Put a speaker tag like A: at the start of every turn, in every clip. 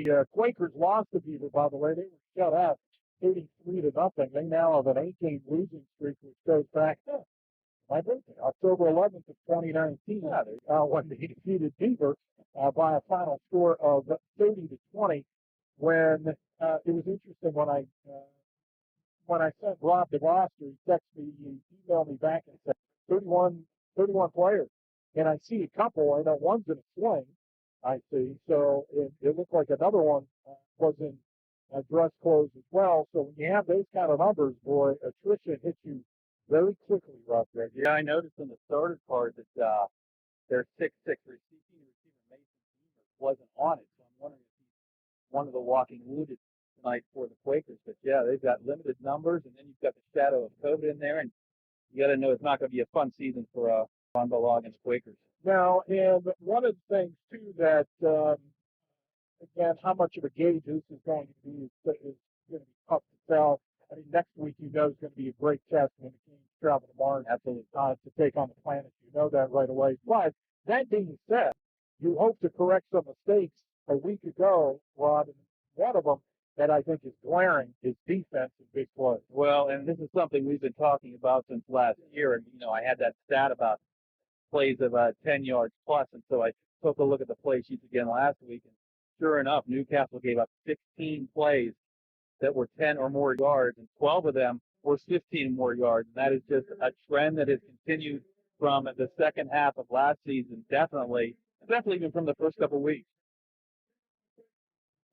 A: The Quakers lost to Beaver, by the way. They were shut out 83-0. They now have an 8-game losing streak, which goes back to my birthday, October 11th of 2019, when they defeated Beaver by a final score of 30-20. When it was interesting when I sent Rob the roster, he texted me, he emailed me back and said 31 players, and I see a couple. I know one's in a swing. I see. So it looked like another one was in dress clothes as well. So when you have those kind of numbers, boy, attrition hits you very quickly, Rob.
B: Yeah, I noticed in the starter card that their 6'6" receiver Mason wasn't on it. So I'm wondering if he's one of the walking wounded tonight for the Quakers. But yeah, they've got limited numbers, and then you've got the shadow of COVID in there, and you got to know it's not going to be a fun season for Von Balog against Quakers.
A: Now, and one of the things too that again, how much of a gauge this is going to be is going to be tough to tell. I mean, next week you know is going to be a great test when the teams travel to Mars to take on the planet. You know that right away. But that being said, you hope to correct some mistakes a week ago, Rod, and one of them that I think is glaring is defense in big play.
B: Well, and this is something we've been talking about since last year. And, I had that stat about plays of 10 yards plus. And so I took a look at the play sheets again last week. And sure enough, Newcastle gave up 16 plays that were 10 or more yards, and 12 of them were 15 or more yards. And that is just a trend that has continued from the second half of last season, definitely even from the first couple of weeks.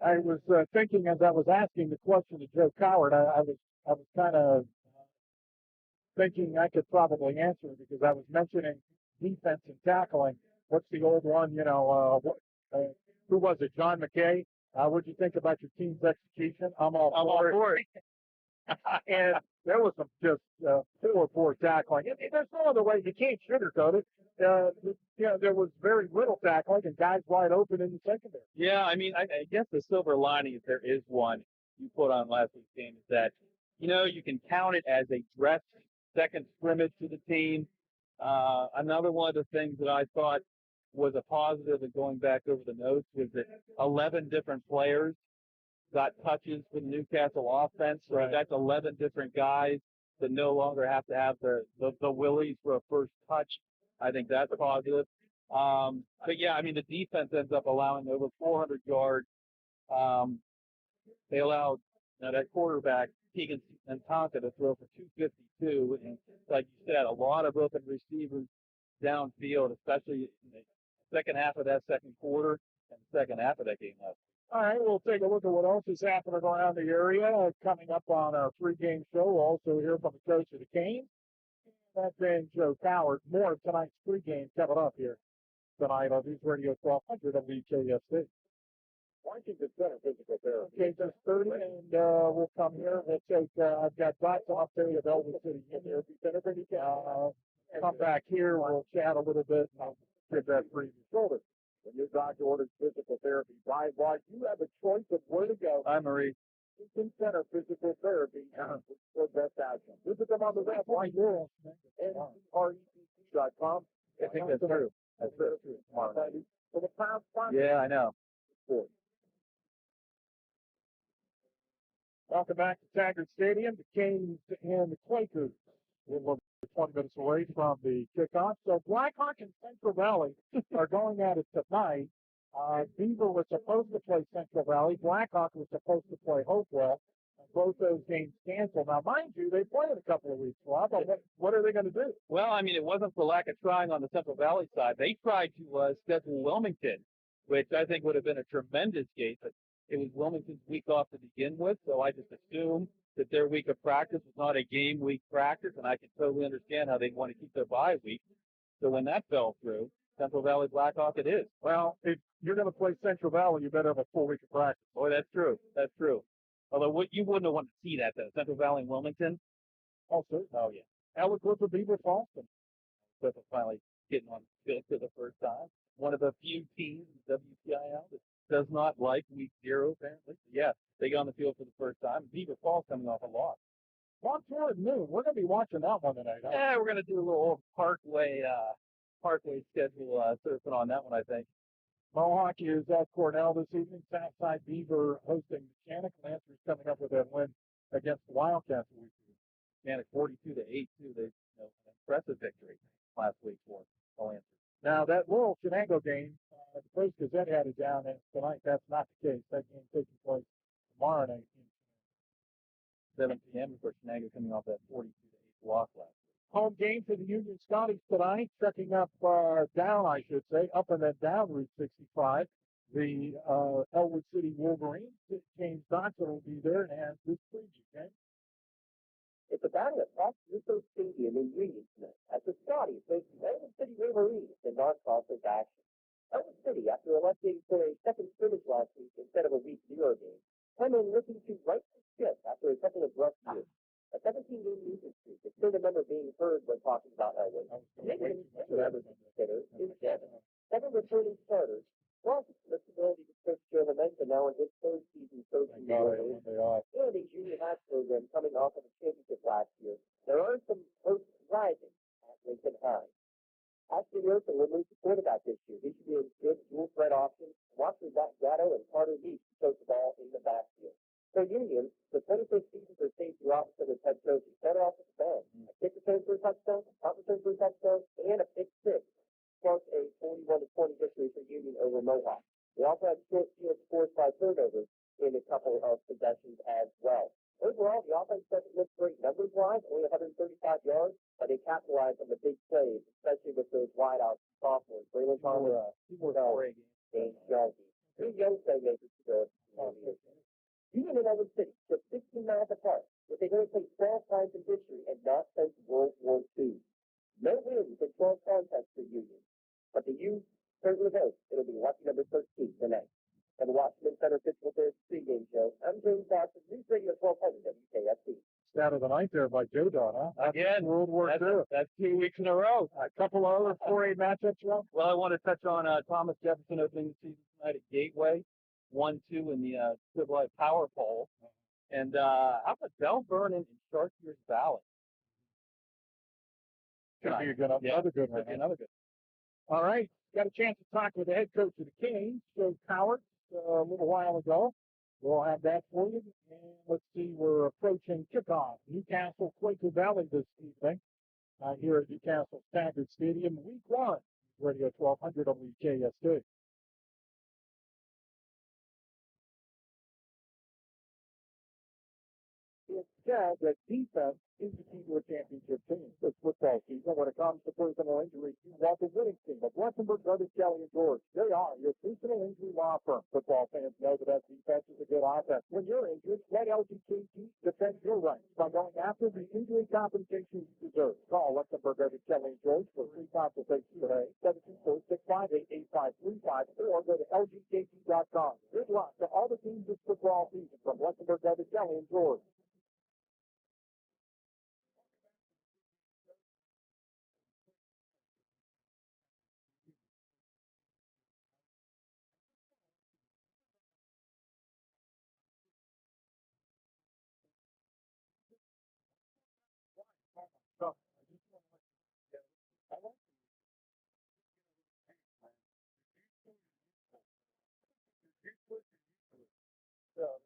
A: I was thinking as I was asking the question to Joe Coward, I was kind of thinking I could probably answer it because I was mentioning defense and tackling. What's the old one? Who was it? John McKay. What'd you think about your team's execution? I'm all for it. And there was some just poor tackling. I mean, there's no other way. You can't sugarcoat it. There was very little tackling and guys wide open in the secondary.
B: Yeah, I mean, I guess the silver lining, if there is one, you put on last week's game is that, you can count it as a dress second scrimmage to the team. Another one of the things that I thought was a positive and going back over the notes was that 11 different players got touches for the Newcastle offense. So
A: right.
B: That's 11 different guys that no longer have to have the willies for a first touch. I think that's positive. But yeah, I mean, the defense ends up allowing over 400 yards. They allowed that quarterback, Keegan and Tonka, to throw for 252. And like you said, a lot of open receivers downfield, especially in the second half of that second quarter and the second half of that game last week.
A: All right, we'll take a look at what else is happening around the area. Coming up on our pregame show, we'll also hear from the coach of the Canes. That's been Joe Coward. More of tonight's pregame coming up here tonight on News Radio 1200 WKFC. Washington Center Physical Therapy. Okay, just 30, and we'll come here. We'll take, I've got Dots off there of Elwood City Therapy Center. Come back here. We'll chat a little bit, and I'll give that free shoulder. When your doctor orders physical therapy, by why you have a choice of where to go.
B: Hi, Marie.
A: Washington Center Physical Therapy for best outcome. Visit them on the web right there, NREPC.com.
B: I think that's true. That's true.
A: For the pound
B: yeah, I know.
A: Welcome back to Taggart Stadium. The Canes and the Quakers. We're 20 minutes away from the kickoff. So Blackhawk and Central Valley are going at it tonight. Beaver was supposed to play Central Valley. Blackhawk was supposed to play Hopewell. Both those games canceled. Now, mind you, they play in a couple of weeks, Rob. What are they going to do?
B: Well, I mean, it wasn't for lack of trying on the Central Valley side. They tried to schedule Wilmington, which I think would have been a tremendous game, but it was Wilmington's week off to begin with, so I just assumed that their week of practice was not a game week practice, and I can totally understand how they'd want to keep their bye week. So when that fell through, Central Valley Blackhawk it is.
A: Well, if you're going to play Central Valley, you better have a full week of practice.
B: Boy, that's true. That's true. Although you wouldn't have wanted to see that, though. Central Valley and Wilmington.
A: Oh, sir.
B: Oh, yeah.
A: Alex Clipper, Beaver Falls.
B: Clipper finally getting on the field for the first time. One of the few teams in WPIL that does not like week 0, apparently. Yeah, they got on the field for the first time. Beaver Falls coming off a loss.
A: Montour at noon. We're going to be watching that one tonight. Huh?
B: Yeah, we're going to do a little Parkway schedule surfing on that one, I think.
A: Mohawk is at Cornell this evening. Southside Beaver hosting Mechanic. Lancers coming up with that win against the Wildcats a week ago.
B: Mechanic 42-8 too. They an impressive victory last week for the Lancers.
A: Now that little Shenango game, the Post Gazette had it down, and tonight that's not the case. That game taking place tomorrow night.
B: 7 p.m. for Shenango coming off that 42-8 loss last week.
A: Home game for the Union Scotties tonight, checking up down, I should say, up and then down Route 65. The Elwood City Wolverines. James Dotson will be there and has this preview game.
C: It's a battle at Fox Russo Stadium in Union tonight as the Scotties face the Elwood City Wolverines in non-conference action. Elwood City, after electing for a second scrimmage last week instead of a week 0 game, come in looking to right the ship after a couple of rough years. A 17-game losing streak is still the number being heard when talking about Elwood. Maybe another consider is seven returning starters, plus the stability of Coach Joe Memento now in his third season coaching the Wolverines, and a junior high program coming off of a championship last year. There are some hopes rising at Lincoln High. Ashton Wilson will move to quarterback this year. He should be a good dual threat option. Watson Gatto and Carter Leach coach the ball in the backfield. For Union, the 25th season for Stacey Robinson as head coach, he started off with the band. A kick return for a touchdown, a punt return for a touchdown, and a pick six, plus a 41-20 victory for Union over Mohawk. They also had short field scores by turnovers in a couple of possessions as well. Overall, the offense doesn't look great numbers-wise, only 135 yards, but they capitalized on the big plays, especially with those wideouts sophomores. Braylon Thomas, James Johnson. Three young playmakers to go. Union and Elwood City took 16 miles apart, with they only played 12 times in history and not since World War II. No wins in 12 contests for Union, but the U certainly hopes it'll be lucky number 13 tonight. On the Washington Center Pittsburgh Bears pregame show, I'm James Dawson, News Radio 1200 WKFC.
A: Stat of the night there by Joe Don, huh?
B: Again,
A: World War II.
B: That's 2 weeks in a row.
A: A couple of other 4A matchups, Rob?
B: Well, I want to touch on Thomas Jefferson opening the season tonight at Gateway, 1-2 in the Civil Life Power Poll. And how about Bell Vernon in Sharkey's Valley?
A: Could be another good one.
B: Another good.
A: All right. Got a chance to talk with the head coach of the Canes, Joe Coward, a little while ago. We'll have that for you. And let's see, we're approaching kickoff. Newcastle, Quaker Valley this evening here at Newcastle Standard Stadium, week 1, Radio 1200 WKSD. It's said that defense is the key to a championship team this football season. When it comes to personal injury, you want the winning team of Luxembourg, Brothers, Kelly, and George. They are your personal injury law firm. Football fans know that that defense is a good offense. When you're injured, let LGKT defend your rights by going after the injury compensation you deserve. Call Luxembourg, Brothers, Kelly, and George for free consultation today, 724-658-8535, or go to LGKT.com. Good luck to all the teams this football season from Luxembourg, Brothers, Kelly, and George.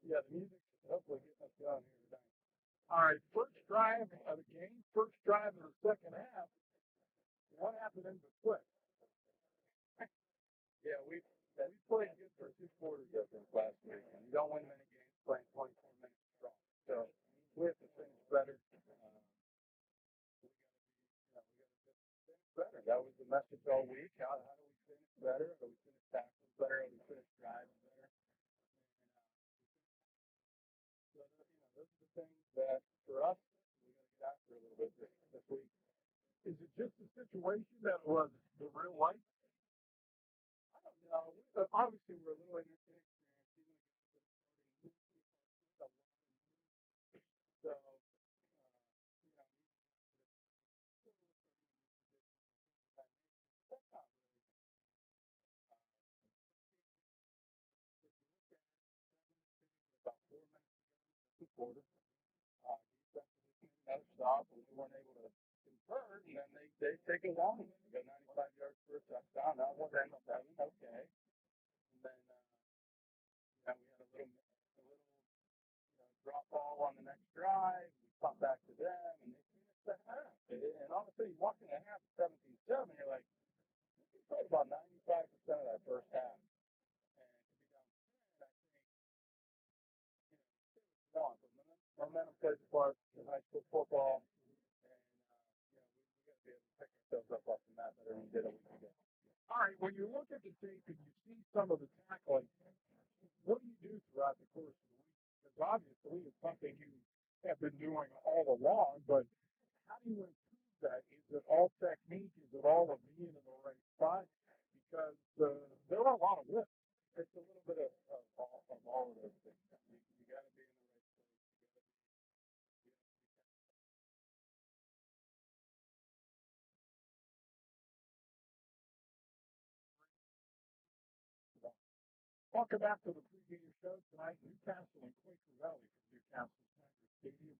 A: Yeah, the music should hopefully get us down here tonight. All right, first drive of the game, first drive of the second half. What happened in between?
B: Yeah, we played good for 2 quarters of this last week, and you don't win many games playing 24 minutes strong. So we have to finish better. Better. That was the message all week. How do we finish better? How do we finish tackles better? How do we finish drives better? And, those are the things that, for us, we got to get after a little bit this week.
A: Is it just a situation that was the real life?
B: I don't know. Obviously, we're a little inexperienced. So, about 4 minutes ago, quarter. Defensively, another stop, and we weren't able to convert, and then they take it long. We got 95 yards for a touchdown. That was end up having okay. ball on the next drive. We pop back to them, and they finish the half. And all of a sudden, you're watching the half 17-7, you're like, we played about 95% of that first half. And to be down 10, I think, wrong. But momentum plays a part in high school football, and we got to be able to pick ourselves up off the mat better than we did a week ago.
A: All right, when you look at the tape and you see some of the tackling, what do you do throughout the course of the week? Because obviously it's something you have been doing all along, but how do you improve that? Is it all technique? Is it all of being in the right spot? Because there are a lot of risks.
B: It's a little bit of all of those things. You got to be in the right place.
A: Welcome back to the pregame show tonight. Newcastle and Quaker Valley from Newcastle Tiger Stadium.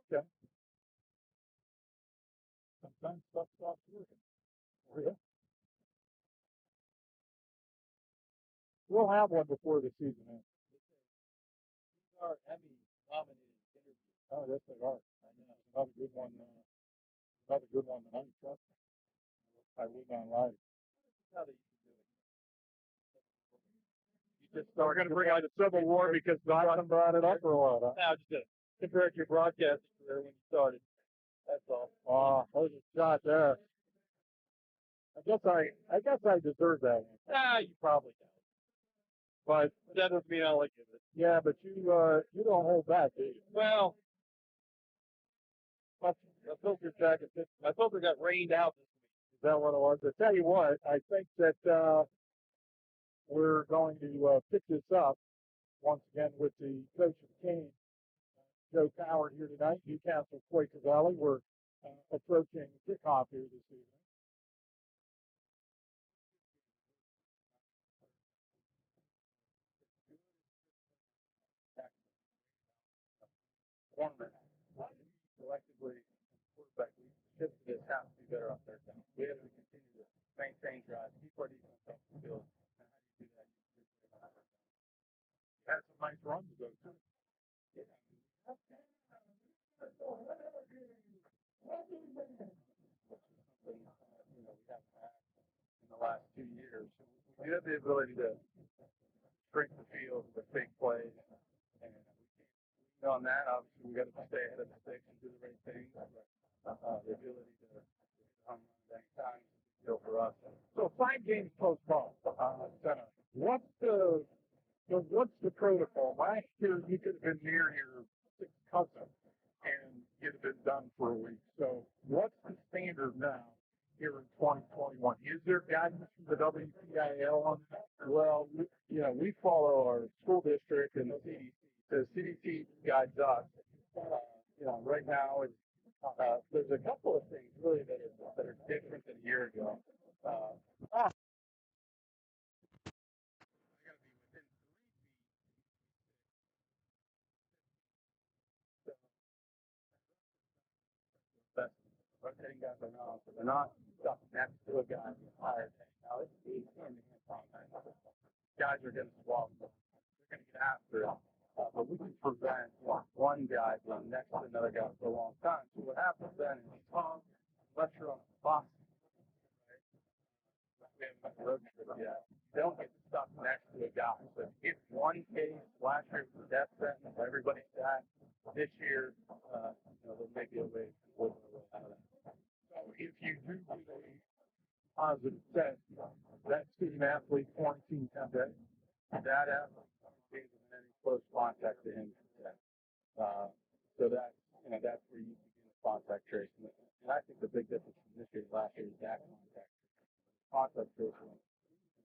A: Okay. Sometimes stuff stops working. For you. We'll have one before the season ends.
B: These are Emmy-nominated interviews.
A: Oh, yes, they are.
B: I know.
A: Another good one. Another good one tonight. Trust me. I would not lie.
B: That's how they used to do it. You just
A: We're
B: start
A: going to bring out the Civil War because Biden brought it up or what? Huh?
B: now just to compare to your broadcasting career when you started. That's all.
A: Oh, there's a shot there. I guess I deserve that one.
B: You probably don't.
A: But
B: That doesn't mean I don't like it.
A: yeah, but you don't hold back, do you?
B: Well, my filter jacket, my filter got rained out this week.
A: Is that what it was? I tell you what, I think that we're going to pick this up once again with the coach of the Canes, Joe Coward, here tonight. Newcastle Quaker Valley. We're approaching kickoff here this evening.
B: Tournament, collectively, quarterback, we shifted this has to be better on third down. We have to continue to maintain drive, keep our defense off the field. And how do you do that?
A: You had some nice runs though too.
B: Yeah. We haven't had in the last 2 years. We have the ability to shrink the field with big plays, and we on that. Obviously, we got to stay ahead of the sticks and do the right things. But the ability to home run at any time is a big deal for us.
A: So 5 games postponed. What's the protocol? Last year you could have been near your sixth cousin and you'd have been done for a week. So what's the standard now here in 2021? Is there guidance from the WPIL on that?
B: Well, we follow our school district and the CDC. The CDC guides us. Right now, there's a couple of things really that are different than a year ago. Rotating guys are not, so they're not stuck next to a guy the entire day. Now, it's hand-to-hand contact. Guys are going to swap. They're going to get after it. But we can prevent one guy being next to another guy for a long time. So what happens then is unless you're on a bus, right? We haven't got the road trip yet. You don't get stuck next to a guy. So if one case last year was a death sentence, everybody's died. This year, there may be a way to work our way out of that.
A: So if you do get a positive test, that student athlete quarantine 10 days.
B: That athlete is in any close contact to him. So that's where you begin the contact tracing. And I think the big difference from this year to last year is that contact tracing.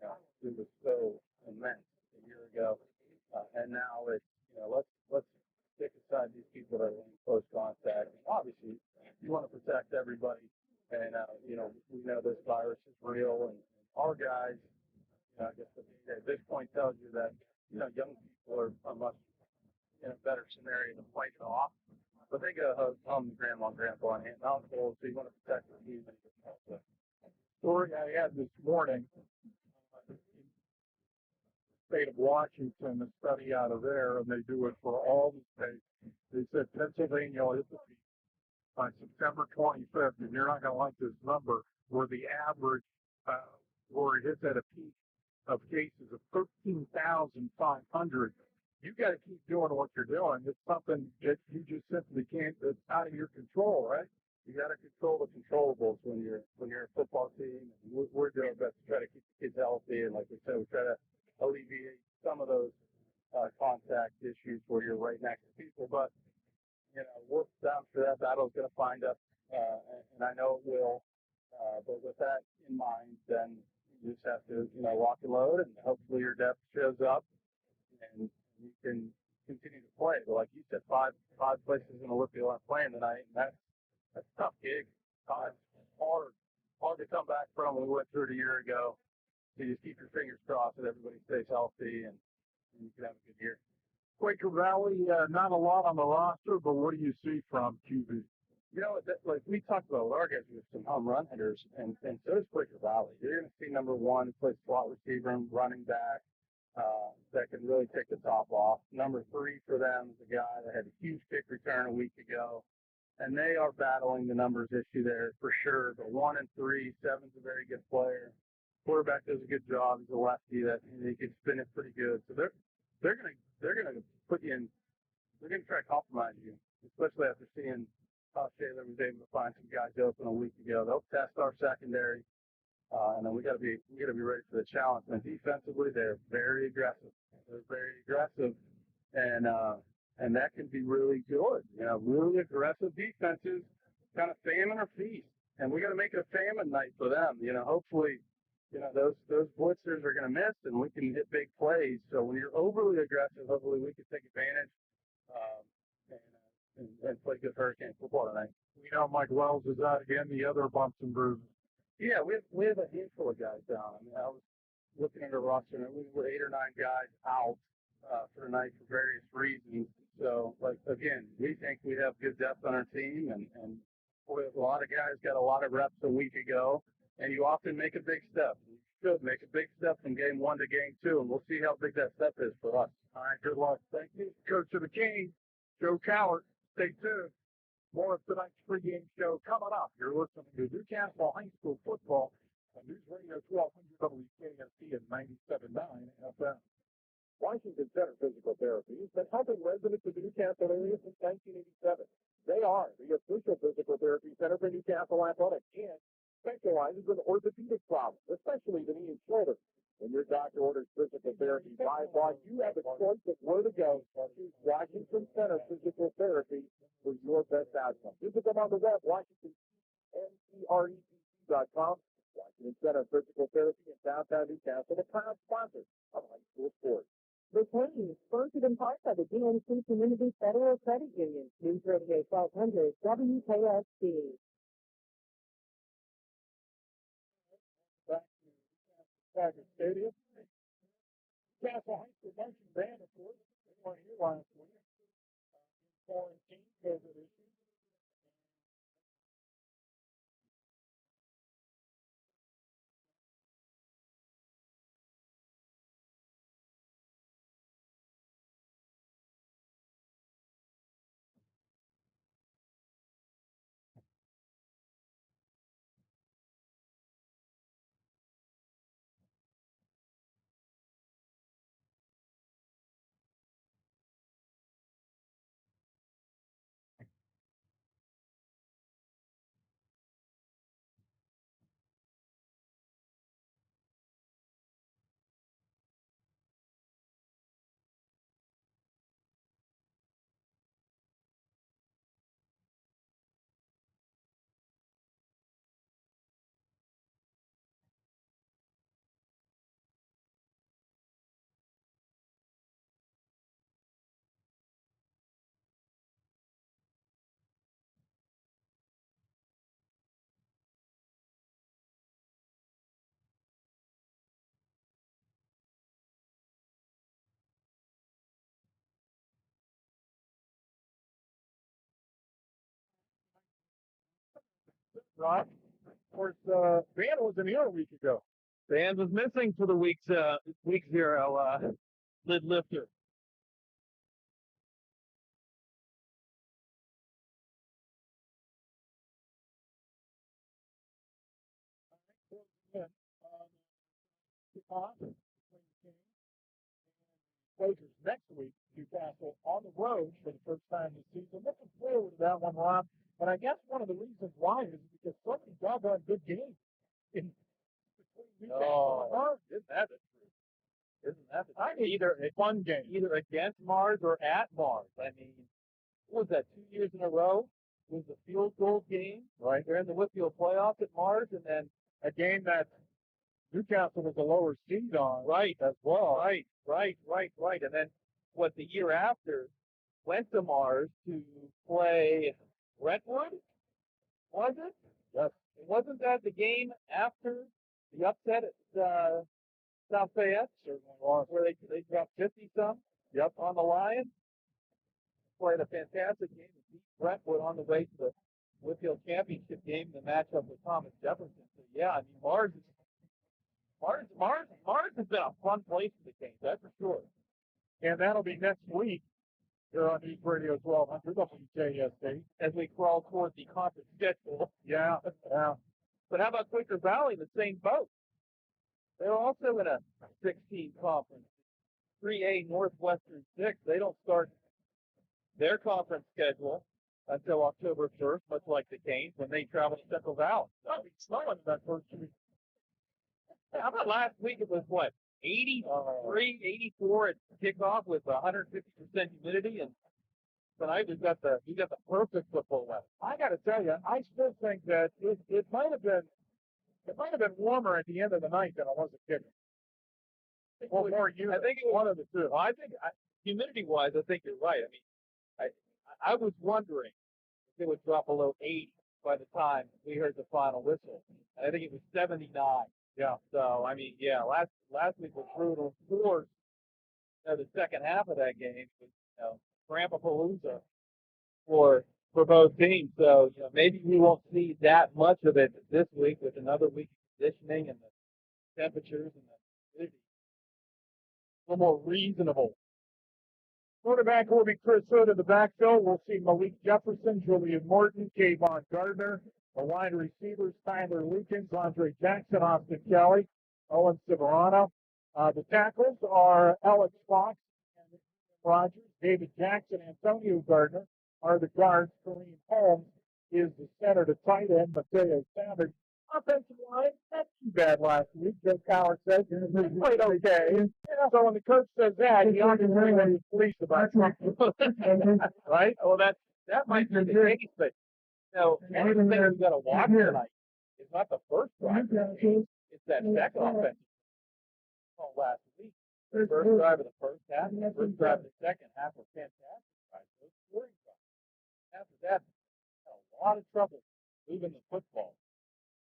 B: Contact tracing, it was so immense a year ago, and now it's let's stick aside these people that are in close contact. And obviously, you want to protect everybody, and we know this virus is real, and our guys, I guess the data at this point tells you that young people are much in a better scenario to fight it off. But they go home to grandma and grandpa and aunt and uncle, so you want to protect the community.
A: Story I had this morning, state of Washington, a study out of there, and they do it for all the states. They said Pennsylvania will hit the peak by September 25th, and you're not going to like this number, where the average, where it hits at a peak of cases of 13,500. You got to keep doing what you're doing. It's something that you just simply can't. It's out of your control, right?
B: You got to control the controllables when you're a football team. We're doing our best to try to keep the kids healthy, and like we said, we try to alleviate some of those contact issues where you're right next to people. But we're down for that. Battle's going to find us, and I know it will. But with that in mind, then you just have to lock and load, and hopefully your depth shows up, and you can continue to play. But like you said, five places in Olympia aren't playing tonight, and that's a tough gig. It's hard to come back from what we went through it a year ago. So you just keep your fingers crossed that everybody stays healthy and you can have a good year.
A: Quaker Valley, not a lot on the roster, but what do you see from QB?
B: Like we talked about with our guys, we have some home run hitters, and so does Quaker Valley. You're going to see number one play slot receiver and running back that can really take the top off. Number three for them is a guy that had a huge kick return a week ago. And they are battling the numbers issue there for sure. But 1 and 3, 7's a very good player. Quarterback does a good job. He's a lefty that he can spin it pretty good. So they're gonna put you in. They're gonna try to compromise you, especially after seeing how Shaler was able to find some guys open a week ago. They'll test our secondary, and then we gotta be ready for the challenge. And defensively, they're very aggressive. And that can be really good. Really aggressive defenses, kind of famine or feast. And we got to make it a famine night for them. Hopefully, those blitzers are going to miss, and we can hit big plays. So when you're overly aggressive, hopefully we can take advantage and play good Hurricane football tonight.
A: We know Mike Wells is out again. The other bumps and bruises.
B: Yeah, we have a handful of guys down. I was looking at our roster, and we were 8 or 9 guys out for tonight for various reasons. So, again, we think we have good depth on our team, and we have a lot of guys got a lot of reps a week ago, and you often make a big step. You should make a big step from game 1 to game 2, and we'll see how big that step is for us.
A: All right, good luck. Thank you. Coach of the Canes, Joe Cowart. Stay tuned. More of tonight's pregame show coming up. You're listening to Newcastle High School football on News Radio 1200 WKST and 97.9 FM. Washington Center Physical Therapy has been helping residents of the Newcastle area since 1987. They are the official physical therapy center for Newcastle Athletics and specializes in orthopedic problems, especially the knee and shoulder. When your doctor orders physical therapy by law, you have a choice of where to go. Choose Washington Center Physical Therapy for your best outcome. Visit them on the web, WashingtonCREPC.com. Washington Center Physical Therapy in downtown Newcastle, the proud sponsor of high school sports.
D: This meeting is sponsored in part by the DNC Community Federal Credit Union. News Radio 1200 WKSC.
A: Back to Quaker Stadium. Newcastle High School marching band, of course. They weren't here last week. Quarantine COVID issues. Right. Of course, Van wasn't here a week ago.
B: Van was missing for the week 0 lid lifter.
A: Yeah. Kickoff between the Kings and Quakers next week. Newcastle on the road for the first time this season. Looking forward to that one, Rob. And I guess one of the reasons why is because so many doggone good games in between Newcastle and Mars.
B: Isn't that the truth? Isn't that the truth?
A: I mean, either a fun game.
B: Either against Mars or at Mars. I mean, what was that, 2 years in a row? Was the field goal game?
A: Right.
B: They're in the Whitfield playoffs at Mars, and then
A: A game that Newcastle was a lower seed on.
B: right
A: as well.
B: Right. And then what, the year after went to Mars to play Brentwood? Was it?
A: Yes.
B: Wasn't that the game after the upset at South Fayette?
A: Certainly was.
B: Where they dropped 50-some?
A: Yep.
B: On the Lions? Played a fantastic game and beat Brentwood on the way to the Whitfield Championship game in the matchup with Thomas Jefferson. So yeah, I mean Mars has been a fun place for the Canes, that's for sure.
A: And that'll be next week here on News Radio 1200 WJSD.
B: As we crawl towards the conference schedule.
A: Yeah.
B: But how about Quaker Valley in the same boat? They're also in a 16 conference. 3A Northwestern 6. They don't start their conference schedule until October 1st, much like the Canes, when they travel to Central Valley.
A: That'll be snowing that first week.
B: How about last week? It was what, 83, 84 at kickoff with 150% humidity, and tonight we've got the perfect football weather.
A: I got to tell you, I still think that it might have been warmer at the end of the night than it was at kickoff. Or more humid.
B: I think it was
A: one of the two.
B: I think humidity-wise, I think you're right. I mean, I was wondering if it would drop below 80 by the time we heard the final whistle, and I think it was 79.
A: Yeah.
B: So I mean, yeah, last week was brutal. Of course, the second half of that game was Grandpa-palooza for both teams. So maybe we won't see that much of it this week with another week of conditioning and the temperatures and the humidity a little more reasonable.
A: Quarterback will be Chris Hood in the backfield. We'll see Malik Jefferson, Julian Morton, Kayvon Gardner. The wide receivers, Tyler Lukens, Andre Jackson, Austin Kelly, Owen Severano. The tackles are Alex Fox and Rogers. David Jackson, Antonio Gardner are the guards. Kareem Holmes is the center to tight end. Mateo Sanders. Offensive line, not too bad last week. Joe Coward says he played okay. Yeah, so when the coach says that, he obviously was pleased about something.
B: Right? Well, that might be the case, but anything we've got to watch tonight is not the first drive of the game. It's that second offensive last week. The first drive of the first half, the first drive of the second half were fantastic drives. Those scoring drives. After that, had a lot of trouble moving the football.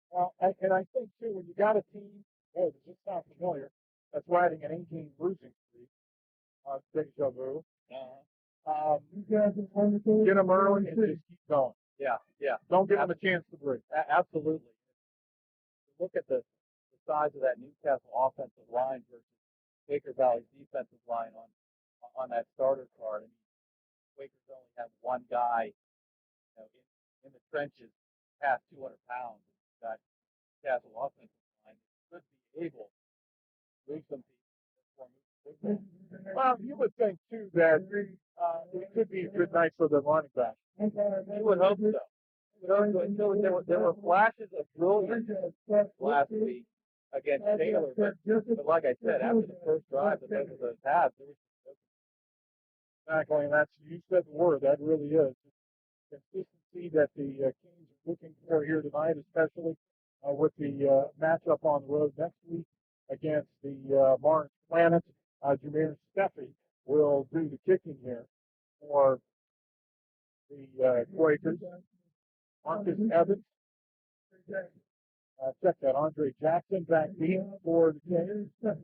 A: Well, and I think, too, when you got a team, does this sound familiar, that's riding an 18 bruising streak, deja vu, get them early and just keep going.
B: Yeah.
A: Don't give them a chance to breathe.
B: Absolutely. Look at the size of that Newcastle offensive line versus Quaker Valley's defensive line on that starter card. I mean, Quakers only have one guy in the trenches past 200 pounds. That Newcastle offensive line should be able to move some people.
A: Well, you would think, too, that it could be a good night for the running back.
B: You would hope so. There were flashes of brilliance last week against Taylor, but like I said, after the first drive that both of those halves, there was
A: Exactly, and you said the word, that really is. Consistency that the Kings are looking for here tonight, especially with the matchup on the road next week against the Mars Planet. Jameer Steffi will do the kicking here for the Quakers. Marcus Evans. Check that. Andre Jackson back deep for the Kings.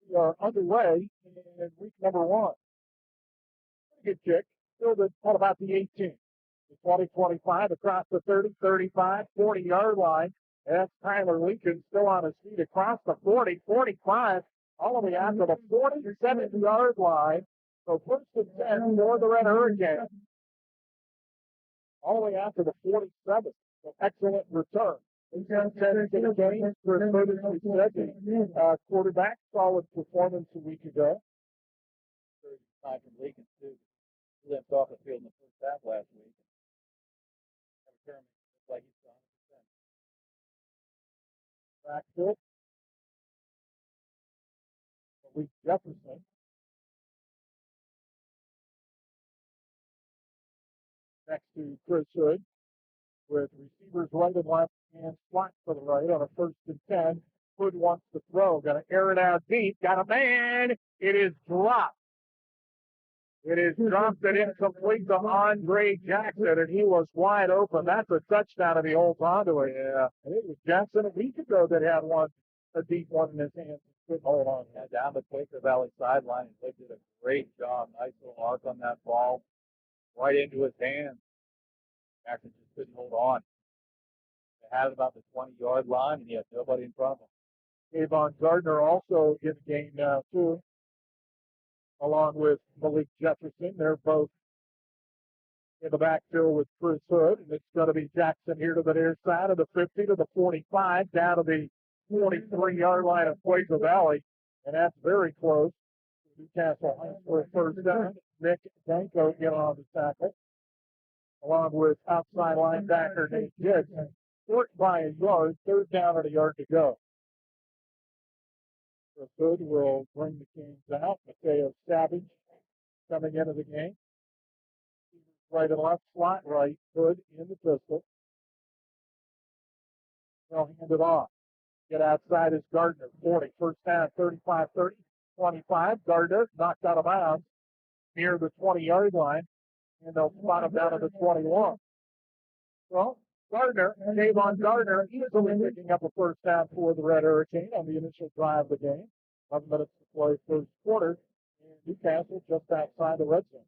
A: We are underway in week number 1. Good kick. Still at about the 18. The 20-25 across the 30, 35, 40-yard line. And that's Tyler Lincoln still on his feet across the 40, 45, all the way out to the 47-yard line. So first and 10 for the Red Hurricanes. All the way out to the 47. So excellent return. He's got 10 to the game. For as we said, the quarterback, solid performance a week ago.
B: 35 from Lincoln, too. He limped off the field in the first half last week. Return looks like he's 100%.
A: Backfield. Malik Jefferson. Next to Chris Hood, with receivers right and left and flat to the right on a first and 10. Hood wants to throw, got to air it out deep, got a man. It is dropped. It is dropped and incomplete to Andre Jackson, and he was wide open. That's a touchdown if he holds on to it. Yeah, and it was Jackson a week ago that had one, a deep one in his hands. Couldn't hold on.
B: Yeah, down the Quaker Valley sideline. He did a great job. Nice little arc on that ball. Right into his hands. Jackson just couldn't hold on. They had it about the 20-yard line, and he had nobody in front of him.
A: Avon Gardner also in the game now, too, along with Malik Jefferson. They're both in the backfield with Chris Hood, and it's going to be Jackson here to the near side of the 50 to the 45, down to the 43-yard line of Quaker Valley, and that's very close. Newcastle High School first down. Nick Danko in on the tackle, along with outside linebacker Nate Diggs. Short by a yard, third down and a yard to go. Chris Hood will bring the Canes out. Mateo Savage coming into the game. Right and left, slot right, Hood in the pistol. They'll hand it off. Get outside is Gardner, 40. First down, 35, 30, 25. Gardner knocked out of bounds near the 20-yard line, and they'll spot him down at the 21. Well, Gardner, Javon Gardner, easily picking up a first down for the Red Hurricane on the initial drive of the game. 11 minutes to play first quarter, and Newcastle just outside the red zone.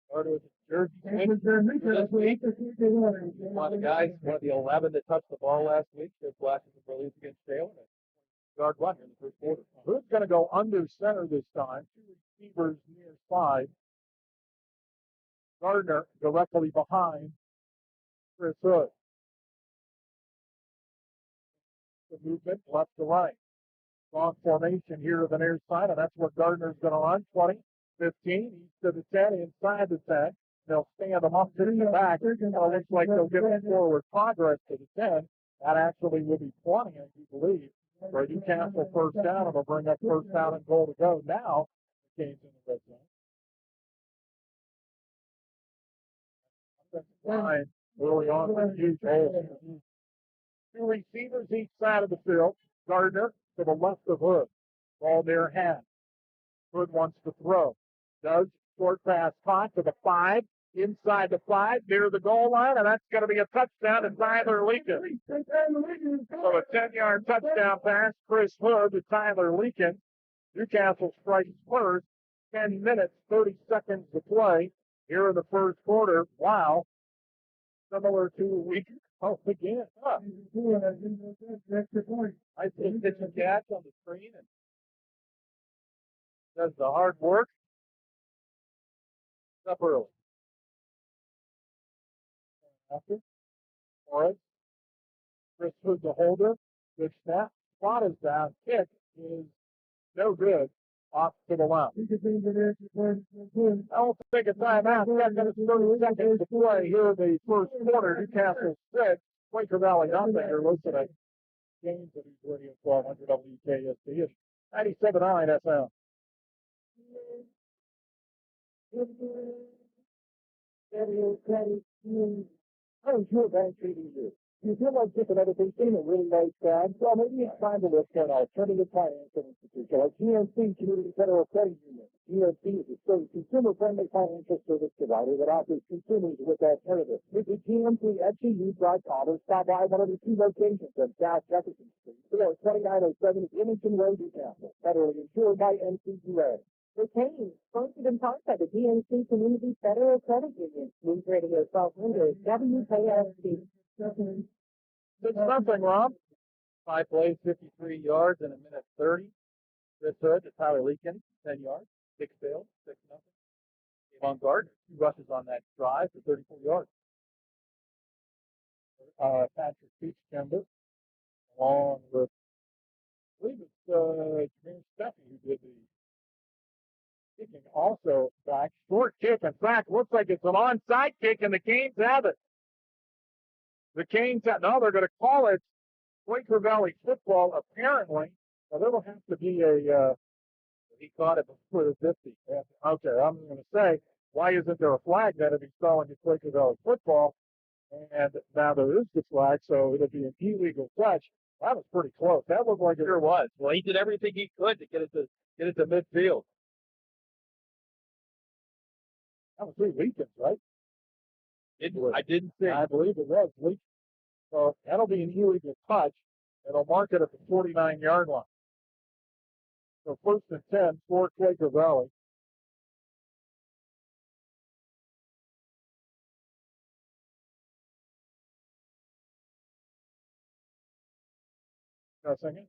A: Gardner with jersey
B: This week, one of the guys, one of the 11 that touched the ball last week, showed flashes of release against Taylor. Yard run in the first quarter.
A: Who's going to go under center this time? Two receivers near side. Gardner directly behind Chris Hood. The movement left to right. Strong formation here to the near side, and that's where Gardner's going to run. 20, 15, east to the 10, inside the 10. They'll stand them up to the back. It looks like they'll give them forward progress to the 10. That actually will be plenty, I do believe, for Newcastle first down, and they'll bring up first down and goal to go. Now, the game's in the red zone. Line early on with huge holes. Two receivers each side of the field. Gardner to the left of Hood. Ball near hand. Hood wants to throw. Does. Short pass caught to the 5. Inside the 5, near the goal line, and that's going to be a touchdown to Tyler Lincoln. So a 10-yard touchdown pass, Chris Hood to Tyler Lincoln. Newcastle strikes first. 10 minutes, 30 seconds to play here in the first quarter. Wow. Similar to a week ago again. Huh. I think it's a catch on the screen and does the hard work. Up early. After. Morris. Chris Hood, the holder. Good snap. Spot is down. Kick is no good. Off to the left. I don't think a timeout. 10 minutes, 30 seconds to play here in the first quarter. Newcastle 6. Quaker Valley nothing. You're listening. Games at Radio 1200 WKSD. It's 97.9 FM. How's your bank treating you? You feel like just another thing, a really nice bag? Well, maybe it's time to look for an alternative financial institution like GMC Community Federal Credit Union. GMC is a safe, consumer-friendly financial service provider that offers consumers with alternatives. Visit GMCFGU.com or stop by one of the 2 locations on South Jefferson Street, or 2907 Innington Road, Newcastle. Federally insured by NCUA.
D: The Canes, sponsored in part by the DNC Community Federal Credit Union. News Radio 1200 WKSC.
A: 6-0, Rob.
B: 5 plays, 53 yards in a minute 30. Chris Hood to Tyler Leakin, 10 yards. 6 failed, 6-0. Javon Gardner, 2 rushes on that drive for 34 yards.
A: Patrick Beachcomber, along with, I believe it's Jameer Steffi who did the kicking also back. Short kick. In fact, looks like it's an onside kick, and the Canes have it. The Canes have, no, they're going to call it Quaker Valley football, apparently. Now, there will have to be a,
B: He caught it before the 50.
A: yeah, okay, I'm going to say, why isn't there a flag then if he's calling it Quaker Valley football? And now there is the flag, so it'll be an illegal touch. That was pretty close. That looked like it
B: Sure was. Well, he did everything he could to get it to midfield.
A: That was 3 Leakins, right?
B: I didn't see.
A: I believe it was Leakins. So that'll be an illegal touch. It'll mark it at the 49-yard line. So 1st and 10 for Quaker Valley. Pressing it.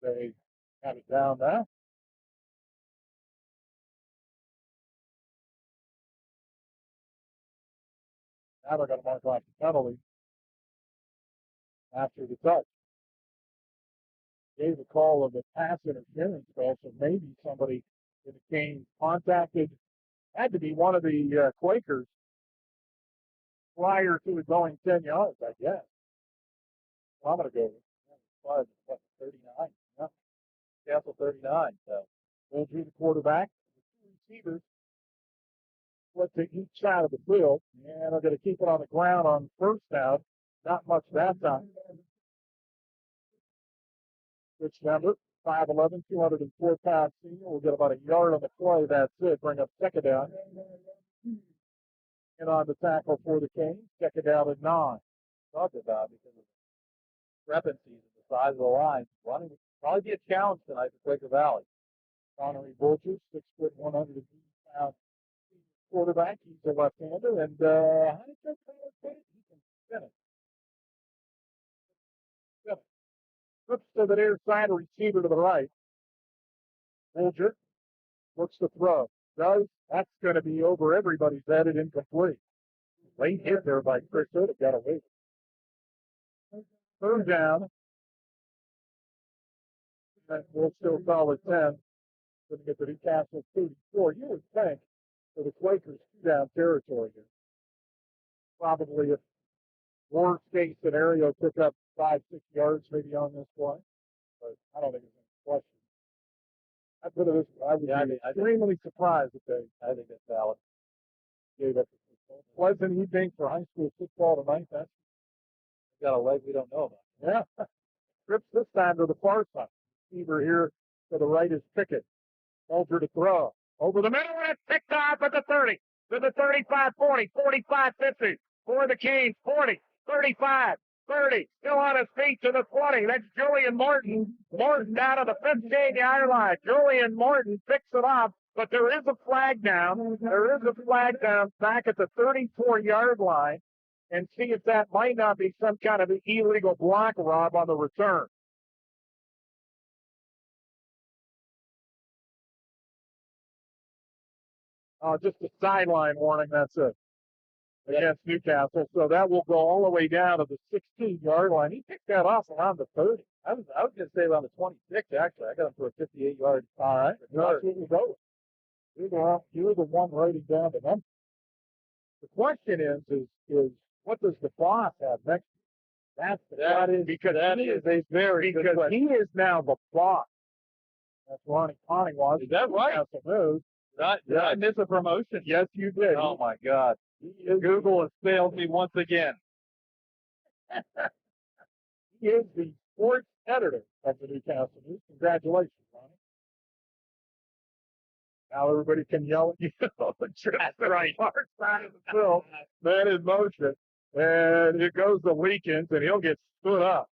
A: They have it down now. Now they're going to mark off the penalty after the touch. Gave a call of a pass interference call, so maybe somebody in the game contacted, had to be one of the Quakers prior to it going 10 yards, I guess. Well, I'm going to go with 39. Yeah.
B: Castle 39. So
A: Will be the quarterback. The 2 receivers split to each side of the field, and they're going to keep it on the ground on 1st down. Not much that time. Which number? 5'11", 204-pound senior. We'll get about a yard on the play. That's it. Bring up 2nd down. And on the tackle for the Canes. 2nd down at 9.
B: talked about because of discrepancies in the size of the line. Running would probably be a challenge tonight for Quaker Valley.
A: Connery Bulger, 6 foot, 180-pound quarterback. He's a left-hander, and how did Joe Taylor put it? He can spin it. Flips to the near side, receiver to the right. Bulger looks to throw. Does. That's going to be over everybody's head and incomplete. Late hit there by Chris Hood. Got away. 3rd down. And we'll still call it 10. Going to get to Newcastle 34. You would think for the Quakers 2-down territory here. Probably if worst case scenario took up 5-6 yards maybe on this play. But I don't think it's any question. I put it this way. I would be extremely surprised if they
B: I think that's valid.
A: gave up the football. Pleasant evening for high school football tonight. That's
B: Got a leg we don't know about.
A: yeah. Trips this time to the far side. Receiver here to the right is Pickett. Bulger to throw. Over the middle, and it's picked off at the 30. To the 35, 40, 45, 50. For the Canes, 40, 35, 30. Still on his feet to the 20. That's Julian Morton. Morton down to the 15-yard line. Julian Morton picks it off, but there is a flag down. There is a flag down back at the 34-yard line. And see if that might not be some kind of an illegal block, Rob, on the return. Just a sideline warning, that's it. Against Newcastle. So that will go all the way down to the 16-yard line. He picked that off around the 30.
B: I was going to say around the 26, actually. I got him for a 58-yard.
A: All right. That's what we go with. You're the one writing down the number. The question is what does the boss have next year? That is
B: a very good
A: because
B: question.
A: he is now the boss. That's Ronnie Conning was.
B: Is that right? Did I miss a promotion?
A: Yes, you did.
B: Oh, my God. Google has failed me once again.
A: He is the sports editor of the Newcastle News. Congratulations, Ronnie. Now everybody can yell at you. That's right. Far side of the field. Man in motion. And it goes to Leakins, and he'll get stood up.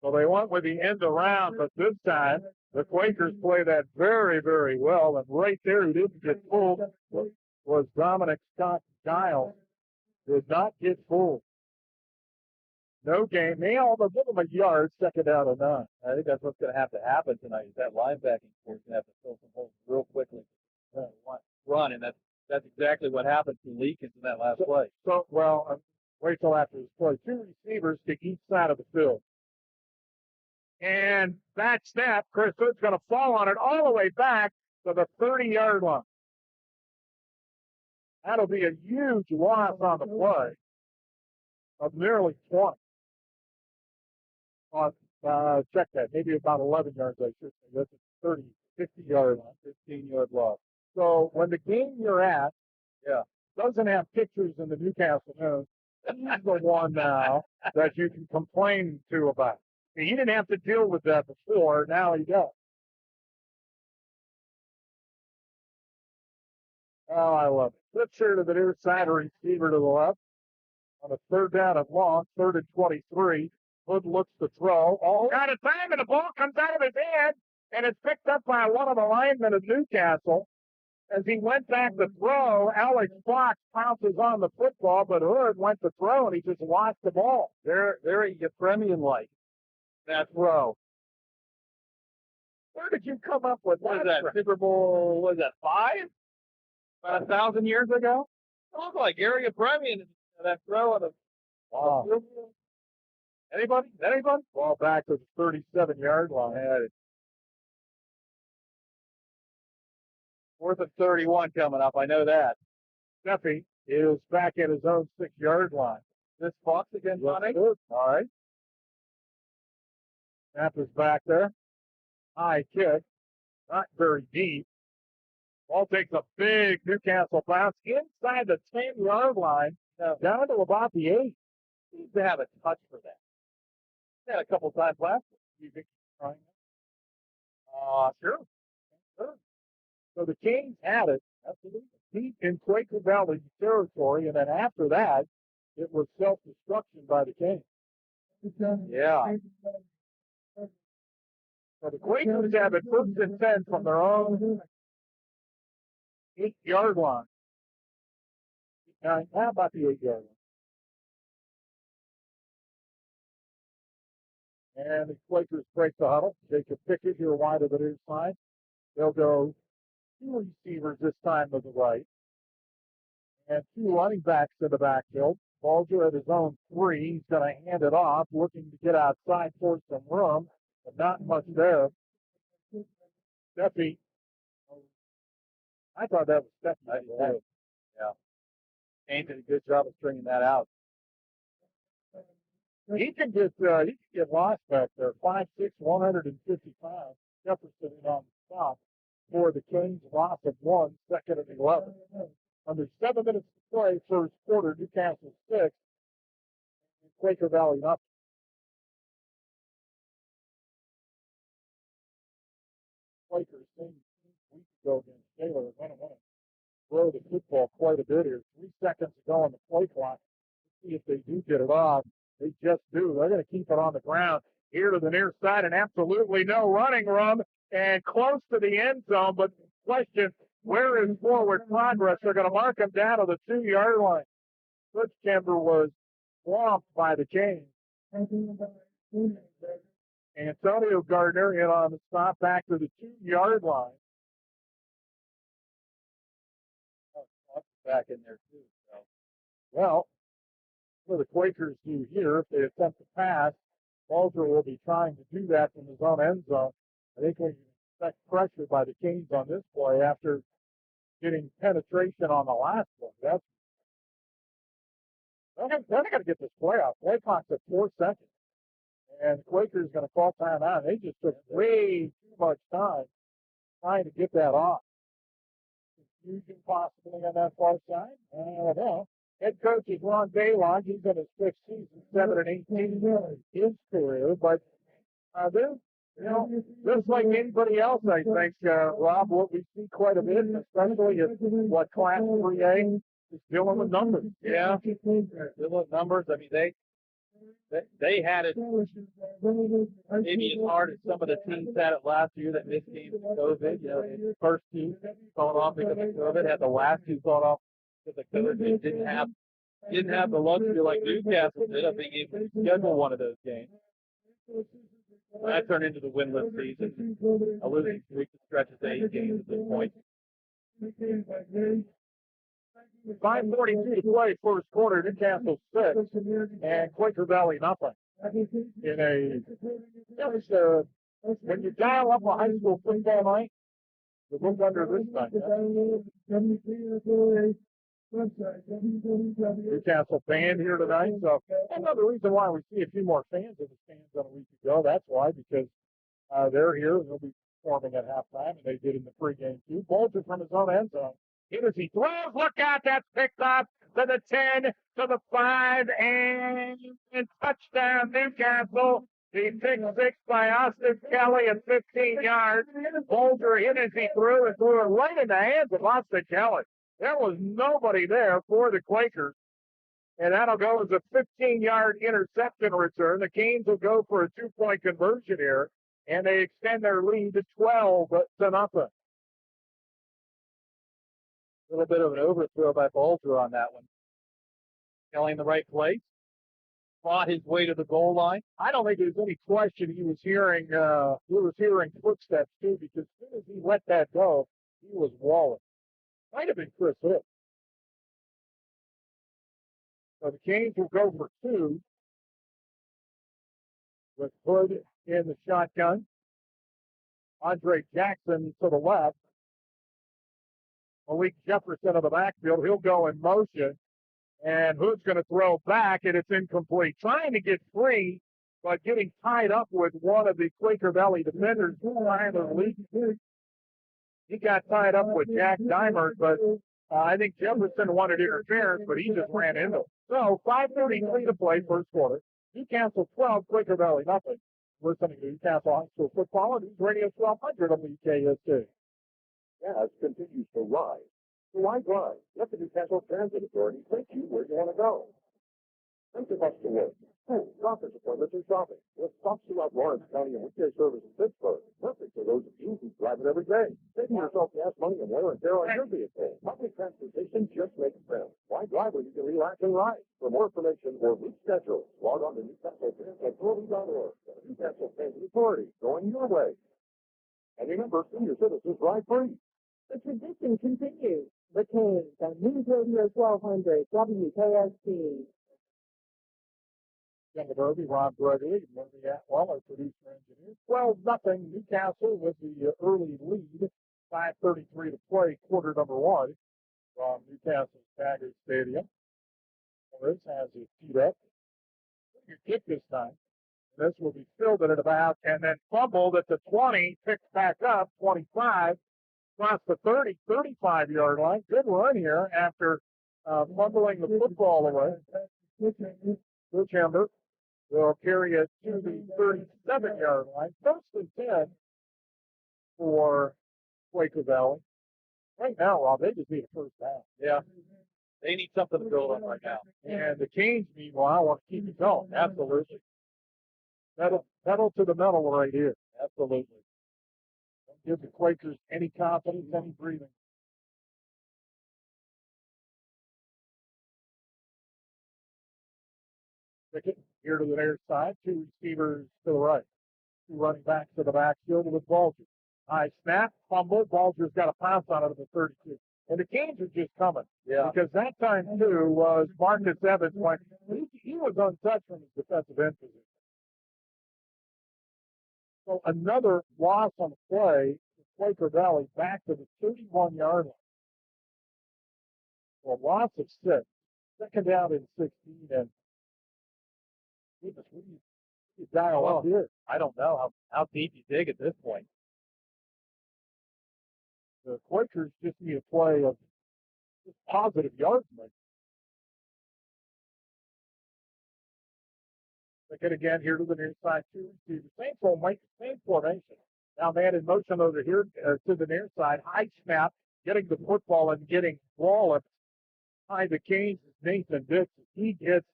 A: So they went with the end around, but this time the Quakers play that very, very well. And right there, who didn't get fooled was Dominic Scott Giles. Did not get fooled. No game. They'll give them a yard, second out of 9.
B: I think that's what's going to have to happen tonight. Is that linebacking force going to have to fill some holes real quickly, run, and that's exactly what happened to Leakins in that last play.
A: So, well, wait till after this play. 2 receivers to each side of the field. And that snap, Chris Hood's going to fall on it all the way back to the 30-yard line. That'll be a huge loss on the play of nearly 20. Check that. Maybe about 11 yards, I should say. That's a 30, 50-yard line, 15-yard loss. So when the game you're at doesn't have pictures in the Newcastle News, he's the one now that you can complain to about. He didn't have to deal with that before. Now he does. Oh, I love it. Flips here to the near side, receiver to the left. On a 3rd down and long, 3rd and 23. Hood looks to throw. Oh, got a time, and the ball comes out of his hand, and it's picked up by one of the linemen of Newcastle. As he went back to throw, Alex Fox pounces on the football, but Hood went to throw, and he just lost the ball.
B: Very Ephraimian-like, that throw.
A: Where did you come up with
B: What is that, Super Bowl, what is that, 5? About 1,000 years ago? It looked like Gary Ephraimian, that throw on the
A: Wow.
B: Anybody?
A: Ball back to the 37-yard line.
B: 4th and 31 coming up. I know that.
A: Steffi is back at his own 6-yard line.
B: This Fox again, Johnny?
A: All right. Snap is back there. High kick. Not very deep. Ball takes a big Newcastle bounce inside the 10-yard line, down to about the 8.
B: Needs to have a touch for that. Had a couple times last week.
A: You think he's trying that? Sure. So the Canes had it, absolutely, deep in Quaker Valley territory, and then after that, it was self-destruction by the Canes.
B: Yeah.
A: So the Quakers have it 1st and 10 from their own 8-yard line. Now, how about the 8-yard line? And the Quakers break the huddle. Jacob Pickett here wide of the near side. They'll go 2 receivers this time to the right. And 2 running backs in the backfield. Bulger at his own 3. He's going to hand it off, looking to get outside for some room, but not much there. Steffi. I thought that was Steffi.
B: Yeah. Ain't did a good job of stringing that out.
A: He can get lost back there. 5'6", 155. Jefferson in on the stop for the Canes. Loss of 1, 2nd and 11. Under 7 minutes to play, first quarter, Newcastle 6, Quaker Valley nothing. Quakers same week ago against Taylor. Going to throw the football quite a bit here. 3 seconds to go on the play clock. Let's see if they do get it off. They just do. They're going to keep it on the ground here to the near side, and absolutely no running room and close to the end zone. But question, where is forward progress? They're going to mark him down to the 2-yard line. Timber was swamped by the Canes. Antonio Gardner in on the stop back to the 2-yard line.
B: Back in there too. So.
A: Well, what the Quakers do here, if they attempt to pass, Bulger will be trying to do that from his own end zone. I think we can expect pressure by the Canes on this play after getting penetration on the last one. They're not going to get this play off. Play clock's at 4 seconds. And the Quakers going to call timeout. They just took way too much time trying to get that off. Confusion possibly on that far side? I don't know. Head coach is Ron Baylog. He's in his 5th season, 7 and 18 his career. But they're, just like anybody else, I think, Rob, what we see quite a bit, especially at what Class 3A is dealing with numbers.
B: Yeah, dealing with numbers. I mean, They had it maybe as hard as some of the teams had it last year that missed games with COVID. You know, the first two called off because of COVID, had the last two called off because of COVID. They didn't have the luxury like Newcastle did of being able to schedule one of those games. That turned into the winless season. A losing streak that stretches to 8 games at this point.
A: 5:42 to play, first quarter. Newcastle 6 and Quaker Valley nothing. In a just when you dial up a high school football night, you look under this thing. Newcastle fan here tonight, so another reason why we see a few more fans in the stands than a week ago. That's why, because they're here and they'll be performing at halftime, and they did in the pregame too. Bolton from his own end zone. Here as he throws, look out, that's picked up to the 10, to the 5, and touchdown Newcastle. The pick 6 by Austin Kelly at 15 yards. Bolger hit as he threw and threw it right in the hands of Austin Kelly. There was nobody there for the Quakers. And that'll go as a 15-yard interception return. The Canes will go for a 2-point conversion here, and they extend their lead to 12-0. A
B: little bit of an overthrow by Bolger on that one. Kelly in the right place. Fought his way to the goal line.
A: I don't think there's any question he was hearing footsteps too, because as soon as he let that go, he was walling. Might have been Chris Hood. So the Canes will go for 2 with Hood in the shotgun. Andre Jackson to the left. Malik Jefferson of the backfield. He'll go in motion. And Hood's going to throw back, and it's incomplete. Trying to get free, but getting tied up with one of the Quaker Valley defenders, Tyler Lee. He got tied up with Jack Dimert, but I think Jefferson wanted interference, but he just ran into him. So 5:33 to play, first quarter. Newcastle 12, Quaker Valley nothing. Listening to Newcastle High School football on News Radio 1200 WKST.
C: Gas continues to rise. So why drive? Let the Newcastle Transit Authority take you where you want to go. Think of us to work. School, doctor's appointments, or shopping. With stops throughout Lawrence County and weekday service in Pittsburgh. Perfect for those of you who drive it every day. Saving yourself gas money and wear and tear on your vehicle. Public transportation just makes sense. Why drive when you can relax and ride? For more information or route schedule, log on to NewcastleTransitAuthority.org. The Newcastle Transit Authority, going your way. And remember, senior citizens drive free.
D: The tradition continues. The Canes on News Radio 1200 WKST.
A: Ken Derby, Rob Gregory, and Wendy Atwell, our producer engineer. 12-0 Newcastle with the early lead. 5:33 to play, quarter number 1 from Newcastle's Taggart Stadium. Morris has it teed up. Your kick this time. This will be fielded at about, and then fumbled at the 20, picked back up, 25. Across the 30, 35-yard line. Good run here after fumbling the football away. Switchhammer will carry it to the 37-yard line. First and 10 for Quaker Valley. Right now, Rob, they just need a first down.
B: Yeah. They need something to build on right now.
A: And the Canes, meanwhile, want to keep it going. Absolutely. Pedal to the metal right here.
B: Absolutely.
A: Give the Quakers any confidence, any breathing. Pickett here to the near side, 2 receivers to the right, 2 running backs to the backfield with Bulger. High snap, fumble. Bulger's got a pounce on it at the 32. And the Canes are just coming.
B: Yeah.
A: Because that time, too, was Marcus Evans when he was untouched from his defensive end position. So another loss on the play. Quaker Valley back to the 31-yard line. So a loss of 6. Second down in 16. And goodness, what do you dial up here?
B: I don't know how deep you dig at this point.
A: The Quakers just need a play of just positive yards. Pickett again here to the near side, 2 receivers. Same formation. Now man in motion over here to the near side. High snap, getting the football and getting walloped by the Canes. Nathan Dix. He gets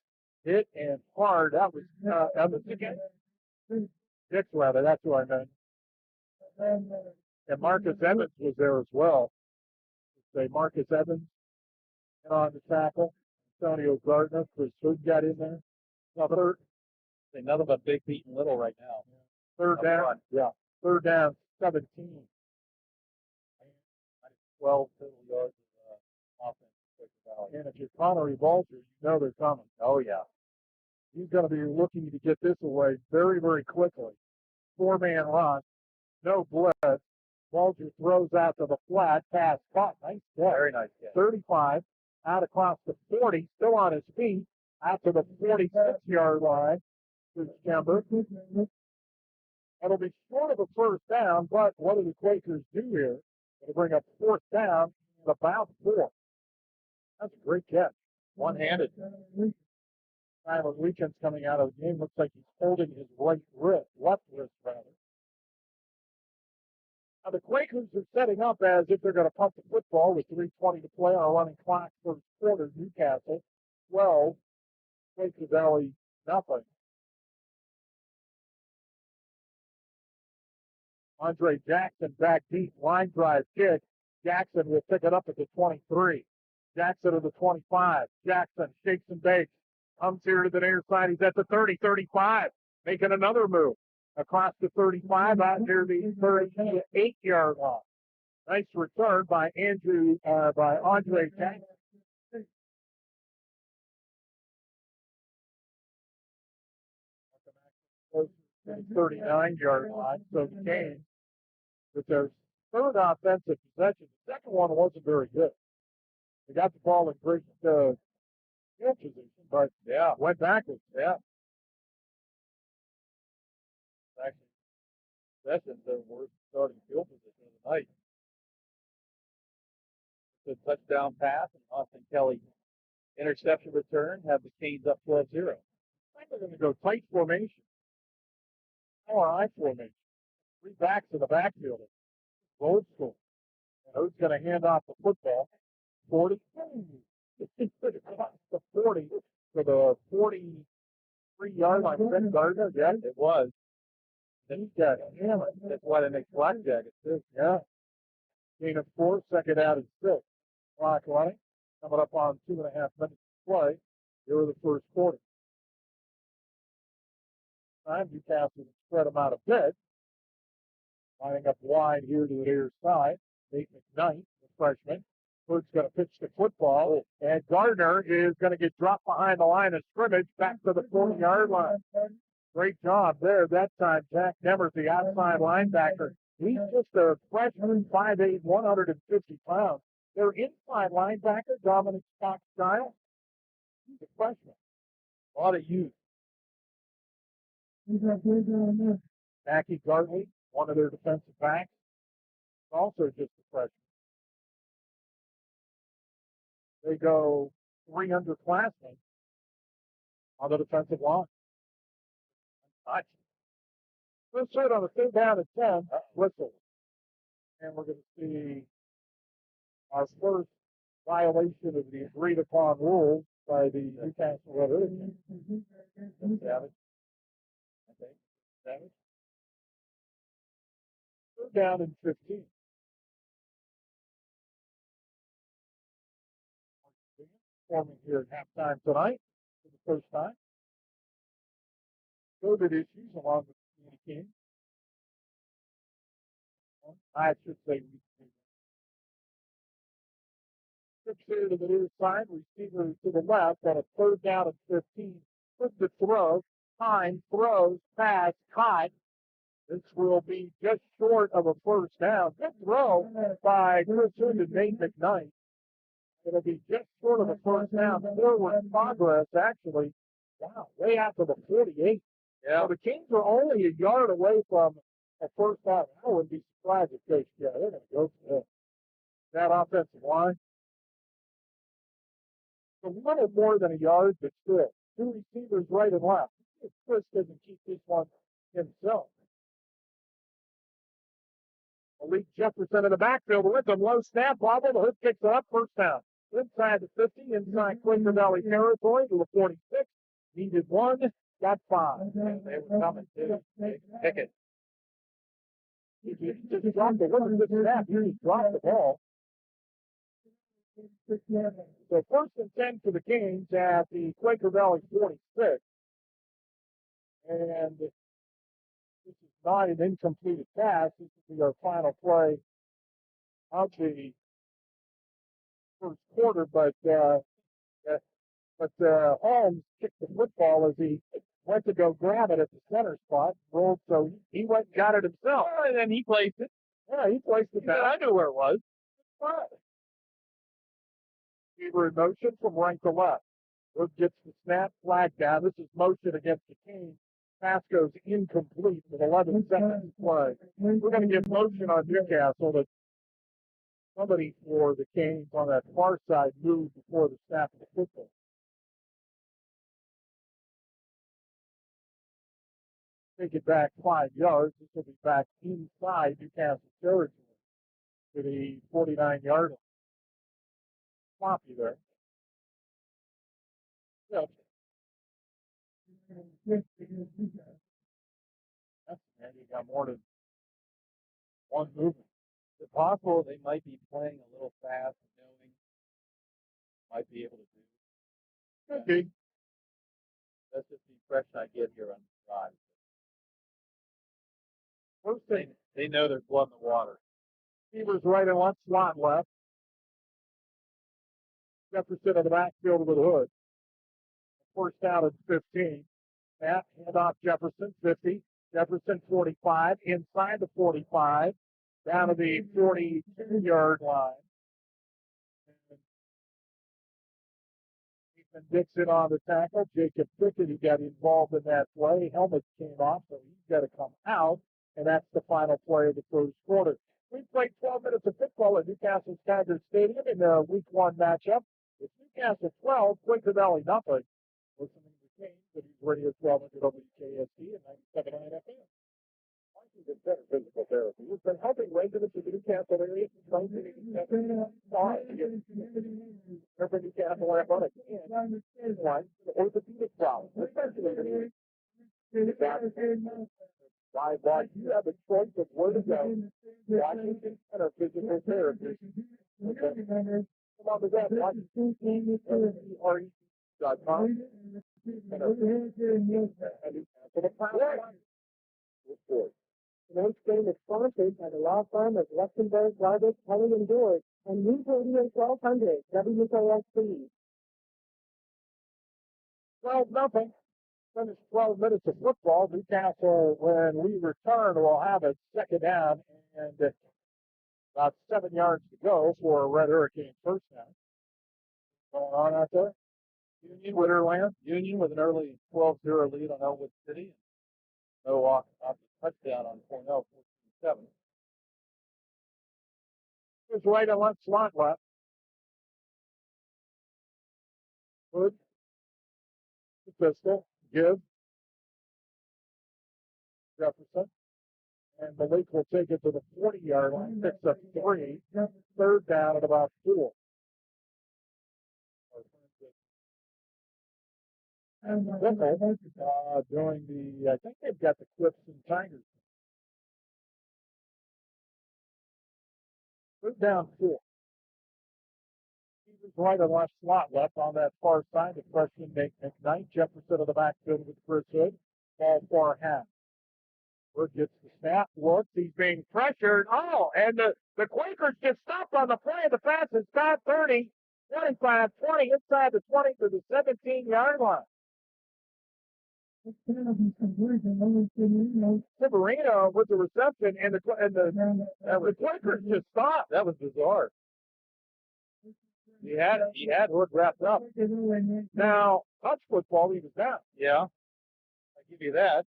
A: hit and hard. That was Evans again. Dix, rather. That's who I meant. And Marcus Evans was there as well. Say Marcus Evans on the tackle. Antonio Gardner, Chris Hood got in there.
B: Say nothing but big beating little right now.
A: Third
B: Up
A: down.
B: front.
A: Yeah. Third down, 17.
B: 12 total yards of offense.
A: And if you're Connery Vulture, you know they're coming.
B: Oh, yeah.
A: He's going to be looking to get this away very, very quickly. Four-man rush. No blitz. Vulture throws out to the flat. Pass caught. Nice catch.
B: Very nice catch.
A: 35. Out across the 40. Still on his feet. Out to the 46-yard line. To Kemper. It'll be short of a first down, but what do the Quakers do here? They'll bring up fourth down at about 4. That's a great catch.
B: One-handed.
A: Tyler Weekend's coming out of the game. Looks like he's holding his left wrist, rather. Now, the Quakers are setting up as if they're going to punt the football with 3:20 to play on a running clock. First quarter, Newcastle 12, Quaker Valley nothing. Andre Jackson back deep, line drive kick. Jackson will pick it up at the 23. Jackson to the 25. Jackson shakes and bakes. Comes here to the near side. He's at the 30, 35. Making another move. Across the 35 out near the 38-yard line. Nice return by Andre Jackson. 39-yard line. So the game with their third offensive possession. The second one wasn't very good. They got the ball in great field position, but went backwards.
B: Yeah. Actually, Sessions their worst starting field position of the night. It's a touchdown pass and Austin Kelly interception return. Have the Canes up 12-0.
A: I think they're going to go tight formation. Or I formation. 3 backs in the backfield. Old school. And who's going to hand off the football? 40. The 40 to the 43-yard line. Ben Gardner, yeah,
B: It was.
A: he got hammered.
B: That's why they make black jackets too.
A: Yeah. Gain of 4, second out and 6. Clock running. Coming up on 2.5 minutes to play. Here are the first quarter. Time Newcastle spread them out a bit. Lining up wide here to the near side. Nate McKnight, the freshman. Bird's going to pitch the football, and Gardner is going to get dropped behind the line of scrimmage back to the 40-yard line. Great job there. That time, Jack Demers, the outside linebacker. He's just a freshman, 5'8", 150 pounds. Their inside linebacker, Dominic Stockstyle, he's a freshman. A lot of youth. Mackie Gartley, one of their defensive backs, also just a freshman. They go 3 underclassmen on the defensive line. Touch. Let's start on the 3rd down at 10. Whistle. And we're going to see our first violation of the agreed upon rules by the Newcastle Hurircanes. Savage. I think. Savage. 3rd down and 15. Performing here at halftime tonight for the first time. COVID issues along with the Hurircanes. I should say trips here to the near side, receiver to the left on a 3rd down and 15. With the throw, Hines throws, pass, caught. This will be just short of a first down. Good throw by Chris Hood and Nate McKnight. It'll be just short of a first down. Forward progress, actually. Wow, way out to the 48.
B: Yeah.
A: So the Kings are only a yard away from a first down. I wouldn't be surprised if Coach, they're going to go for it. That offensive line. A little more than a yard, but still. 2 receivers right and left. If Chris doesn't keep this one himself. Malik Jefferson in the backfield with him. Low snap, bobble. The Hood kicks it up. First down. Inside the 50, inside Quaker Valley territory to the 46. Needed one, got 5.
B: They were coming too. Pick it.
A: He just dropped the look at this snap. He just dropped the ball. So first and 10 for the Canes at the Quaker Valley 46. And this is not an incompleted pass. This will be our final play of the first quarter, but Holmes kicked the football as he went to go grab it at the center spot, rolled, so he went and got it himself.
B: Oh, and then he placed it.
A: Yeah, he placed it
B: But
A: back.
B: I knew where it was.
A: Receiver in motion from right to left. Wood gets the snap, flag down. This is motion against the Canes. Pass goes incomplete with 11 seconds to play. We're going to give motion on Newcastle that somebody for the Canes on that far side moved before the snap of the football. Take it back 5 yards. This will be back inside Newcastle territory to the 49-yard line. Floppy there. Yep. And you got more than one movement.
B: Is it possible they might be playing a little fast, knowing might be able to do?
A: Could be.
B: That's just the impression I get here on the drive.
A: First thing,
B: They know there's blood in the water.
A: receivers right and left, slot left. Jefferson in the backfield with Hood. First down at 15. Snap, handoff Jefferson, 50. Jefferson, 45. Inside the 45. Down to the 42-yard line. Ethan Dixon on the tackle. Jacob Pickett, he got involved in that play. Helmet came off, so he's got to come out. And that's the final play of the first quarter. We played 12 minutes of football at Newcastle Standard Stadium in the Week 1 matchup. It's Newcastle 12, Quaker Valley nothing. Listening to Canes at Radio 1200 WKSD and 97.9 FM. Mike is better physical therapy. We've been helping residents of the Newcastle area since 1987. Urban Newcastle Athletics and one orthopedic problems, especially why you have a choice of where to go. Washington Center Physical Therapy. Come on to that. WashingtonRE.com.
D: Tonight's game is sponsored by the law firm of Luxembourg, Garbage, Kelly and George, and News Radio 1200 WKSC.
A: 12-0. Finished 12 minutes of football. Newcastle, when we return, will have a second down and about 7 yards to go for a Red Hurricane first down. Going on out there?
B: Union with an early 12-0 lead on Elwood City. No offensive touchdown on Cornell, 14-7.
A: Here's right and left, slot left. Good. The pistol. Give. Jefferson. And Malik will take it to the 40-yard line. Picks up 3. Third down at about 4. And doing I think they've got the Clips and Tigers. Third down 4. Right and left, slot left on that far side. The freshman Nate McKnight. Jefferson of the backfield with Chris Hood. Ball far half. Hood gets the snap, looks, he's being pressured. Oh, and the Quakers just stopped on the play of the pass. It's got 30, 25, 20, inside the 20 to the 17-yard line. Severino with the reception, and the Quakers just stopped.
B: That was bizarre. He had Hood wrapped up.
A: Now, touch football, he was down.
B: Yeah, I give you that.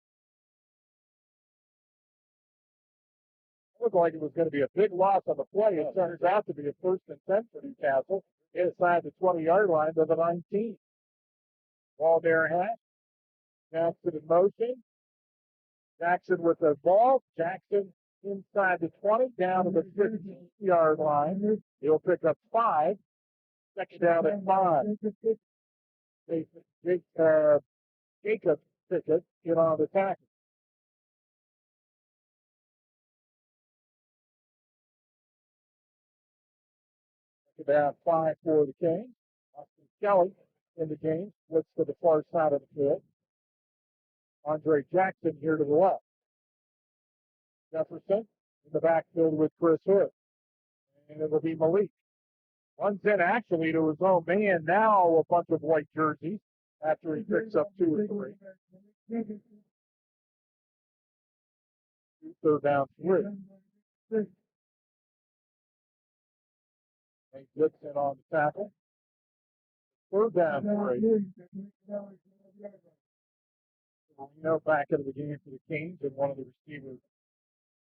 A: It looked like it was going to be a big loss on the play. It turns out to be a first and 10 for Newcastle inside the 20-yard line to the 19. Ball there half. Jackson in motion. Jackson with the ball. Jackson inside the 20, down to the 15-yard line. He'll pick up 5. Second down at 5. Jacob Pickett in on the tackle. Down 5 for the Canes. Austin Kelly in the game, splits to the far side of the field. Andre Jackson here to the left. Jefferson in the backfield with Chris Hood. And it'll be Malik. Runs in actually to his own man. Now a bunch of white jerseys after he picks up 2 or 3. 3rd down 3. And Gibson on the tackle. 3rd down 3. Marino back into the game for the Kings in one of the receiver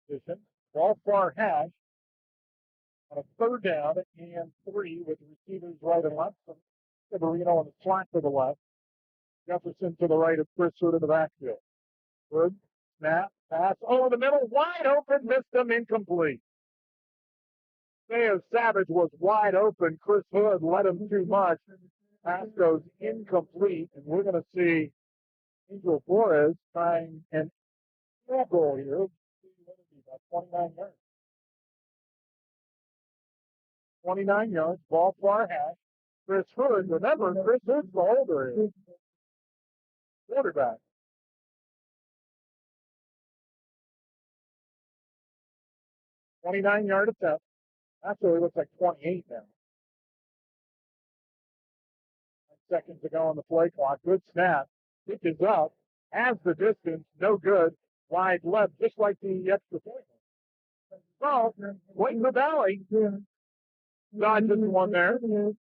A: positions. Ball far hash on a 3rd down and 3 with the receivers right and left. Marino on the slot to the left. Jefferson to the right of Chris Hood in the backfield. Hood, snap, pass, over the middle, wide open, missed him, incomplete. Theo Savage was wide open. Chris Hood led him too much. Pass goes incomplete, and we're going to see Angel Flores trying an field goal here. About 29 yards. 29 yards, ball far hash. Chris Hood, remember, Chris Hood's the holder here. Quarterback. 29-yard attempt. Actually, looks like 28 now. 9 seconds to go on the play clock. Good snap. Kick is up. Has the distance. No good. Wide left, just like the extra point. Well, Quaker Valley dodges one there.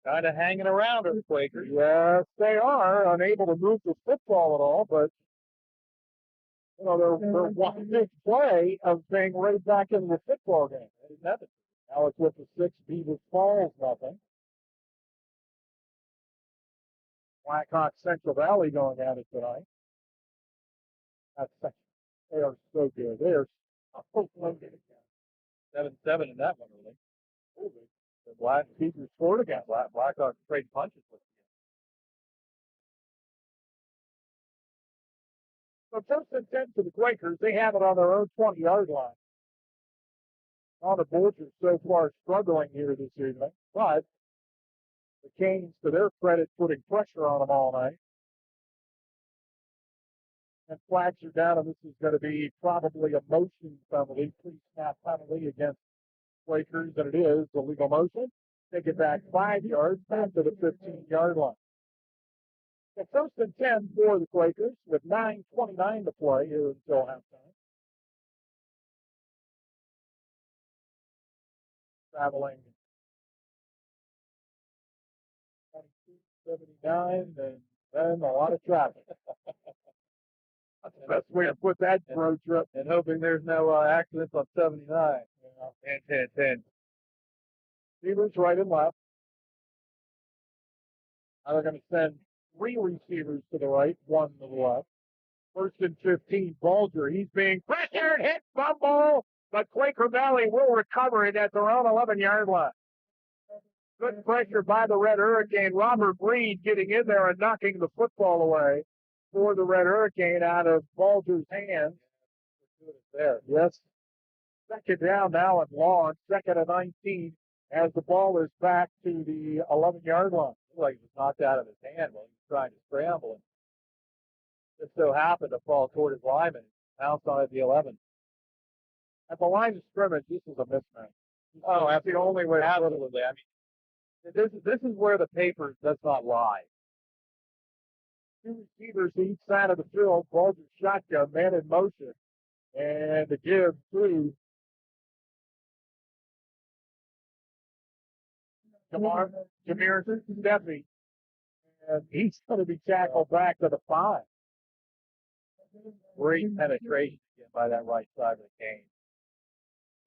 B: Kind of hanging around with the Quakers.
A: Yes, they are. Unable to move the football at all, but you know, they're one big play of being right back into the football game. Now it's with the 6 Beaver Falls, nothing. Blackhawk Central Valley going at it tonight. They are so good. They are so good.
B: 7-7 in that one, really.
A: The Black Beavers scored again.
B: Blackhawks trade punches with
A: So 1st and 10 for the Quakers. They have it on their own 20-yard line. On the boards are so far struggling here this evening, but the Canes, to their credit, putting pressure on them all night. And flags are down, and this is going to be probably a motion penalty, pre-snap penalty against Quakers, and it is a legal motion. Take it back 5 yards, back to the 15-yard line. So 1st and 10 for the Quakers with 9:29 to play here until halftime. Traveling 22:79 and then a lot of traffic. That's the best way to put that road trip.
B: and hoping there's no accidents on 79.
A: Yeah.
B: 10.
A: Receivers right and left. Now they're going to send 3 receivers to the right, 1 to the left. 1st and 15, Bulger. He's being pressured, hit, fumble, but Quaker Valley will recover it at their own 11-yard line. Good pressure by the Red Hurricane. Robert Reed getting in there and knocking the football away for the Red Hurricane out of Bulger's hands. There, yes. 2nd down now and long, 2nd and 19, as the ball is back to the 11-yard line.
B: Like he was knocked out of his hand while he was trying to scramble. And just so happened to fall toward his lineman and bounced on at the 11.
A: At the line of scrimmage, this is a mismatch.
B: Oh,
A: That's the only way.
B: Absolutely. I mean, this is where the paper does not lie.
A: 2 receivers each side of the field. Bulger shotgun, man in motion. And the give to Jameer Steffi. And he's going to be tackled back to the 5.
B: Great penetration again by that right side of the cane.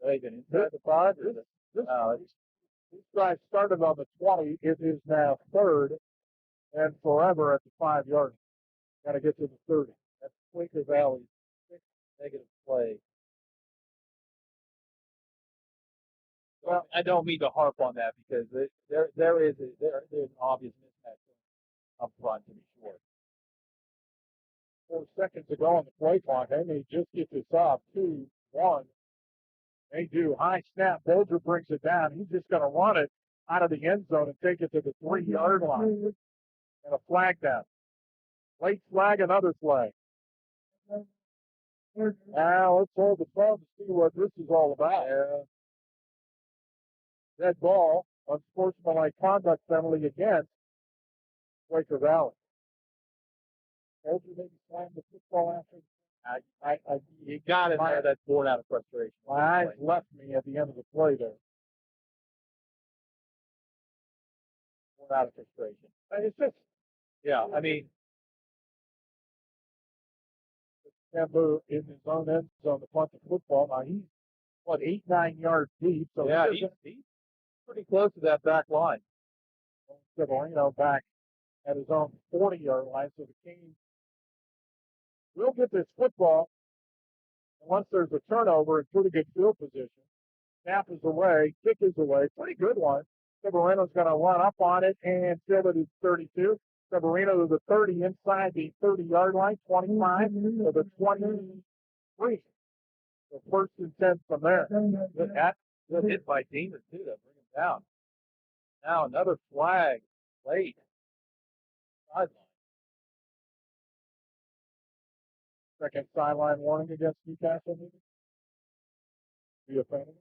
B: Are they been inside the 5?
A: This drive started on the 20. It is now 3rd and forever at the 5-yard. Got to get to the 30.
B: That's Quaker Valley's 6th negative play. Well, I don't mean to harp on that because there's an obvious mismatch up front, to be sure.
A: 4 seconds to go on the play clock. They may just get this off. 2-1. They do. High snap. Bolger brings it down. He's just going to run it out of the end zone and take it to the 3-yard line. And a flag down. Late flag, another flag. Now let's hold the phone to see what this is all about. Red ball, unsportsmanlike conduct penalty against Quaker Valley. Bolger maybe slammed the football after.
B: You got it there. That's born out of frustration.
A: My eyes left me at the end of the play there.
B: Born out of frustration.
A: It's just,
B: Yeah, I mean,
A: Campbell in his own end zone to punt the football. Now he's, 8-9 yards deep. So
B: yeah, he's pretty close to that back line.
A: Severino back at his own 40-yard line. So the Canes will get this football. And once there's a turnover in pretty good field position, snap is away, kick is away. Pretty good one. Severino's going to run up on it and field it at 32. Severino to the 30 inside the 30-yard line, 25 to the 23. So first and 10 from there.
B: Good hit by Demon, too, to bring him down. Now another flag late. Sideline.
A: Second sideline warning against Newcastle, maybe? Be a fan of it?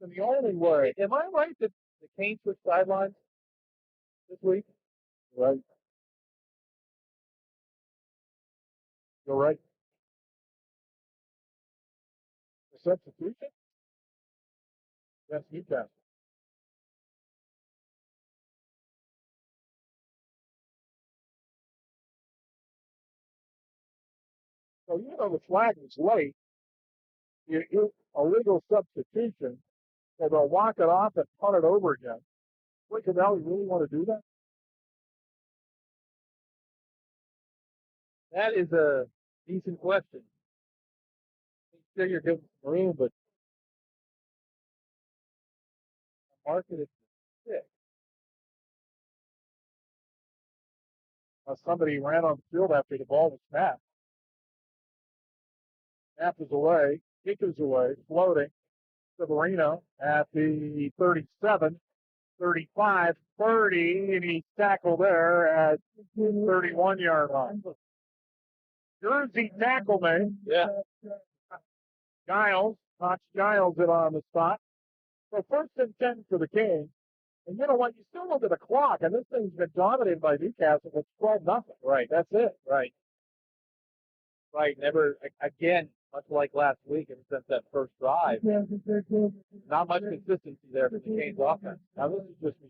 A: And the only way.
B: Am I right that the Canes switched sidelines this week?
A: Right. You're right. The substitution? Against Newcastle. So even though the flag was late, it's a legal substitution, so they'll walk it off and punt it over again. Quaker Valley really want to do that?
B: That is a decent question. I'm sure you're giving some room, but the market is sick.
A: Somebody ran on the field after the ball was snapped. Snap is away, kick is away, floating. Severino at the 37, 35, 30, and he's tackled there at 31-yard line. Jersey tackle, man.
B: Yeah.
A: Giles, Notch Giles it on the spot. So first and 10 for the Canes. And you know what? You still look at the clock, and this thing's been dominated by Newcastle. It's 12-0.
B: Right.
A: That's it.
B: Right. Right. Never, again, much like last week, ever since that first drive, not much consistency there for the Canes offense.
A: Now, this is just me.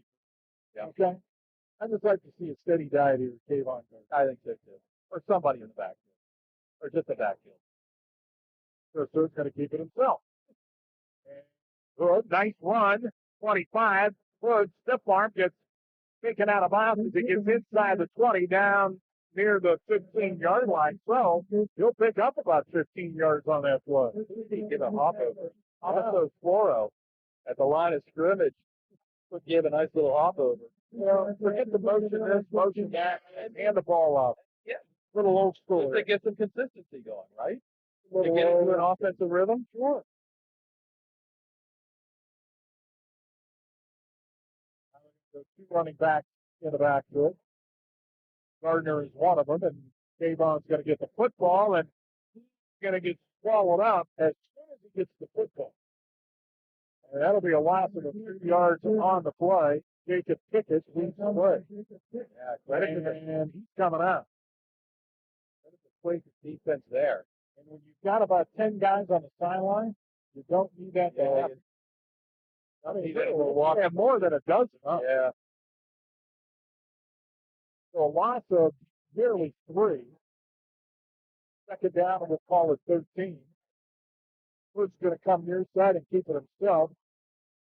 B: Yeah.
A: Okay? I'd just like to see a steady diet here with Kayvon.
B: I think so, too. Or somebody in the backfield. Or just the backfield.
A: So it's going to keep it himself. And good, nice run. 25. Good, stiff arm gets taken out of bounds as it gets inside the 20 down near the 15-yard line. So he'll pick up about 15 yards on that play.
B: He get a hop over. Almost Floro at the line of scrimmage would give a nice little hop over.
A: You know, forget the motion this, motion that, and hand the ball off.
B: Yeah.
A: Little old school.
B: Just to get some consistency going, right? To
A: Little
B: get into
A: old-
B: an offensive rhythm?
A: Sure. The two running backs in the backfield. Gardner is one of them, and Kayvon's going to get the football, and he's going to get swallowed up as soon as he gets the football. And that'll be a loss of a few yards on the play. Jacob Pickett leads the way.
B: Yeah,
A: And he's coming out.
B: That is a Quaker defense there.
A: And when you've got about 10 guys on the sideline, you don't need that to
B: Yeah,
A: happen. I mean,
B: we'll walk
A: have more than a dozen. Huh?
B: Yeah.
A: So a loss of nearly 3. Second down, and we'll call it 13. Hood's going to come near side and keep it himself.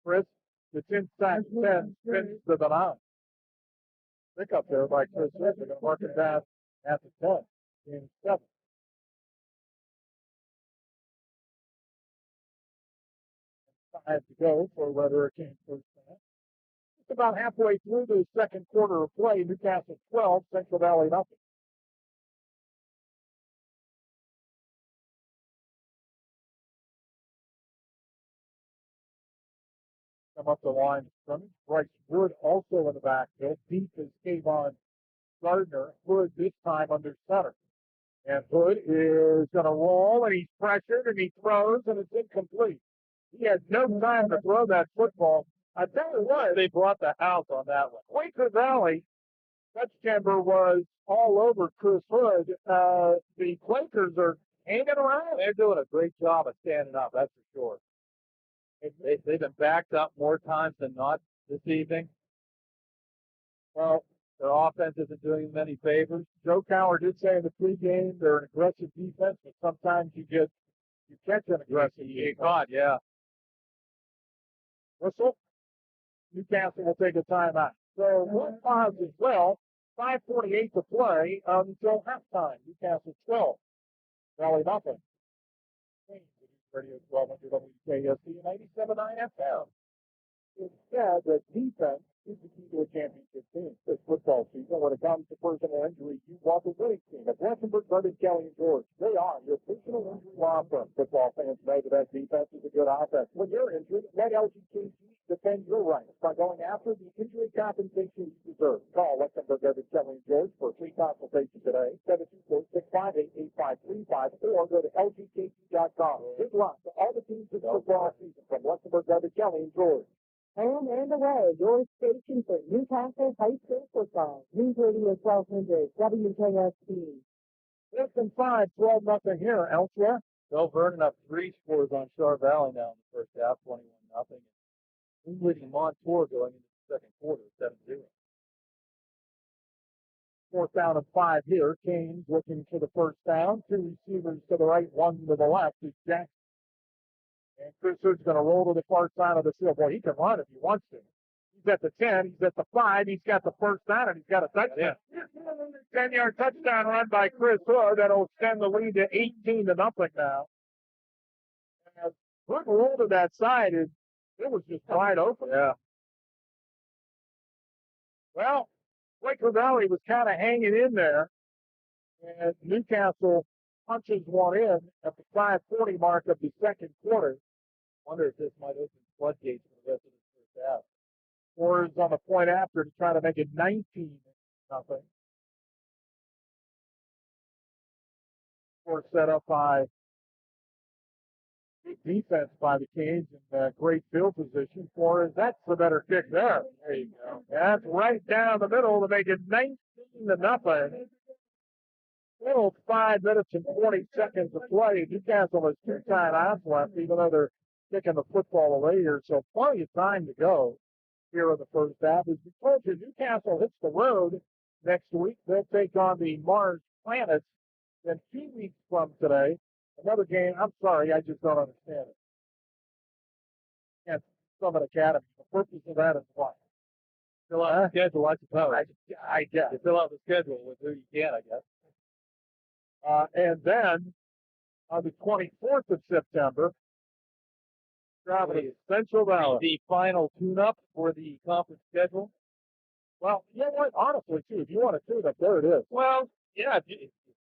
A: Chris, it's inside 10, spins to the 9. Pick up there by Chris Hood. They're going to mark it down at the 10 in 7. Time to go for Hurircanes first down. It's about halfway through the second quarter of play. Newcastle 12, Central Valley nothing. Come up the line of scrimmage. Bryce Wood also in the backfield. Deep is Kayvon Gardner. Hood this time under center. And Hood is going to roll, and he's pressured, and he throws, and it's incomplete. He had no time to throw that football. I tell you what,
B: They brought the house on that one.
A: Quaker Valley, September was all over Chris Hood. The Quakers are hanging around.
B: They're doing a great job of standing up, that's for sure. They've been backed up more times than not this evening.
A: Well,
B: their offense isn't doing them any favors.
A: Joe Cowher did say in the pregame they're an aggressive defense, but sometimes you catch an aggressive defense.
B: You get caught, yeah.
A: Whistle. Newcastle will take a timeout. So one pause as well. 5:48 to play until halftime. Newcastle 12. Valley nothing. Radio 1200 WKSD 97.9 FM. Instead, the defense is the key to a championship team this football season. When it comes to personal injury, you want the winning team at Blankenburg, Gardner, Kelly, and George. They are your personal injury law firm. Football fans know that defense is a good offense. When you're injured, let LGKC defend your rights by going after the injury compensation you deserve. Call Blankenburg, Gardner, Kelly, and George for a free consultation today, 724-658-8535, or go to lgkc.com. Good luck to all the teams this football season from Blankenburg, Gardner, Kelly, and George.
D: Home and away, your station for Newcastle High School football. News Radio 1200, WKSD.
A: Less than 5, 12-0 here elsewhere.
B: Bill Vernon up 3 scores on Char Valley now in the first half, 21-0. He's leading Montour going into the second quarter, 7-0.
A: 4th down and 5 here. Canes looking for the first down. 2 receivers to the right, 1 to the left. Is Jackson. And Chris Hood's going to roll to the far side of the field. Boy, he can run if he wants to. He's at the 10. He's at the 5. He's got the first down, and he's got a touchdown. 10-yard touchdown run by Chris Hood. That'll extend the lead to 18-0 now. And Hood rolled to that side, and it was just wide open.
B: Yeah.
A: Well, Quaker Valley was kind of hanging in there, and Newcastle punches one in at the 5:40 mark of the second quarter.
B: Wonder if this might open floodgates for the rest of the first half.
A: Or is on the point after to try to make it 19-0. Or set up by defense by the Canes and great field position for us. That's the better kick there. There you go. That's right down the middle to make it 19-0. Little 5 minutes and 40 seconds to play. Newcastle has 2 timeouts left, even though they're kicking the football away here. So plenty of time to go here in the first half. As we told you, Newcastle hits the road next week. They'll take on the Mars Planets. Then 2 weeks from today, another game. I'm sorry, I just don't understand it. And Summit Academy. The purpose of that is what?
B: Fill out the schedule, I suppose.
A: I guess.
B: You fill out the schedule with who you can, I guess.
A: And then on the 24th of September, traveling to Central Valley.
B: The final tune-up for the conference schedule.
A: Well, you know what? Honestly, too, if you want to tune up, there it is.
B: Well, yeah.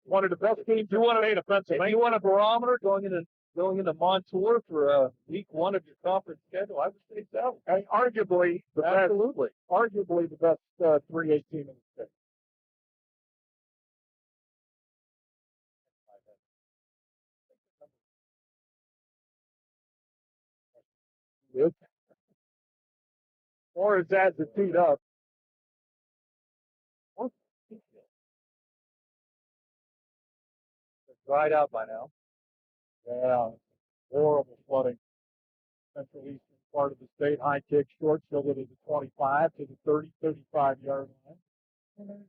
A: One of the best teams you want to play defensively.
B: If you want a barometer going into Montour for week 1 of your conference schedule, I would say so.
A: And arguably the
B: Absolutely.
A: best 3A team in the state. Or is that the teed up?
B: It's dried out by now.
A: Yeah, horrible flooding. Central eastern part of the state. High kick, short, fielded at the 25 to the 30, 35-yard line.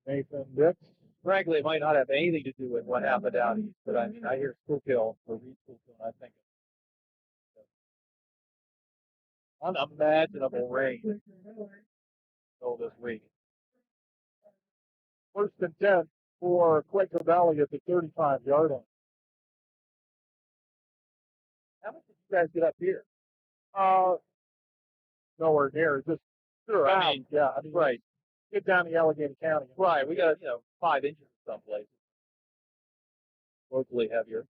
A: Nathan Dix.
B: Frankly, it might not have anything to do with what happened down east, but I mean, I hear Schuylkill or Reed Schuylkill, and I think unimaginable rain this week.
A: 1st and 10 for Quaker Valley at the 35-yard line.
B: How much did you guys get up here?
A: nowhere near. Just
B: Sure, I
A: out.
B: mean,
A: Yeah, I mean,
B: right,
A: get down to Allegheny County.
B: right. We got 5 inches in some places. Locally heavier.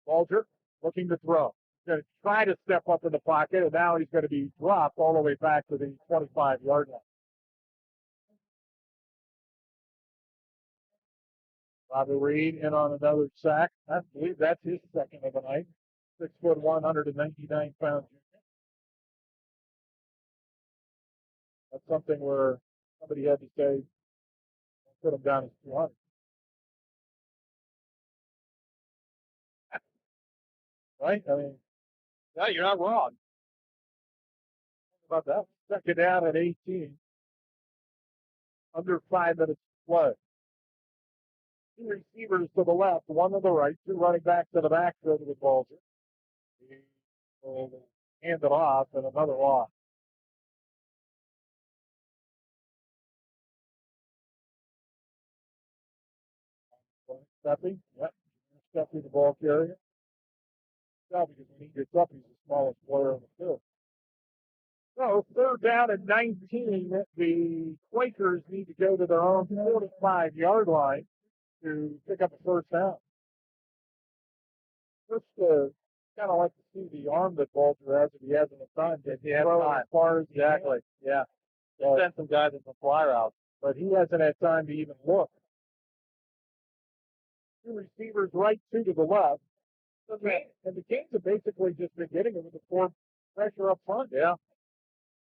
A: Bulger looking to throw. He's going to try to step up in the pocket, and now he's going to be dropped all the way back to the 25-yard line. Bobby Reed in on another sack. I believe that's his second of the night. 6'1", 199-pound junior. That's something where somebody had to say, put him down as 200. Right? I mean,
B: No, you're not wrong.
A: about that. Second down at 18. Under 5 minutes to play. 2 receivers to the left, 1 to the right, 2 running backs to the backfield with Bulger. He will hand it off, and another loss. Stephey, yep. Stephey, the ball carrier. Yeah, because when he gets up, he's the smallest player on the field. So, third down at 19. The Quakers need to go to their own 45-yard line to pick up a first down. Just kind of like to see the arm that Bulger has if he hasn't a time to throw as far as
B: Exactly. Yeah. Send some guys in some fly routes.
A: But he hasn't had time to even look. 2 receivers right, 2 to the left. And the Canes have basically just been getting it with the 4 pressure up front.
B: Yeah.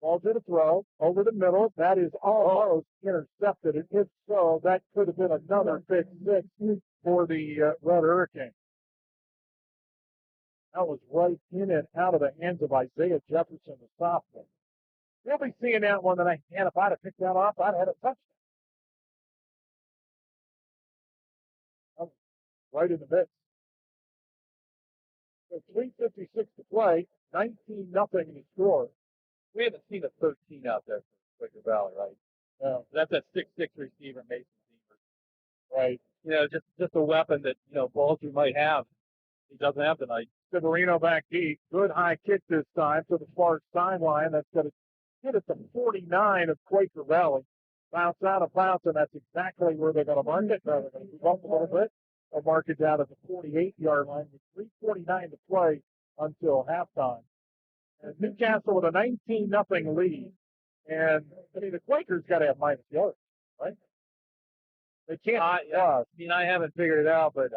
A: Ball to the throw, over the middle. That is almost intercepted. And if so, that could have been another big 6 for the Red Hurricanes. That was right in and out of the hands of Isaiah Jefferson, the sophomore. We'll be seeing that one tonight. And if I'd have picked that off, I'd have had a touchdown. Right in the midst. So 3:56 to play, 19-0 the score.
B: We haven't seen a 13 out there for Quaker Valley, right?
A: No.
B: That's that 6'6" receiver, Mason Seaver.
A: Right.
B: Just a weapon that, Bulger might have. He doesn't have tonight.
A: Severino back deep. Good high kick this time to the far sideline. That's going to hit at the 49 of Quaker Valley. Bounce out of bounds, and that's exactly where they're going to mark it. Now they're going to move up a little bit. They'll mark it down at the 48-yard line with 3:49 to play until halftime. And Newcastle with a 19-0 lead. And, the Quakers got to have minus yards, right? They can't.
B: I haven't figured it out, but,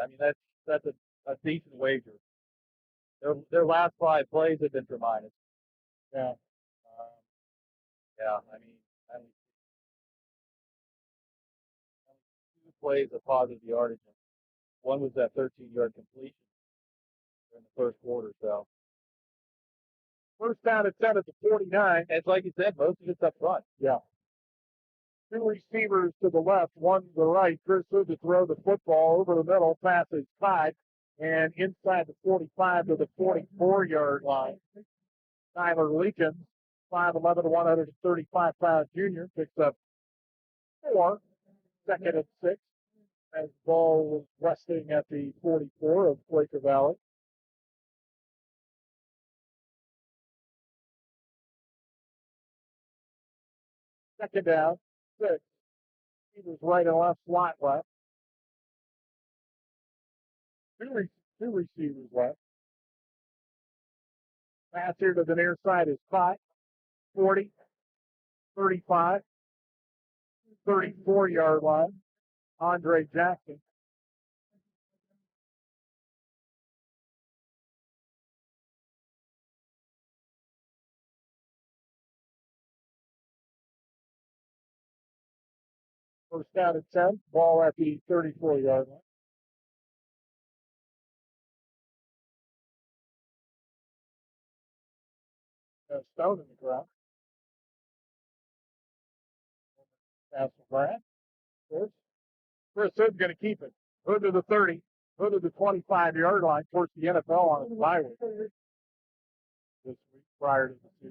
B: that's a decent wager. Their last 5 plays have been for minus.
A: Yeah.
B: Yeah, 2 plays of positive yardage. One was that 13-yard completion in the first quarter, so.
A: First down at 10 at the 49.
B: And it's like you said, most of it's up front.
A: Yeah. 2 receivers to the left, 1 to the right. Chris Hood to throw the football over the middle. Pass is caught. And inside the 45 to the 44-yard line. Tyler Leakins, 5'11", 135-pound junior, picks up 4. Second and 6. As the ball was resting at the 44 of Quaker Valley. Second down, 6. Receivers right and left, slot left. 2 receivers left. Pass here to the near side is caught. 40, 35, 34-yard line. Andre Jackson. First down at 10. Ball at the 34-yard line. Stone in the ground. Pass to Brad. Chris Hood's going to keep it. Hood to the 30. Hood to the 25-yard line towards the NFL on his bye week. This week prior to the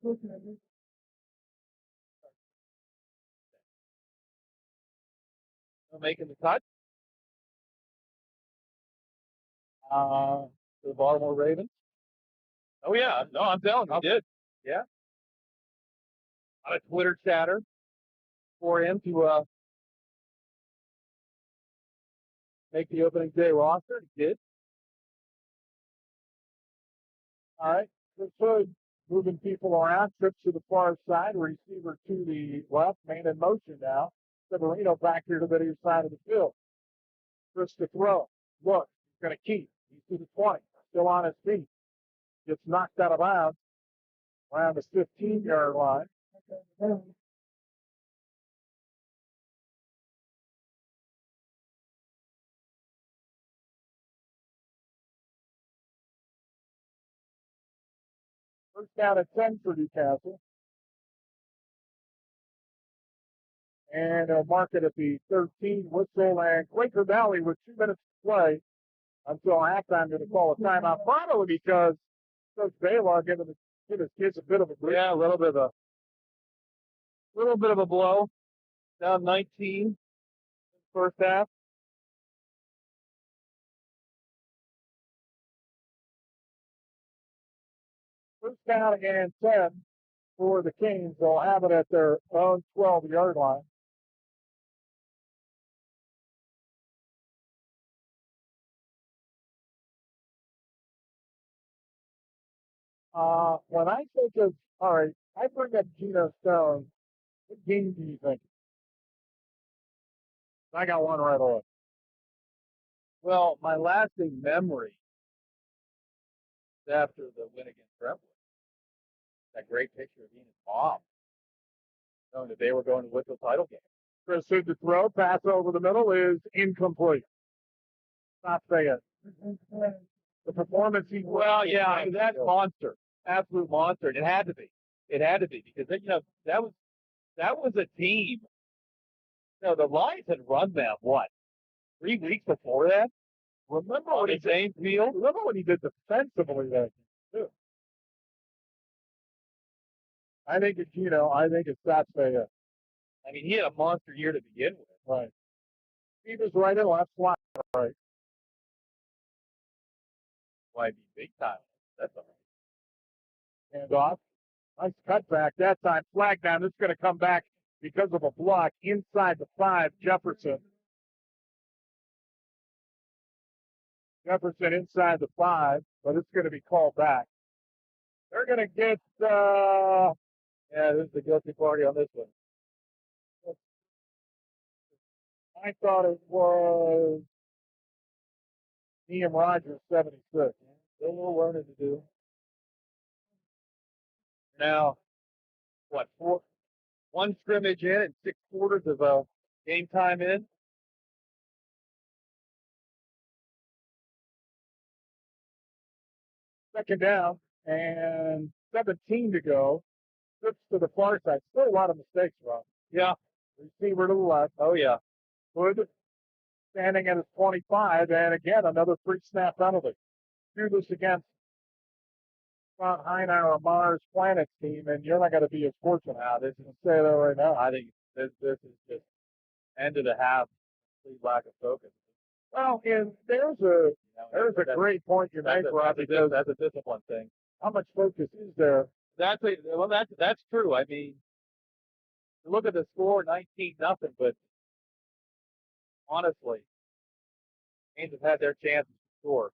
A: season.
B: Making the cut.
A: The Baltimore Ravens.
B: Oh, yeah. No, I'm telling you, he did. Yeah. On a Twitter chatter for him to make the opening day roster. He did.
A: All right. Chris Hood moving people around. Trips to the far side. Receiver to the left. Man in motion now. Severino back here to the other side of the field. Chris to throw. Look. He's going to keep. He's to the 20. Still on his feet. Gets knocked out of bounds around the 15-yard line. First down at 10 for Newcastle. And they'll mark it at the 13 whistle. And Quaker Valley with 2 minutes to play until halftime going to call a timeout. Probably because Coach Baylor give his kids a bit of a break.
B: Yeah, a little bit of a blow. Down 19 first half.
A: First down and 10 for the Canes. They'll have it at their own 12-yard line. When I think of, all right, I bring up Geno Stone. What game do you think? I got one right away.
B: Well, my lasting memory after the win against Brentwood, that great picture of he and his mom knowing that they were going to win the title game.
A: Chris Hood to throw. Pass over the middle is incomplete. Not say it. The performance he
B: Well, yeah, I mean, that's monster, absolute monster. And it had to be because that was a team. The Lions had run them 3 weeks before that.
A: Remember
B: On
A: what he
B: the same field.
A: Remember what he did defensively that too. I think it's that's fair.
B: I mean, he had a monster year to begin with.
A: Right. He was right and left flat. Right.
B: Might be big time. That's all right.
A: Hand off. Nice cutback that time. Flag down. This is going to come back because of a block inside the 5. Jefferson inside the 5, but it's going to be called back. They're going to get.
B: Yeah, this is the guilty party on this one.
A: I thought it was Liam Rogers, 76.
B: Still a little learning to do. Now, one scrimmage in and 6 quarters of game time in.
A: Second down and 17 to go. Trips to the far side. Still a lot of mistakes, Rob.
B: Yeah.
A: Receiver to the left.
B: Oh, yeah.
A: Hood standing at his 25, and again, another pre-snap penalty. Do this against Ron Heinauer, Mars Planet's team, and you're not going to be as fortunate.
B: Now, this is
A: Say that right now.
B: I think this is just end of the half. Complete lack of focus.
A: Well, and there's a great point you make, Rob, because
B: that's a discipline thing.
A: how much focus is there?
B: That's true. I mean, look at the score, 19-0, but honestly, Canes have had their chances to score.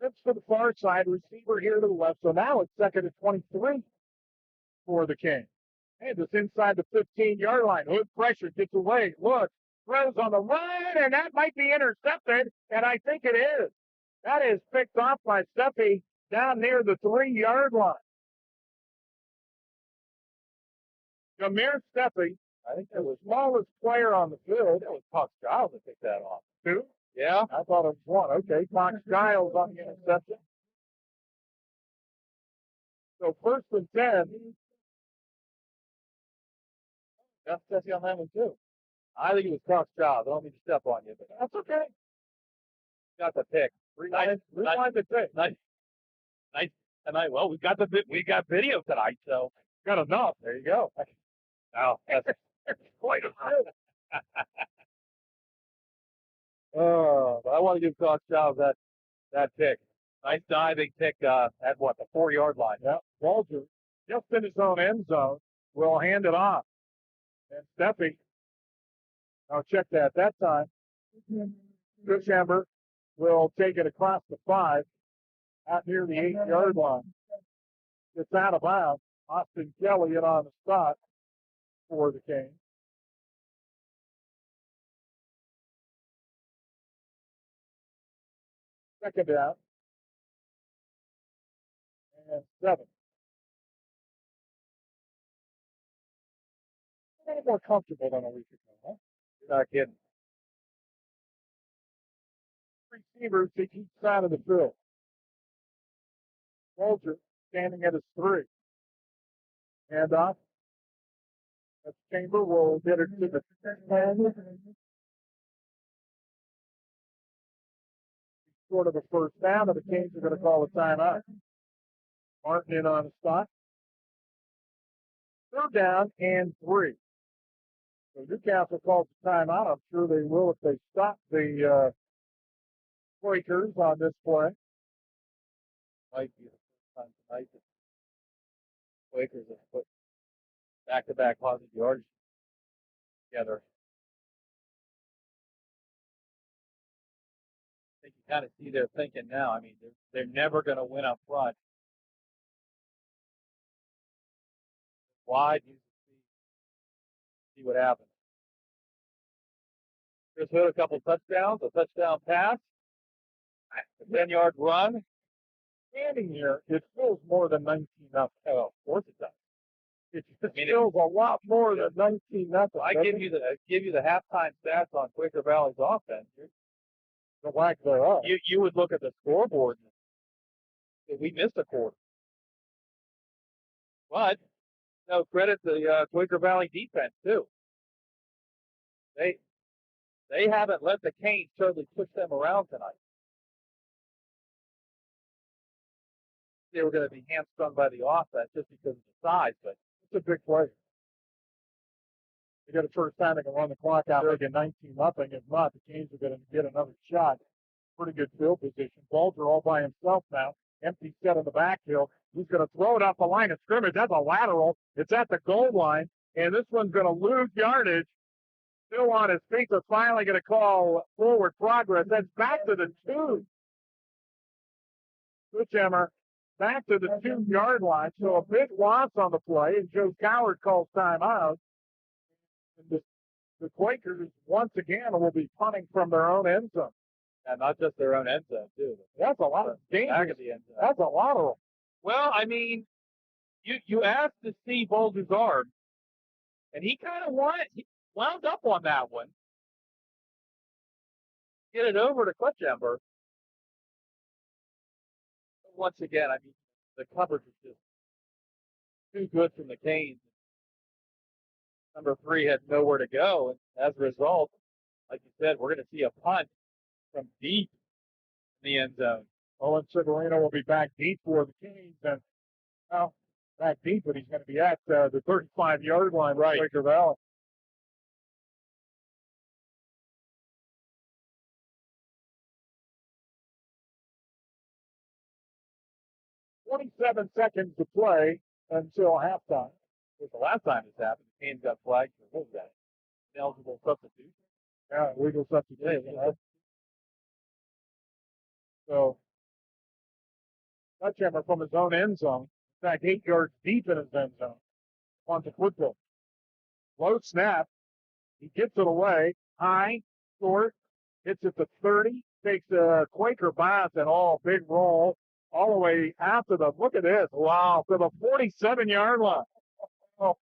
A: Trips to the far side, receiver here to the left. So now it's second and 23 for the Kings. And it's inside the 15-yard line. Hood pressure, gets away. Look, throws on the run, and that might be intercepted, and I think it is. That is picked off by Steffi down near the 3-yard line. Jameer Steffi,
B: I think
A: the smallest player on the field.
B: that was Cox Giles that picked that off.
A: 2.
B: Yeah.
A: I thought it was 1. Okay, Cox Giles on the interception. So first and 10.
B: That's Steffi on that one, too. I think it was Cox Giles. I don't mean to step on you, but
A: That's okay.
B: got the pick.
A: Rewind the tape.
B: Nice. Tonight. Well, we got video tonight, so
A: Got enough.
B: there you go. Now, that's
A: Quite a bit.
B: but I want to give Cox Giles that pick. Nice diving pick at the 4-yard line.
A: Yeah, Walter just in his own end zone, will hand it off. And Steffi, I'll check that time. Cushamber will take it across the 5, out near the 8-yard line. It's out of bounds. Austin Kelly in on the spot for the Canes. Second down. And 7. A little more comfortable than a week ago, huh?
B: You're not kidding.
A: Receivers to each side of the field. Soldier standing at his 3. And off. That's Chamber will get it to the 10. Short of a first down, and the Canes are going to call a timeout. Martin in on the spot. 3rd down and 3. So Newcastle calls the timeout. I'm sure they will if they stop the Quakers on this play.
B: Might be the first time tonight that Quakers have put back-to-back positive yards together. I think you kind of see their thinking now. I mean, they're never going to win up front. Wide, use the speed. See what happens. Chris Hood, a couple touchdowns, a touchdown pass, a 10-yard run.
A: Standing here, it feels more than 19-0.
B: Oh, of course it does.
A: It feels a lot more than 19-0.
B: I give you the halftime stats on Quaker Valley's offense.
A: The lack thereof.
B: You would look at the scoreboard and we missed a quarter. But no credit to the Quaker Valley defense too. They haven't let the Canes totally push them around tonight. They were going to be hamstrung by the offense just because of the size, but
A: it's a big play. They got a first time they can run the clock out, making 19-0. If not, the Canes are going to get another shot. Pretty good field position. Bulger all by himself now. Empty set in the backfield. He's going to throw it off the line of scrimmage. That's a lateral. It's at the goal line, and this one's going to lose yardage. Still on his feet. They're finally going to call forward progress. That's back to the 2. Switchhammer back to the 2-yard line. So a big loss on the play, and Joe Coward calls timeout. And the Quakers, once again, will be punting from their own end zone.
B: And not just their own end zone, too.
A: That's a lot of danger.
B: Back of the end zone.
A: That's a lot of them.
B: Well, I mean, you asked to see Bulger's arm, and he kind of wound up on that one. Get it over to Clutchamber. Once again, I mean, the coverage is just too good from the Canes. Number 3 had nowhere to go, and as a result, like you said, we're going to see a punt from deep in the end zone.
A: Owen Cigarino will be back deep for the Canes, and well, back deep, but he's going to be at the 35-yard line, right? Quaker Valley. 27 seconds to play until halftime.
B: The last time this happened, the Canes got flagged for what was that? Ineligible substitution.
A: Yeah, legal substitution. Yeah. So, Clutchamber from his own end zone. In fact, 8 yards deep in his end zone. On to football. Low snap. He gets it away. High, short. Hits it to 30. Takes a Quaker bounce and all big roll all the way after the, look at this. Wow, to the 47-yard line. Oh,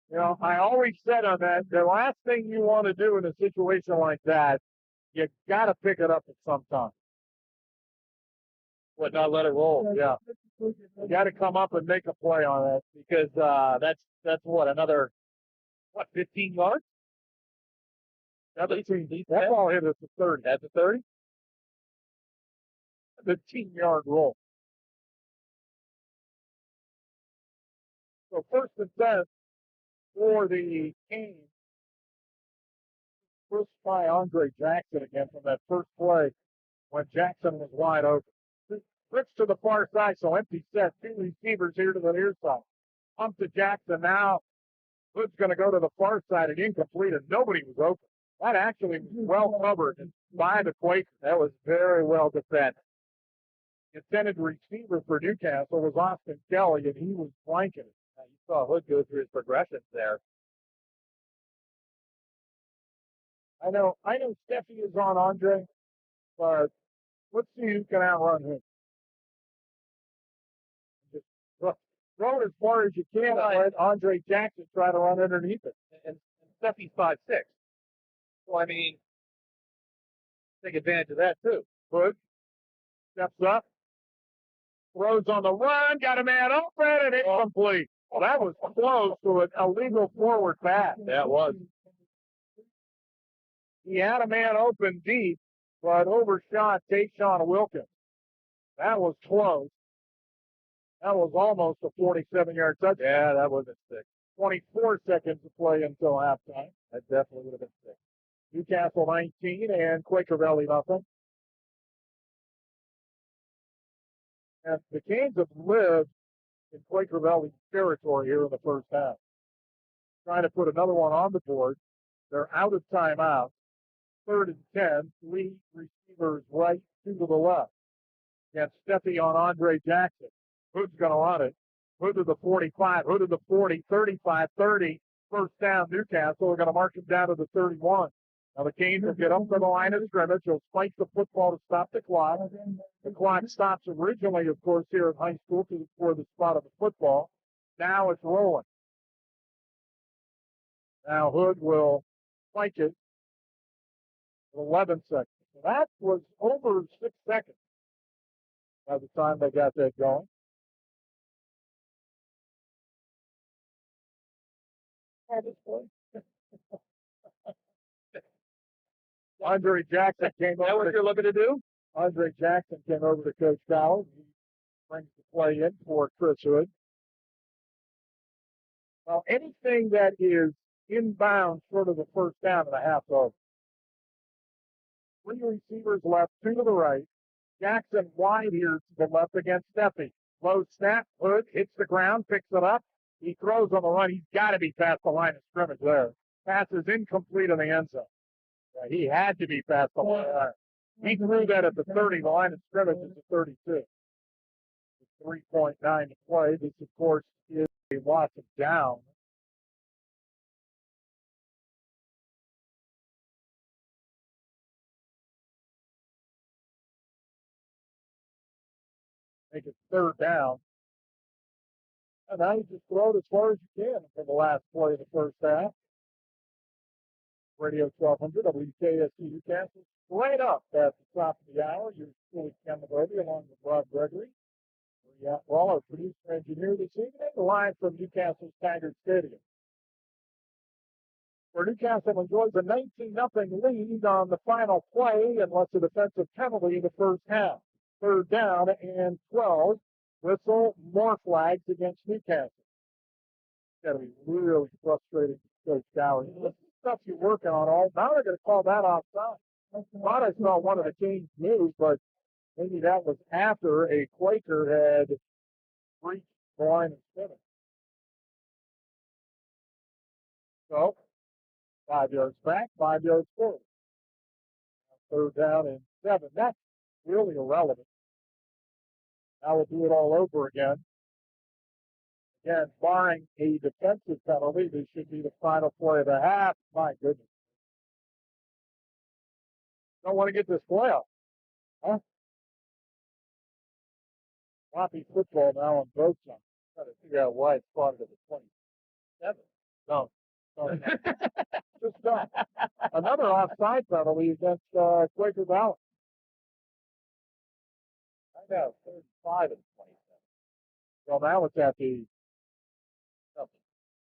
A: you know, I always said on that, the last thing you want to do in a situation like that, you got to pick it up at some time.
B: But not let it roll.
A: Yeah. You got to come up and make a play on that.
B: Because that's what, another, 15 yards?
A: That ball hit at the 30.
B: At the 30?
A: The 10-yard roll. So 1st and 10 for the Canes. First by Andre Jackson again from that first play when Jackson was wide open. Flips to the far side, so empty set. 2 receivers here to the near side. Pump to Jackson now. Hood's going to go to the far side and incomplete, and nobody was open. That actually was well covered by the Quakers.
B: That was very well defended.
A: The intended receiver for Newcastle was Austin Kelly, and he was flanking it.
B: Now, you saw Hood go through his progressions there.
A: I know Steffi is on Andre, but let's see who can outrun him. Just throw it as far as you can and let Andre Jackson try to run underneath it.
B: And Steffi's 5'6". So, I mean, take advantage of that, too.
A: Hood steps up, throws on the run, got a man open, and incomplete. Well, that was close to an illegal forward pass.
B: That was.
A: He had a man open deep, but overshot Tayshawn Wilkins. That was close. That was almost a 47-yard touchdown.
B: Yeah, that wasn't sick.
A: 24 seconds to play until halftime.
B: That definitely would have been sick.
A: Newcastle 19 and Quaker Valley nothing. And the Canes have lived in Quaker Valley territory here in the first half. Trying to put another one on the board. They're out of timeout. 3rd and 10. 3 receivers right, 2 to the left. And Steffi on Andre Jackson. Hood's going to run it. Hood to the 45. Hood to the 40. 35, 30. First down, Newcastle. They're going to mark him down to the 31. Now the Canes will get up to the line of scrimmage. They'll spike the football to stop the clock. The clock stops originally, of course, here at high school for the spot of the football. Now it's rolling. Now Hood will spike it. 11 seconds. So that was over 6 seconds by the time they got that going. Andre Jackson came over.
B: Is that what you're looking to do?
A: Andre Jackson came over to Coach Fowler. He brings the play in for Chris Hood. Well, anything that is inbound short of the first down and a half over. 3 receivers left, 2 to the right. Jackson wide here to the left against Steffi. Low snap. Hood hits the ground, picks it up. He throws on the run. He's got to be past the line of scrimmage there. Pass is incomplete in the end zone. Yeah, he had to be past the line. He threw that at the 30. The line of scrimmage is the 32. 3.9 to play. This, of course, is a loss of down. Make it 3rd down. And now you just throw it as far as you can for the last play of the first half. Radio 1200, WKST Newcastle, straight up at the top of the hour. You're fully Ken McGovey along with Rob Gregory. We're all our producer engineer this evening, live from Newcastle's Taggart Stadium, where Newcastle enjoys a 19-0 lead on the final play unless a defensive penalty in the first half. 3rd down and 12. Whistle, more flags against Newcastle. It's got to be really frustrating for Coach Gower. This is stuff you're working on all. Now they're going to call that offside. I thought I saw one of the Canes move, but maybe that was after a Quaker had reached the line of scrimmage. So, 5 yards back, 5 yards forward. 3rd down and 7. That's really irrelevant. Now we'll do it all over again. Again, barring a defensive penalty, this should be the final play of the half. My goodness. Don't want to get this playoff. Huh? Sloppy football now on both sides. Trying to figure out why it's spotted at the 27. No. Just don't. Another offside penalty against Quaker Valley. I know, 35 and 27. Well, now it's at the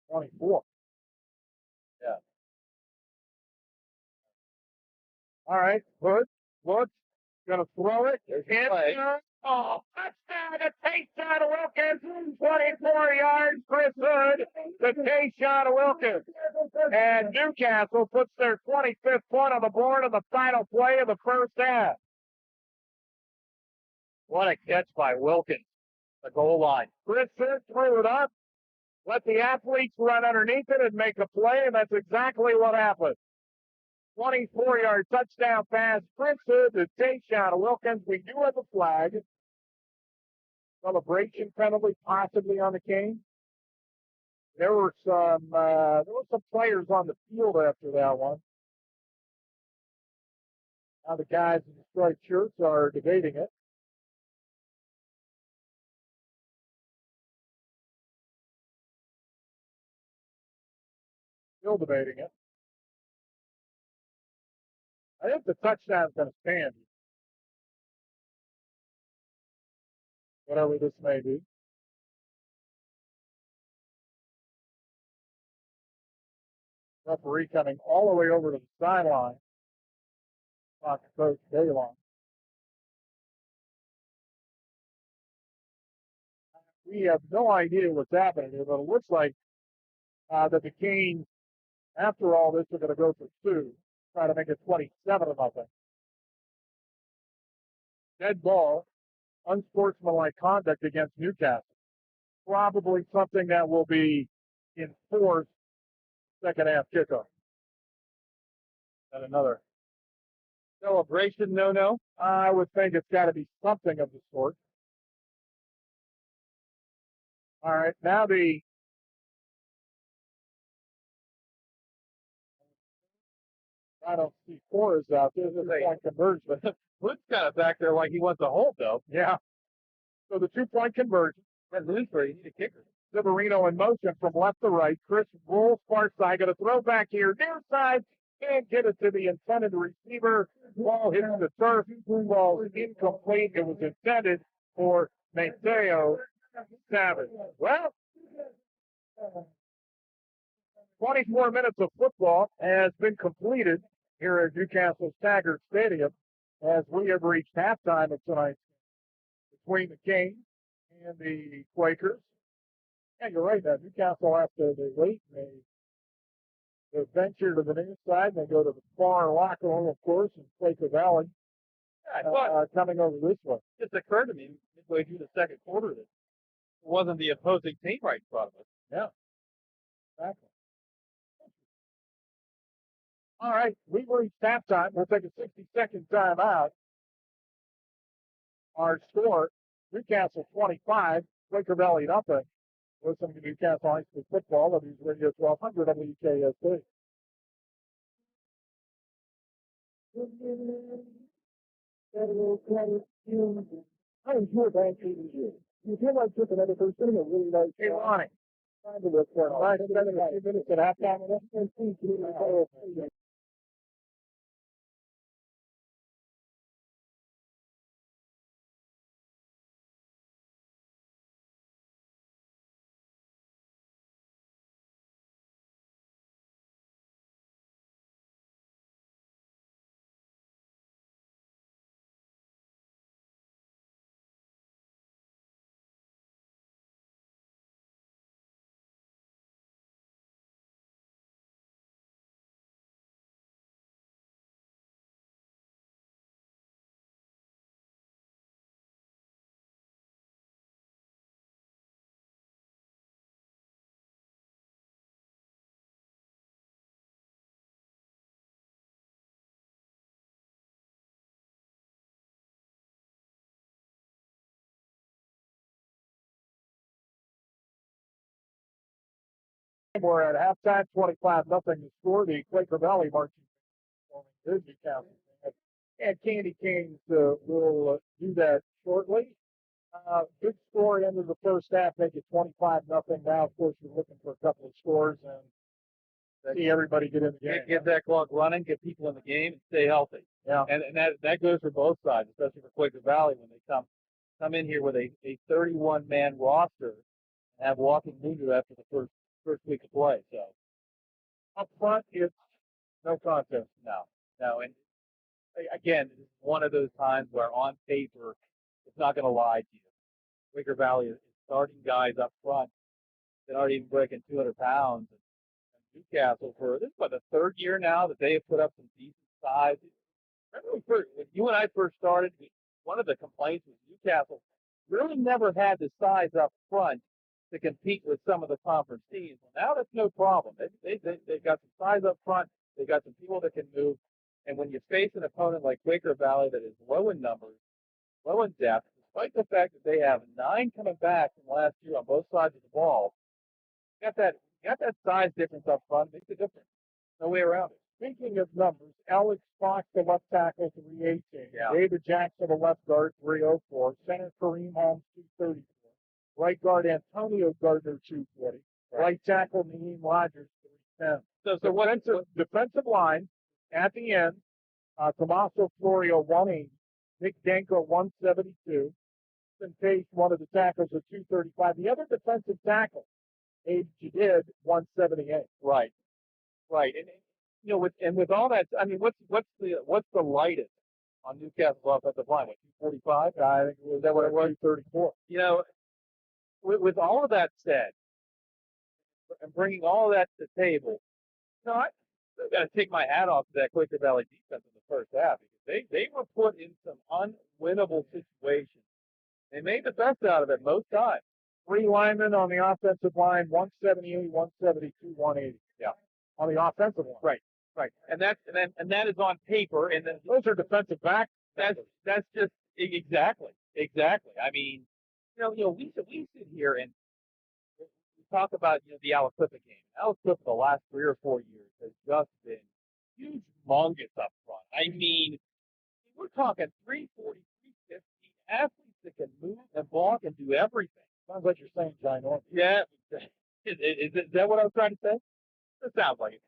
A: 24. Yeah. All right, Hood, looks, gonna throw it. Oh, touchdown to Tayshawn Wilkins, 24 yards, Chris Hood to Tayshawn Wilkins. And Newcastle puts their 25th point on the board on the final play of the first half.
B: What a catch by Wilkins, the goal line.
A: Chris Hood threw it up. Let the athletes run underneath it and make a play, and that's exactly what happened. 24-yard touchdown pass, Princeton to Tayshawn Wilkins. We do have a flag. Celebration penalty possibly on the Canes. There were some players on the field after that one. Now the guys in the striped shirts are debating it. Still debating it. I think the touchdown's going to stand, whatever this may be. Referee coming all the way over to the sideline. Talking to Coach Daylon. We have no idea what's happening here, but it looks like that the Canes, after all this, are going to go for two, try to make it 27-0. Dead ball, unsportsmanlike conduct against Newcastle. Probably something that will be enforced second half kickoff. And another
B: Celebration, no.
A: I would think it's got to be something of the sort. All right, now I don't see Forrest out there. This is a point conversion.
B: Luke's kind of back there like he wants to hold, though.
A: Yeah. So the 2-point conversion.
B: And Lunsford, you need a kicker.
A: Severino in motion from left to right. Chris rolls far side. Going to throw back here. Near side. Can't get it to the intended receiver. Ball hits the turf. Ball is incomplete. It was intended for Mateo Savage. Well, 24 minutes of football has been completed here at Newcastle's Taggart Stadium as we have reached halftime of tonight's game between the Canes and the Quakers. Yeah, you're right. Now, Newcastle, after they wait, they venture to the near side. They go to the far locker room, of course, in Quaker Valley.
B: I thought
A: coming over this way.
B: It just occurred to me midway through the second quarter that it wasn't the opposing team right in front of us.
A: Yeah, exactly. All right, we've reached halftime. We'll take a 60-second timeout. Our score, Newcastle 25, Quaker Valley nothing. Listening to Newcastle High School football, W's Radio 1200 WKSC. I enjoy that you. You feel like just another person who really likes. Hey, Lonnie. Trying to look for it. I spent a few minutes at halftime with us. We're at halftime, 25-0 to score. The Quaker Valley marching performing Newcastle. And Candy Canes will do that shortly. Good score into the first half, make it 25-0. Now, of course, you're looking for a couple of scores and see everybody get in the game.
B: Get that clock running, get people in the game, and stay healthy.
A: Yeah.
B: And that goes for both sides, especially for Quaker Valley when they come in here with a 31-man roster and have walking Nudu after the first week of play. So
A: up front, it's no contest.
B: No. And again, it's one of those times where on paper, it's not going to lie to you. Quaker Valley is starting guys up front that aren't even breaking 200 pounds. And Newcastle, this is the third year now that they have put up some decent size. Remember when you and I first started, one of the complaints was Newcastle really never had the size up front to compete with some of the conference teams. Well, now that's no problem. They've got some size up front. They've got some people that can move. And when you face an opponent like Quaker Valley that is low in numbers, low in depth, despite the fact that they have 9 coming back from last year on both sides of the ball, you got that size difference up front. Makes a difference. No way around it.
A: Speaking of numbers, Alex Fox, the left tackle, 318.
B: Yeah.
A: David Jackson, the left guard, 304. Center Kareem Holmes, 234. Right guard Antonio Gardner, 240. Right tackle Naheem Rogers, 310.
B: So
A: defensive line at the end, Tommaso Florio, 180. Nick Denko, 172. And Pace, one of the tackles, at 235. The other defensive tackle, Abe Jadid, 178.
B: Right. And you know, with all that, I mean, what's the lightest on Newcastle's offensive line? What, 245?
A: I think it was, that what it was? 234.
B: You know, with all of that said, and bringing all of that to the table, you know, I've got to take my hat off to that Quaker Valley defense in the first half because they were put in some unwinnable situations. They made the best out of it most times.
A: 3 linemen on the offensive line, 178, 172, 180.
B: Yeah.
A: On the offensive line.
B: Right. And that is on paper. And then
A: Those are defensive backs.
B: That's just exactly. I mean, you know, we sit here and we talk about, you know, the Aliquippa game. Aliquippa the last 3 or 4 years has just been humongous up front. I mean, we're talking 340, 350 athletes that can move and block and do everything.
A: Sounds like you're saying ginormous.
B: Yeah. Is that what I was trying to say? It sounds like it.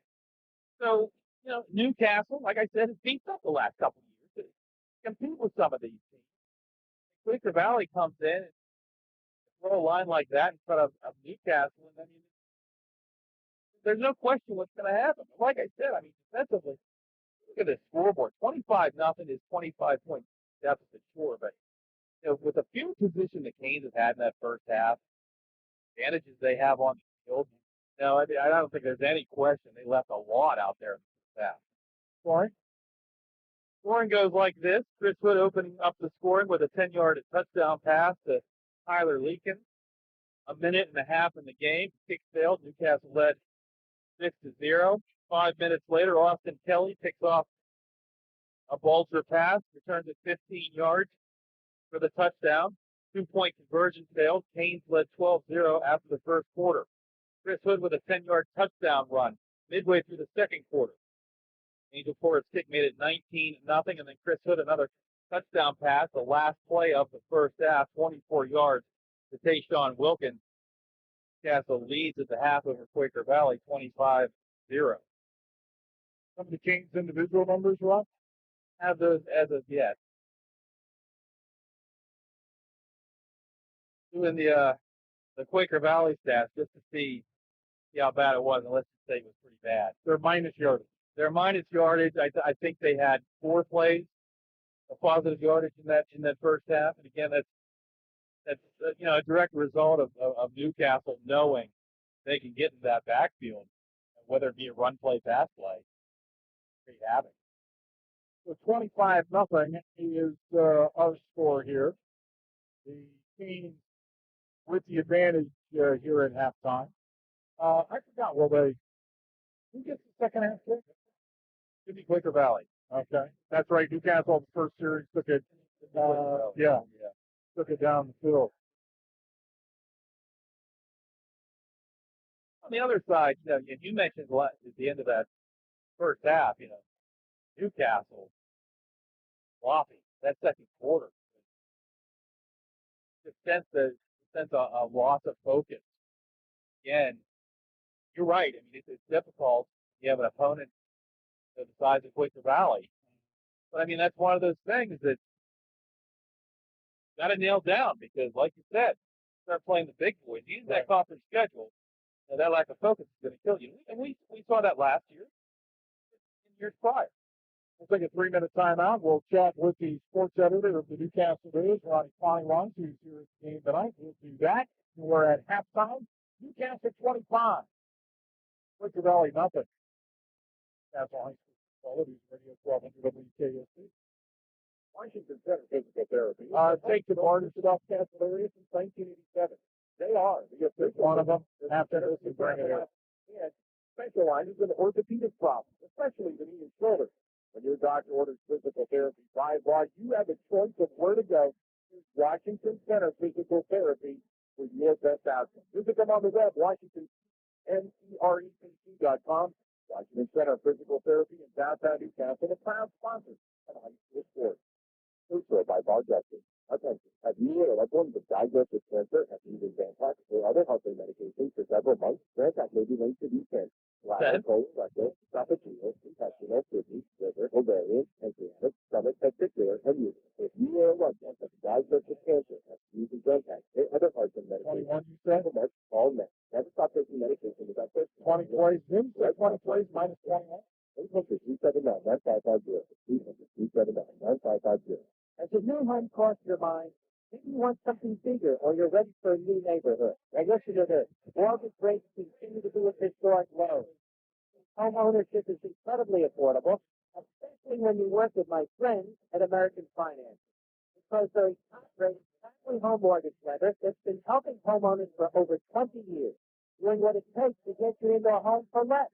B: So, you know, Newcastle, like I said, has beat up the last couple of years to compete with some of these teams. Quaker Valley comes in and throw a line like that in front of Newcastle, and then there's no question what's going to happen. Like I said, I mean, defensively, look at this scoreboard. 25-0 is 25-point deficit, sure, but you know, with the field position the Canes have had in that first half, advantages they have on the field, no, I don't think there's any question they left a lot out there in the first half. Scoring goes like this. Chris Hood opening up the scoring with a 10-yard touchdown pass to Tyler Leakin. A minute and a half in the game. Kick failed. Newcastle led 6-0. 5 minutes later, Austin Kelly picks off a Bulger pass, returns it 15 yards for the touchdown. 2-point conversion failed. Canes led 12-0 after the first quarter. Chris Hood with a 10-yard touchdown run midway through the second quarter. Angel Forrest's kick made it 19-0, and then Chris Hood another touchdown pass, the last play of the first half, 24 yards to Tayshawn Wilkins. Newcastle leads at the half over Quaker Valley, 25-0.
A: Some of the Canes' individual numbers, Rob?
B: Have those as of yet. Doing the Quaker Valley stats just to see how bad it was, and let's just say it was pretty bad.
A: They're minus yardage.
B: Their minus yardage, I think they had 4 plays of positive yardage in that first half, and again, that's you know, a direct result of Newcastle knowing they can get in that backfield, whether it be a run play, pass play. Pretty havoc.
A: So 25-0 is our score here. The Canes with the advantage here at halftime. I forgot. Who gets the second half kick?
B: Could be Quaker Valley.
A: Okay, that's right. Newcastle, the first series, took it. Took it down the field.
B: On the other side, you know, you mentioned at the end of that first half, you know, Newcastle sloppy. That second quarter, just sense a loss of focus. Again, you're right. I mean, it's difficult. You have an opponent the size of Quaker Valley, but I mean, that's one of those things that got to nail down because, like you said, start playing the big boys. Using that conference schedule, and that lack of focus is going to kill you. And we saw that last year, in years prior.
A: We'll take a 3-minute timeout. We'll chat with the sports editor of the Newcastle News, Ronnie Feinwand, who's here at the game tonight. We'll do that. We're at halftime. Newcastle 25. Quaker Valley nothing. Newcastle High School News Radio 1200 WKSC. Washington Center Physical Therapy. Taken Martin South Castle area since 1987. They are. The official one of them. After this, we bring it in. And specializes in orthopedic problems, especially the knee and shoulder. When your doctor orders physical therapy by law, you have a choice of where to go. Choose Washington Center Physical Therapy for your best outcome. Visit them on the web, WashingtonCerepc.com. Washington Center Physical Therapy in downtown Newcastle, a proud sponsor of high school sports. Also by Bar Justice. Attention. Have you or a loved one been diagnosed with cancer, have used Zantac or other healthy medications for several months? Zantac may be linked to these cancers. Bladder, colon, rectal, esophageal, intestinal, kidney, liver, ovarian, pancreatic, stomach, testicular, and uterus. If you or a loved one have been diagnosed with cancer, have used Zantac or other healthy medications, several months, all men. Never stop taking medication without first. 20 plays, 20 plays minus 21. 800-379-9550. 800-379-9550.
C: As your new home crosses your mind, maybe you want something bigger or you're ready for a new neighborhood. Now listen to this. Mortgage rates continue to be at historic lows. Home ownership is incredibly affordable, especially when you work with my friends at American Finance. Because they're a top-rated family home mortgage lender that's been helping homeowners for over 20 years, doing what it takes to get you into a home for less.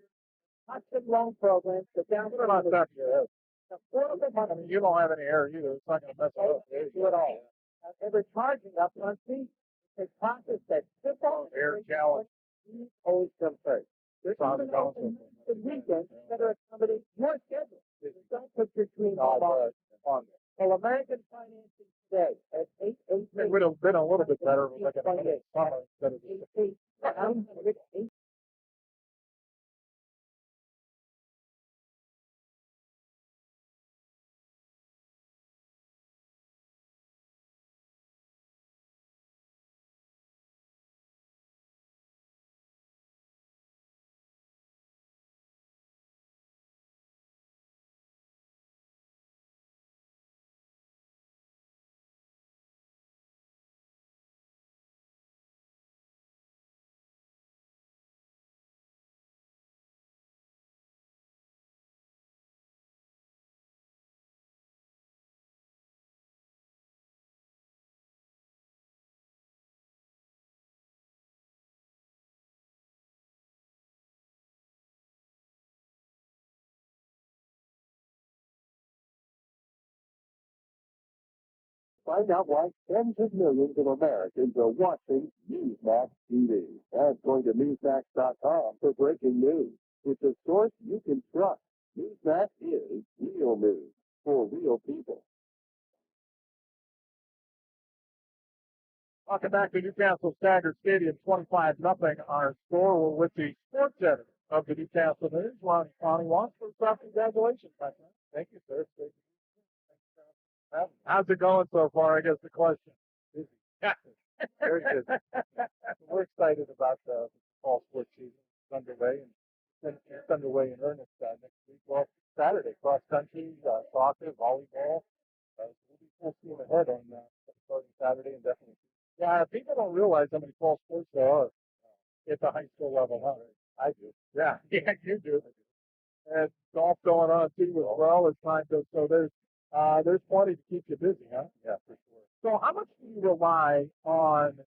C: Custom loan programs, the down payment is affordable money.
A: I mean, you don't have any hair either. It's not going to mess it up.
C: Do it all. Ever charging upfront fees? It's a process that's simple.
A: Hair challenge.
C: Fees always come first. There's even open the weekends that are accommodate your schedule. Don't put your dream on. Well, American Financing today at 888.
A: It would have been a little bit better if like a summer instead of this.
C: 888.
A: Find out why tens of millions of Americans are watching Newsmax TV. And going to Newsmax.com for breaking news. It's a source you can trust. Newsmax is real news for real people. Welcome back to Newcastle Standard Stadium, 25-0. Our score, we're with the sports editor of the Newcastle News, Ronnie Wansford. Congratulations, my friend. Thank you, sir. How's it going so far? I guess the question. Busy. Very good. We're excited about the fall sports season. It's underway, and it's underway in earnest next week. Well, Saturday, cross country, soccer, volleyball. We'll be full steam ahead on starting Saturday and definitely. Yeah, people don't realize how many fall sports there are at the high school level. Huh? I do. Yeah, yeah, you do. And golf going on too as well as time goes. So there's plenty to keep you busy, huh? Yeah, for sure. So how much do you rely on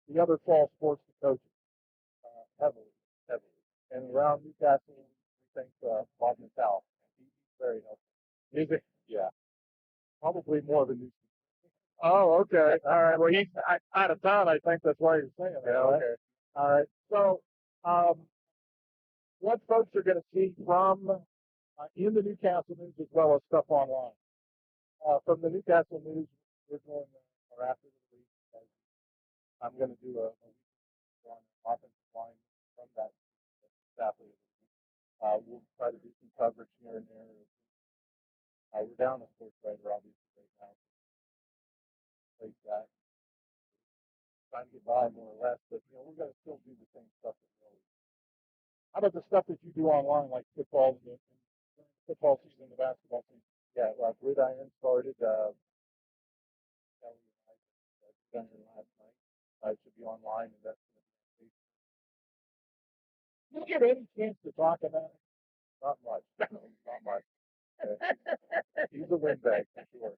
A: the other fall sports to coach? Heavily. And around Newcastle, we think Bob Natal. He's very helpful. Is it? Yeah. Probably more than Newcastle. Oh, okay. All right. Well, he's out of town. I think that's why you're saying that. Yeah, okay. All right. So, what folks are going to see from in the Newcastle News as well as stuff online. From the Newcastle News, we're going, or after the week, I'm going to do a week on offensive line from that staffing. We'll try to do some coverage here and there. We're down a sports writer, obviously, right now. Like that. Trying to get by more or less, but we're going to still do the same stuff that we always do. How about the stuff that you do online, like football, the football season, the basketball season? Yeah, Gridiron started down here last night. It should be online, and that's going to be on Facebook. Did you get any chance to talk about it? Not much. Not much. He's a windbag for sure.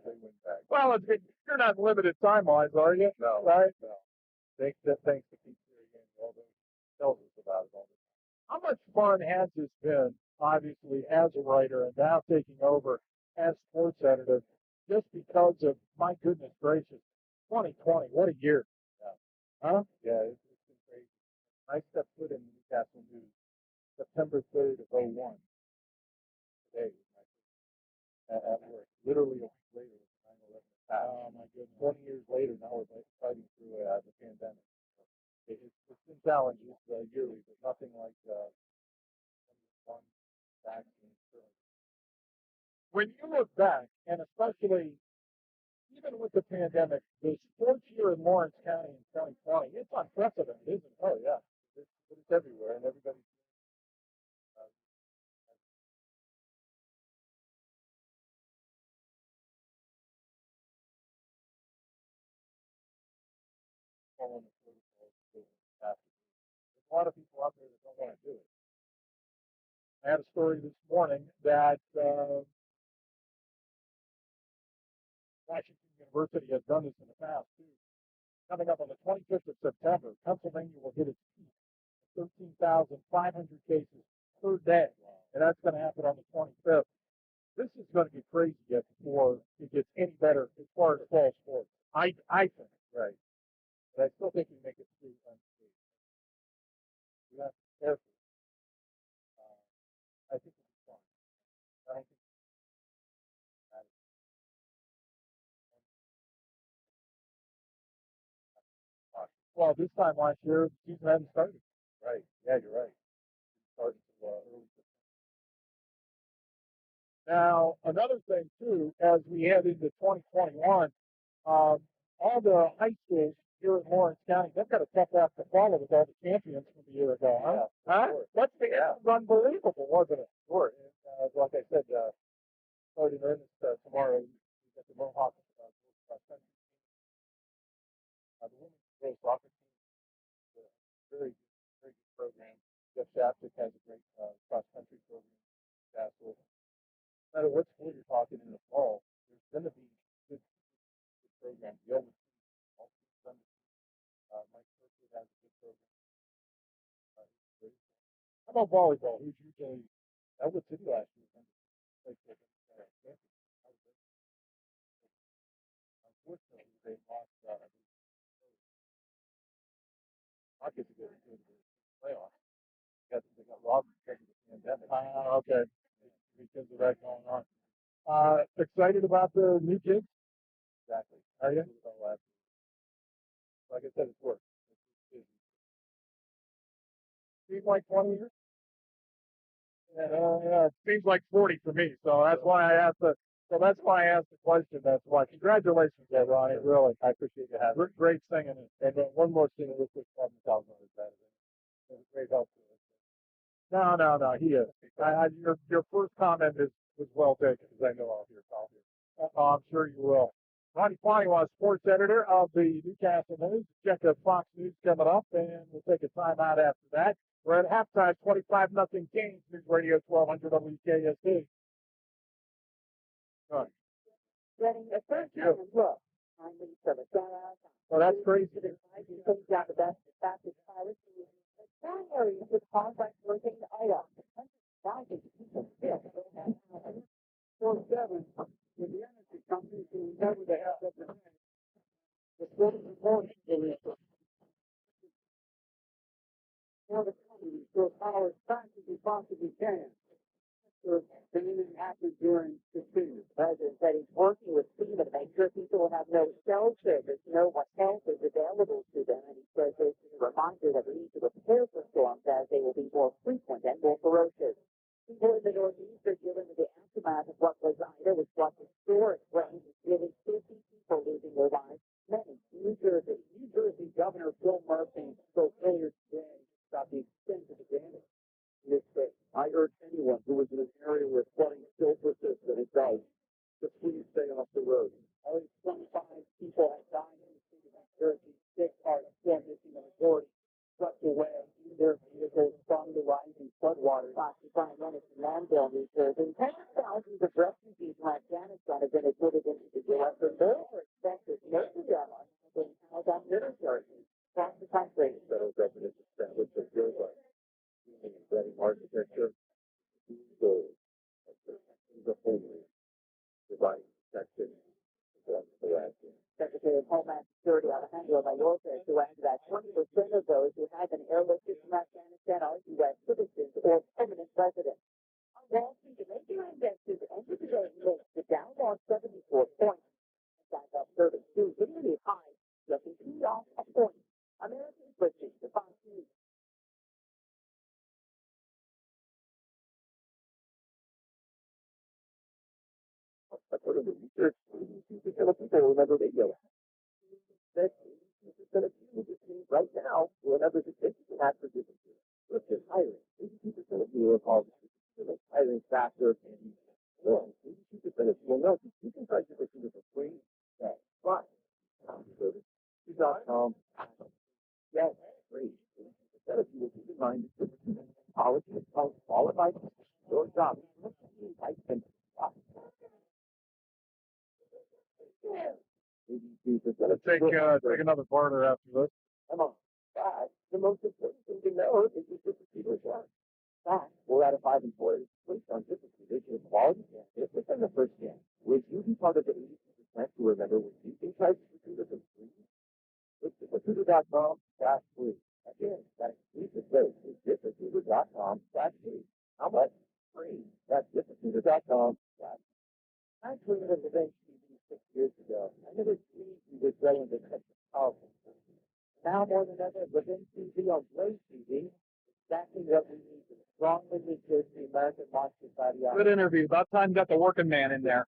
A: they win back. Well, you're not limited time-wise, are you? No. Right? No. Thanks to Keith again, although he tells us about it all the time. How much fun has this been, obviously, as a writer and now taking over as sports editor, just because of, my goodness gracious, 2020, what a year. Yeah. Huh? Yeah, it's been crazy. I stepped foot in the Newcastle News September 3rd of 01. Today was my first at work. Literally a week later was 9/11 attack. Oh my goodness. 20 years later, now we're fighting through the pandemic. It's been challenges yearly, but nothing like one vaccine. When you look back, and especially even with the pandemic, the sports year in Lawrence County in 2020, it's unprecedented, isn't it? Oh yeah, it's everywhere, and everybody's following the protocols. There's a lot of people out there that don't want to do it. I had a story this morning that Washington University has done this in the past too. Coming up on the 25th of September, Pennsylvania will hit its peak of 13,500 cases per day, and that's going to happen on the 25th. This is going to be crazy yet before it gets any better as far as fall sports. I think, right. But I still think we make it through unscathed. We have to be careful. I think it'll be fun. I don't think that is well, this time last year, the season hadn't started. Right. Yeah, you're right. It started early September. Now, another thing, too, as we head into 2021, all the high schools here in Lawrence County, they've got a tough act to follow with all the champions from a year ago, huh? Yeah, huh? Sure. It was unbelievable, wasn't it? Sure. And, like I said, starting in earnest tomorrow, we got the Mohawk country. The women's girls soccer team is a very good program. Jeff Shapchick has a great cross-country program. Castle. No matter what school you're talking in the fall, there's going to be good programs. The Elwood team, Mike Quaker has a good program. How about volleyball? Who's usually Elwood City last year? Unfortunately, they lost. Marcus to get into the playoffs. They got robbed because of the pandemic. Okay. Because of that going on. Excited about the new kids? Exactly. Are you? Like I said, it's work. Seems like 20 years? Yeah, it seems like 40 for me. So that's why I asked the question. That's why. Congratulations, Ronnie. Really, I appreciate you having. Great singing. And one more thing, real quick, it was a great help to us. No. He is. Your first comment was well taken, because I know I'll hear. I'm sure you will. Ronnie Paniwa, sports editor of the Newcastle News. Check out Fox News coming up, and we'll take a time out after that. We're at halftime, 25-0 Canes, News Radio 1200 WKSD. Good.
D: Getting a third time look.
A: Well, that's crazy.
D: Comes down the best, fastest pirates. The sky areas with complex hurricane Ida.
A: 4-7 with the energy companies who never the heck up the name. The sports report release. For the company, so power as fast as you possibly can. So anything happens during the season.
C: The president said he's working with FEMA to make sure people have no shelter, know what help is available to them, and he says this is a reminder that we need to prepare for storms as they will be more frequent and more ferocious. People in the Northeast are dealing with the aftermath of what was Ida, which was historic rain, nearly 50 people losing their lives. Many. New Jersey Governor Phil Murphy spoke earlier today about the extent of the damage in this state. I urge anyone who is in an area where flooding still persists, and it does, to please stay off the road. Only 25 people have died in the state of New Jersey. 6 are still missing, a majority swept away in their vehicles from the rising floodwaters. Classified Lennox and Landale, New Jersey. Tens of thousands of refugees from Afghanistan have been admitted into the jail
D: Homeland Security Alejandro Mayorkas, who added that 20% of those who had been airlifted from Afghanistan are U.S. citizens or permanent residents. On Wall Street, the major indexes ended the day linked. The Dow lost 74 points, back up 32, community high, jumping off a point. American British, the Fox News.
C: According to research, 82% of people remember radio. That 82% of people listening right now will remember the statistics and for differences. Look at hiring. 82% of people recall hiring faster and more. 82% of people know you can try different things for free. That's fine. Com. Yes, free. 82% of people keep in mind that college is qualified your job.
A: Let's take another partner after this.
C: Come on. But the most important thing to know is the different work. Fact, 4 out of 5 employers placed on different positions quality candidates within the first scan. Would you be part of the 82% who remember when you think types of recruiter for free? It's ZipRecruiter.com/free. Again, that exclusive rate is ZipRecruiter.com/free. How much? Free. That's ZipRecruiter.com/free. I created an event TV 6 years ago. I never believed we were growing this such a powerful system. Now more than ever, within TV on Blaze TV, exactly what we need to strongly resist the American Watch Society.
B: Good interview. About time you got the working man in there.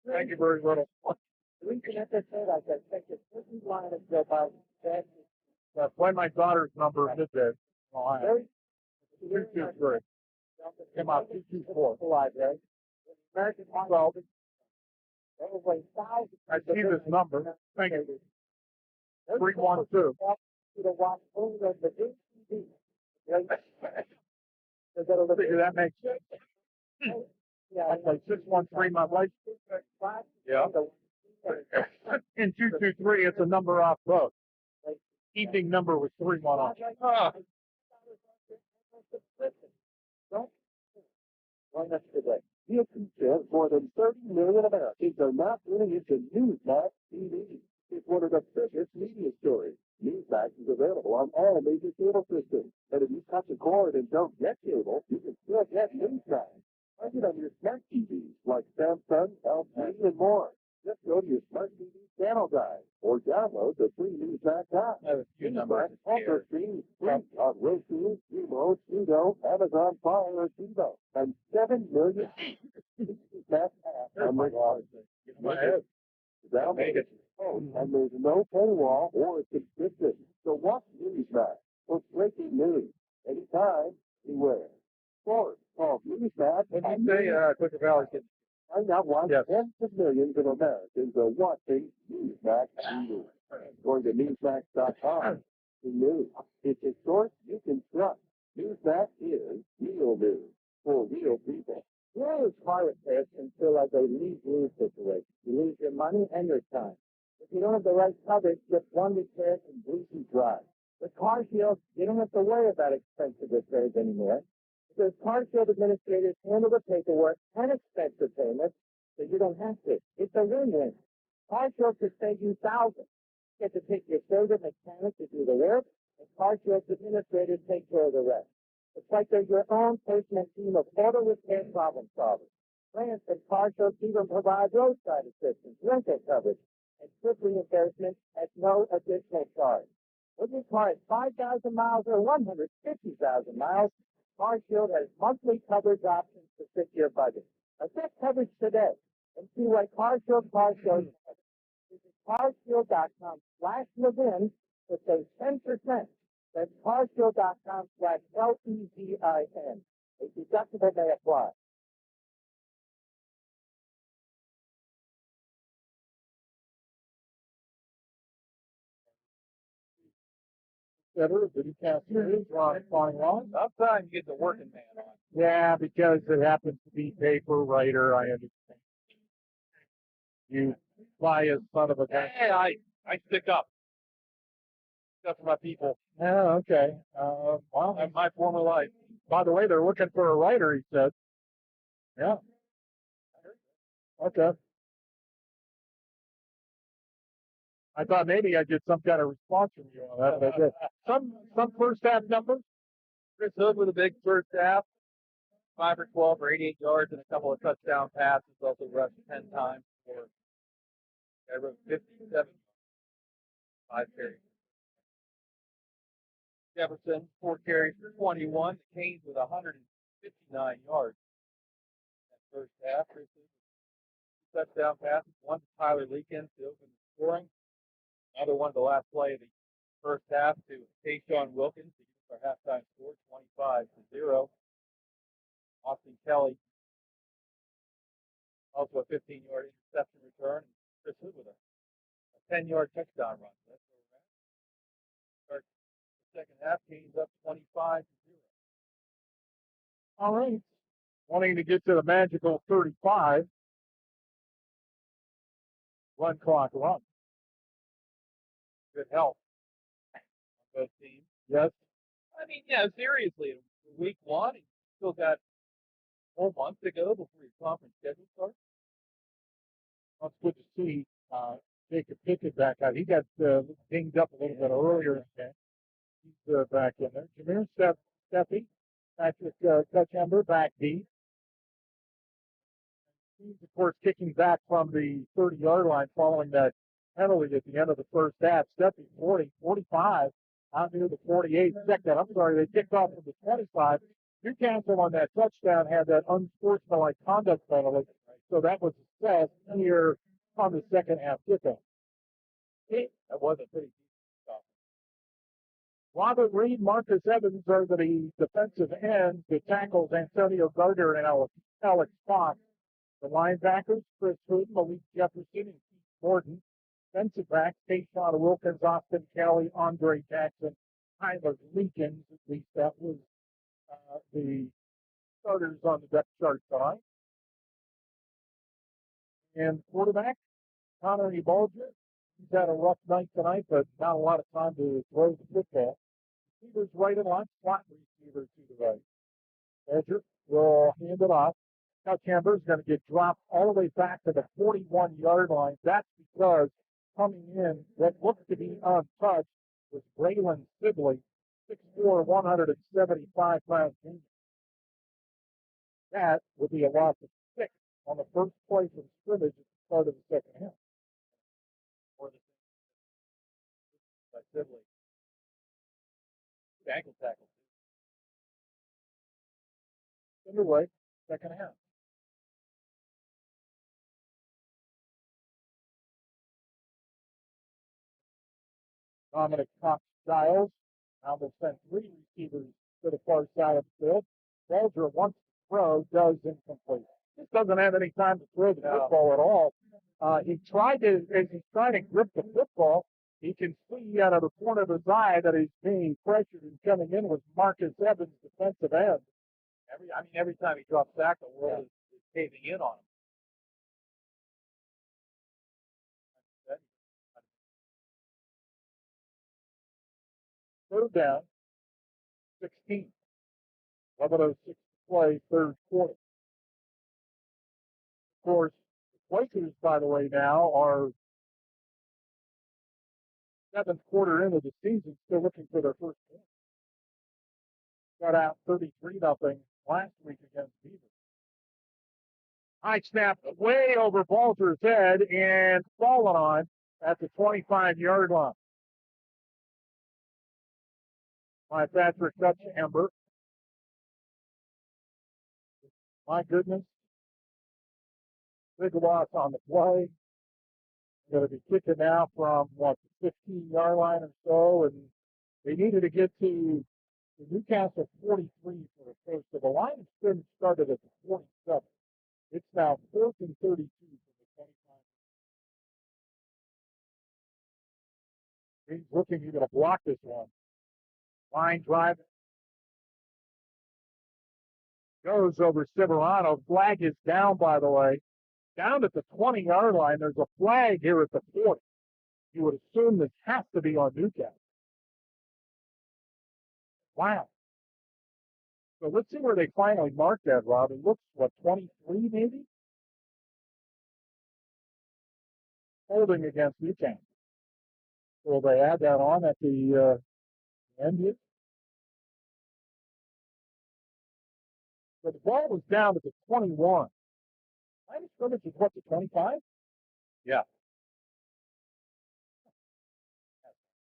A: Thank you very much.
C: The reason that I said I got such a certain line of Joe Biden said,
A: Play my daughter's number midday.
C: very
A: 223. Came out 224.
C: library. American Watch. Over 1,000.
A: I see this number. Thank you. 312.
C: To watch only on the TV.
A: Figure that makes sense. That's like 613 my life. Yeah. In 223, it's a number off both. Evening number was 310.
C: Join us today. You can more than 30 million Americans are now tuning into Newsmax TV. It's one of the biggest media stories. Newsmax is available on all major cable systems. And if you touch a cord and don't get cable, you can still get Newsmax. Find it on your smart TVs like Samsung, LG, and more. Just go to your smart TV channel guide or download the free Newsmax app.
B: I have a few numbers
C: Also
B: here.
C: streams free on Roku, Xumo, Pluto, Amazon Fire, or TiVo, and 7 million Newsmax apps on the wall. Download it. And there's no paywall or subscription. So watch Newsmax for breaking news anytime, anywhere. Sports, call Newsmax.
A: What did you say, Quaker Valley Kid?
C: Find out why
A: Yes.
C: tens of millions of Americans are watching Newsmax TV. Going to Newsmax.com. The news. It's a source you can trust. Newsmax is real news for real people.
D: Serious car repairs can feel like a lose-lose situation. You lose your money and your time. If you don't have the right coverage, just one repair can bleed you dry. With Car Shield, you don't have to worry about expensive repairs anymore, because Car Shield administrators handle the paperwork and expensive payments, so you don't have to. It's a win-win. Car Shield could save you thousands. You get to pick your favorite mechanic to do the work, and Car Shield's administrators take care of the rest. It's like they're your own personal team of auto repair problem solvers. For instance, Car Shield even provides roadside assistance, rental coverage, and trip reimbursement at no additional charge. Whether your car has 5,000 miles or 150,000 miles, Car Shield has monthly coverage options to fit your budget. Assess coverage today and see why Car Shield has. Visit carshield.com/Levin to save 10%. That's carshield.com/LEVIN. A deductible may apply.
A: Did he cast his on flying long?
B: About time you get the working man on.
A: Yeah, because it happens to be paper writer. I understand. You fly a son of a gun.
B: Hey, I stick up. Stick up for my people.
A: Yeah, okay. Well,
B: That's my former life.
A: by the way, they're looking for a writer, he said. Yeah. Okay. I thought maybe I'd get some kind of response from you on that, but I did. Some first half numbers.
B: Chris Hood with a big first half, 5 for 12 for 88 yards and a couple of touchdown passes. Also rushed 10 times for 57, 5 carries. Jefferson, 4 carries for 21. The Canes with 159 yards. That first half, Chris Hood, touchdown passes, 1 to Tyler Leakins to open the scoring. Another one, the last play of the first half to Tayshawn Wilkins to give us our halftime score, 25-0. Austin Kelly, also a 15-yard interception return. Chris Hood with a 10-yard touchdown run. So that's where we're at. Start the second half, Canes up 25-0.
A: All right. Wanting to get to the magical 35. Run clock run.
B: Good help on both teams.
A: Yes.
B: I mean, yeah, seriously, week 1, you still got 4 months to go before your conference schedule starts.
A: Well, it's good to see Jacob Pickett back out. He got dinged up a little bit earlier in the game. He's back in there. Jameer Steffi, Patrick Cutchamber back deep. He's, of course, kicking back from the 30-yard line following that penalty at the end of the first half. Steffi 40, 45, out near the 48 second. I'm sorry, they kicked off from the 25. Newcastle on that touchdown had that unsportsmanlike conduct penalty, so that was assessed here on the second half kickoff.
B: That was a pretty decent stop.
A: Robert Reed, Marcus Evans are the defensive ends. The tackles, Antonio Gardner and Alex Fox. The linebackers, Chris Hood, Malik Jefferson, and Keith Gordon. Defensive backs, Tayshawn Wilkins, Austin Kelly, Andre Jackson, Tyler Leakins. At least that was the starters on the depth chart tonight. And quarterback, Connor Ebalger. He's had a rough night tonight, but not a lot of time to throw the football. Receivers right and left, flat receiver to the right. Badger will hand it off. Now Chambers is going to get dropped all the way back to the 41-yard line. That's because coming in, what looked to be untouched was Braylon Sibley, 6'4", 175-pound junior. That would be a loss of 6 on the first play from scrimmage at the start of the second half.
B: Or the by Sibley. Ankle tackle.
A: Underway, second half. Dominic Cox-Giles now will send 3 receivers to the far side of the field. Walter, once to throw, does incomplete. Just doesn't have any time to throw the football at all. As he's trying to grip the football, he can see out of the corner of his eye that he's being pressured and coming in with Marcus Evans, defensive end.
B: Every time he drops back, the world is caving in on him.
A: Third down, 16. 11:06 to play, third quarter. Of course, the Quakers, by the way, now are 7th quarter into the season, still looking for their first win. Got out 33-0 last week against Beaver. High snap way over Balter's head and fallen on at the 25-yard line by Patrick Cutchamber. My goodness. Big loss on the play. Going to be kicking now from, the 15-yard line or so, and they needed to get to the Newcastle 43 for the first. So the line of scrimmage started at the 47. It's now 4th and 32 for the 25. He's looking, he's going to block this one. Line drive. Goes over Severano. Flag is down, by the way. Down at the 20-yard line. There's a flag here at the 40. You would assume this has to be on Newcastle. Wow. So let's see where they finally marked that, Rob. It looks, 23 maybe? Holding against Newcastle. Will they add that on at the end here? So the ball was down to the 21. Line of scrimmage is what, the 25?
B: Yeah.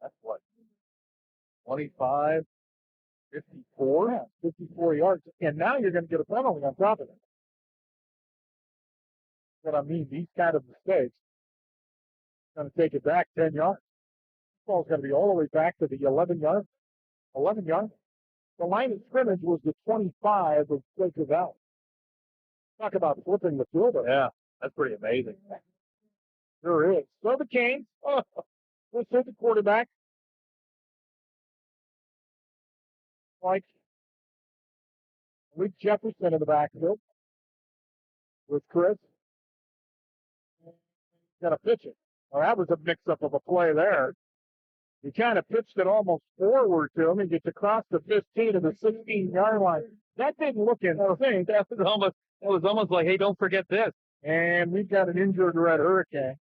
B: That's what? 25, 54?
A: Yeah, 54 yards. And now you're going to get a penalty on top of it. What I mean, these kind of mistakes, going to take it back 10 yards. This ball's going to be all the way back to the 11 yard. 11 yards. The line of scrimmage was the 25 of Quaker Valley. Talk about flipping the field.
B: Yeah, that's pretty amazing.
A: There is. So the Canes, let's hit the quarterback. Like Luke Jefferson in the backfield with Chris. Got to pitch it. Well, that was a mix-up of a play there. He kind of pitched it almost forward to him. He gets across the 15 to the 16-yard line. That didn't look in sync.
B: That was almost like, hey, don't forget this.
A: And we've got an injured red Hurricane.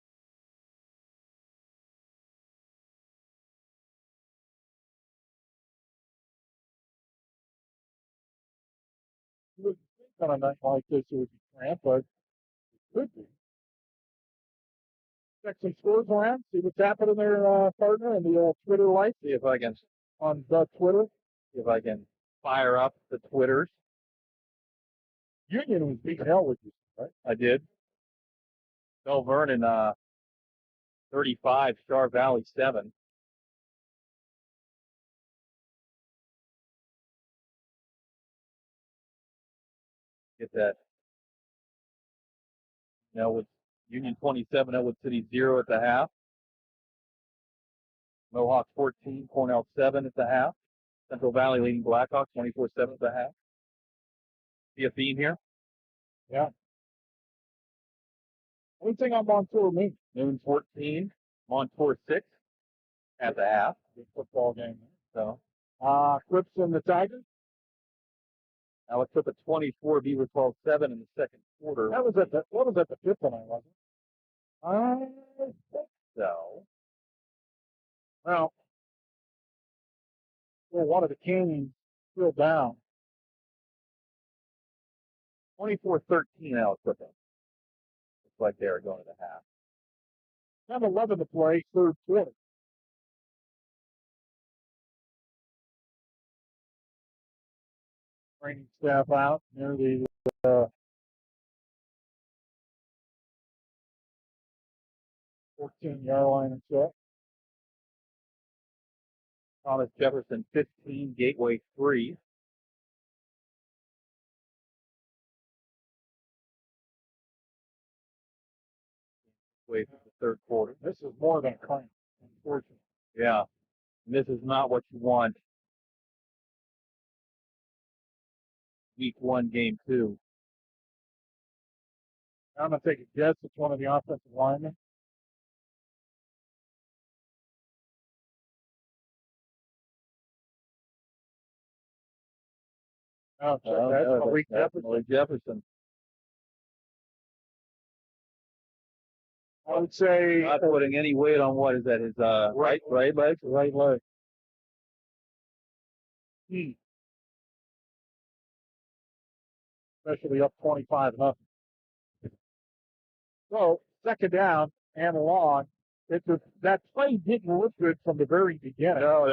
A: On a night like this, it would be cramped, but it could be. Check some scores around, see what's happening there, partner, in the old Twitter life.
B: See if I can
A: On the Twitter.
B: see if I can fire up the Twitters.
A: Union was beating hell with you, right?
B: I did. Bell Vernon 35, Star Valley 7. Get that. With Union 27, Elwood City 0 at the half. Mohawk 14, Cornell 7 at the half. Central Valley leading Blackhawks 24-7 at the half. See a theme here?
A: Yeah. Anything on Montour mean?
B: Noon 14, Montour 6 at the half.
A: Big football game.
B: So,
A: Clips and the Tigers.
B: Alex took a 24, Beaver 12-7 in the second quarter.
A: That was at the fifth inning, wasn't it? I think
B: So,
A: well, one of the Canes still down.
B: 24-13, Alex took it. Looks like they are going to the half.
A: 10-11 to play, third quarter. Training staff out near the 14-yard line and set.
B: Thomas Jefferson 15, Gateway 3. Way through the third quarter.
A: This is more than a claim, unfortunately.
B: Yeah. And this is not what you want. Week 1, game 2.
A: I'm going to take a guess. It's one of the offensive linemen. Oh, that's Malik Jefferson.
B: Malik Jefferson.
A: I would say
B: Not putting any weight on what is that? His right leg.
A: Right leg. Especially up 25-0. So second down and long. That play didn't look good from the very beginning.
B: No,